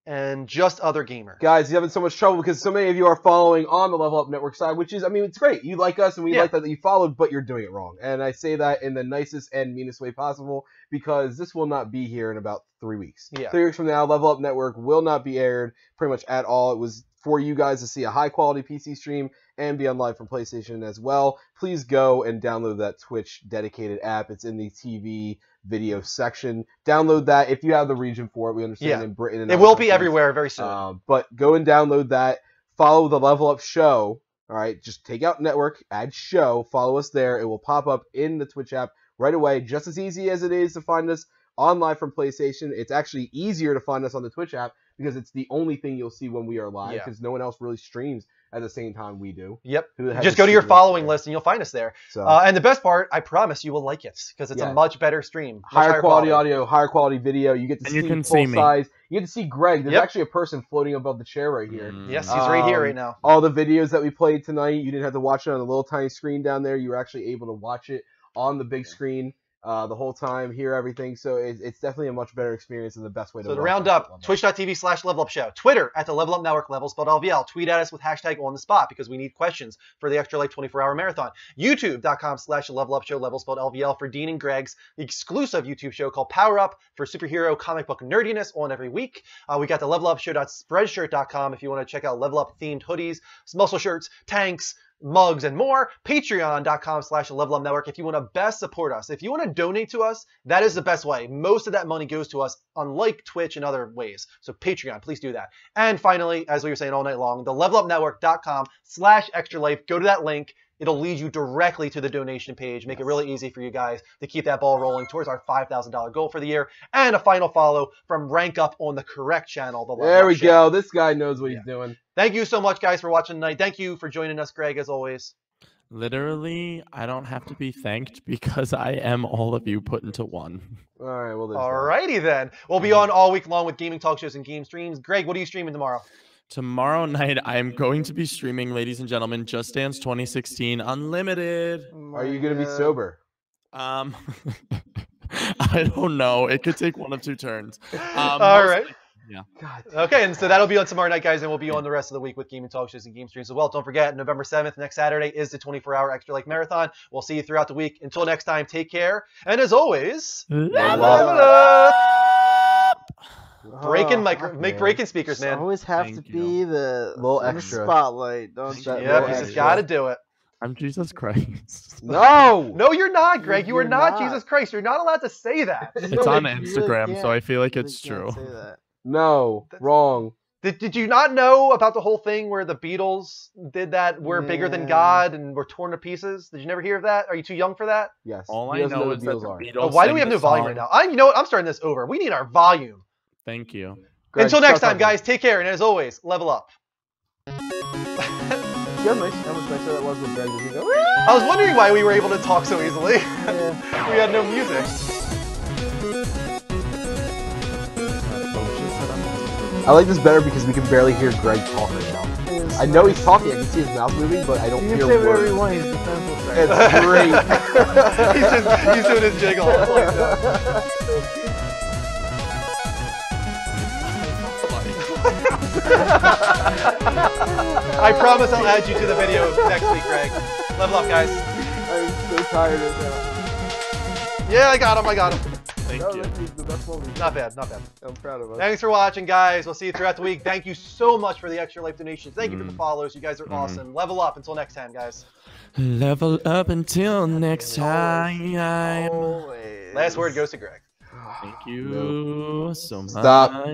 and Just Other Gamer. Guys, you're having so much trouble because so many of you are following on the Level Up Network side, which is, I mean, it's great. You like us and we like that you followed, but you're doing it wrong. And I say that in the nicest and meanest way possible because this will not be here in about 3 weeks. Yeah. 3 weeks from now, Level Up Network will not be aired pretty much at all. It was for you guys to see a high-quality PC stream and be on live from PlayStation as well. Please go and download that Twitch dedicated app. It's in the TV video section. Download that if you have the region for it. We understand in Britain. And it will be everywhere very soon. But go and download that. Follow the Level Up show. All right, just take out network, add show, follow us there. It will pop up in the Twitch app right away. Just as easy as it is to find us on live from PlayStation. It's actually easier to find us on the Twitch app because it's the only thing you'll see when we are live because no one else really streams at the same time we do. Yep. Just go to your following list and you'll find us there. So, and the best part, I promise you will like it because it's a much better stream. Higher quality audio, higher quality video. You get to see full size. You get to see Greg. There's actually a person floating above the chair right here. Yes, he's right here right now. All the videos that we played tonight, you didn't have to watch it on a little tiny screen down there. You were actually able to watch it on the big screen the whole time, hear everything. So it's definitely a much better experience and the best way to So to round up, twitch.tv/levelupshow. Twitter at the Level Up Network, level spelled LVL. Tweet at us with hashtag on the spot because we need questions for the Extra Life 24-hour marathon. YouTube.com/levelupshow, level spelled LVL for Dean and Greg's exclusive YouTube show called Power Up for superhero comic book nerdiness on every week. We got the levelupshow.spreadshirt.com if you want to check out Level Up themed hoodies, muscle shirts, tanks, mugs, and more. Patreon.com/levelupnetwork if you want to best support us. If you want to donate to us, that is the best way. Most of that money goes to us, unlike Twitch and other ways. So Patreon, please do that. And finally, as we were saying all night long, the levelupnetwork.com/extralife. Go to that link. It'll lead you directly to the donation page. Make it really easy for you guys to keep that ball rolling towards our $5,000 goal for the year. And a final follow from Rank Up on the correct channel. There we go. This guy knows what he's doing. Thank you so much, guys, for watching tonight. Thank you for joining us, Greg, as always. Literally, I don't have to be thanked because I am all of you put into one. All right, well, alrighty then. We'll be on all week long with gaming talk shows and game streams. Greg, what are you streaming tomorrow? Tomorrow night, I'm going to be streaming, ladies and gentlemen, Just Dance 2016 Unlimited. Are you going to be sober? I don't know. It could take one of two turns. All right. Yeah. Okay, and so that'll be on tomorrow night, guys, and we'll be on the rest of the week with gaming talk shows and game streams as well. Don't forget, November 7th, next Saturday, is the 24-hour Extra Life Marathon. We'll see you throughout the week. Until next time, take care. And as always, level up! Breaking speakers, man. Always have to be the little extra spotlight. Don't you? Yeah, you just got to do it. I'm Jesus Christ. No, you're not, Greg. You are not Jesus Christ. You're not allowed to say that. It's on Instagram, so I feel like it's true. No, wrong. Did you not know about the whole thing where the Beatles did that? We're bigger than God and we're torn to pieces. Did you never hear of that? Are you too young for that? Yes. All I know is that the Beatles. Why do we have no volume right now? You know what? I'm starting this over. We need our volume. Thank you. Until next time, guys, take care, and as always, level up. How much nicer that was with Greg. Did he go? I was wondering why we were able to talk so easily. We had no music. I like this better because we can barely hear Greg talk right now. I know he's talking. I can see his mouth moving, but I don't hear You can say whatever words. you want. He's defenseless. Right? It's great. he's doing his jiggle. I promise I'll add you to the video next week, Greg. Level up, guys. I'm so tired of that. Yeah, I got him. Thank you. The best one. Not bad. I'm proud of us. Thanks for watching, guys. We'll see you throughout the week. Thank you so much for the extra life donations. Thank you for the follows. You guys are awesome. Level up until next time, guys. Level up until next time. Last word goes to Greg. Thank you so much. Stop.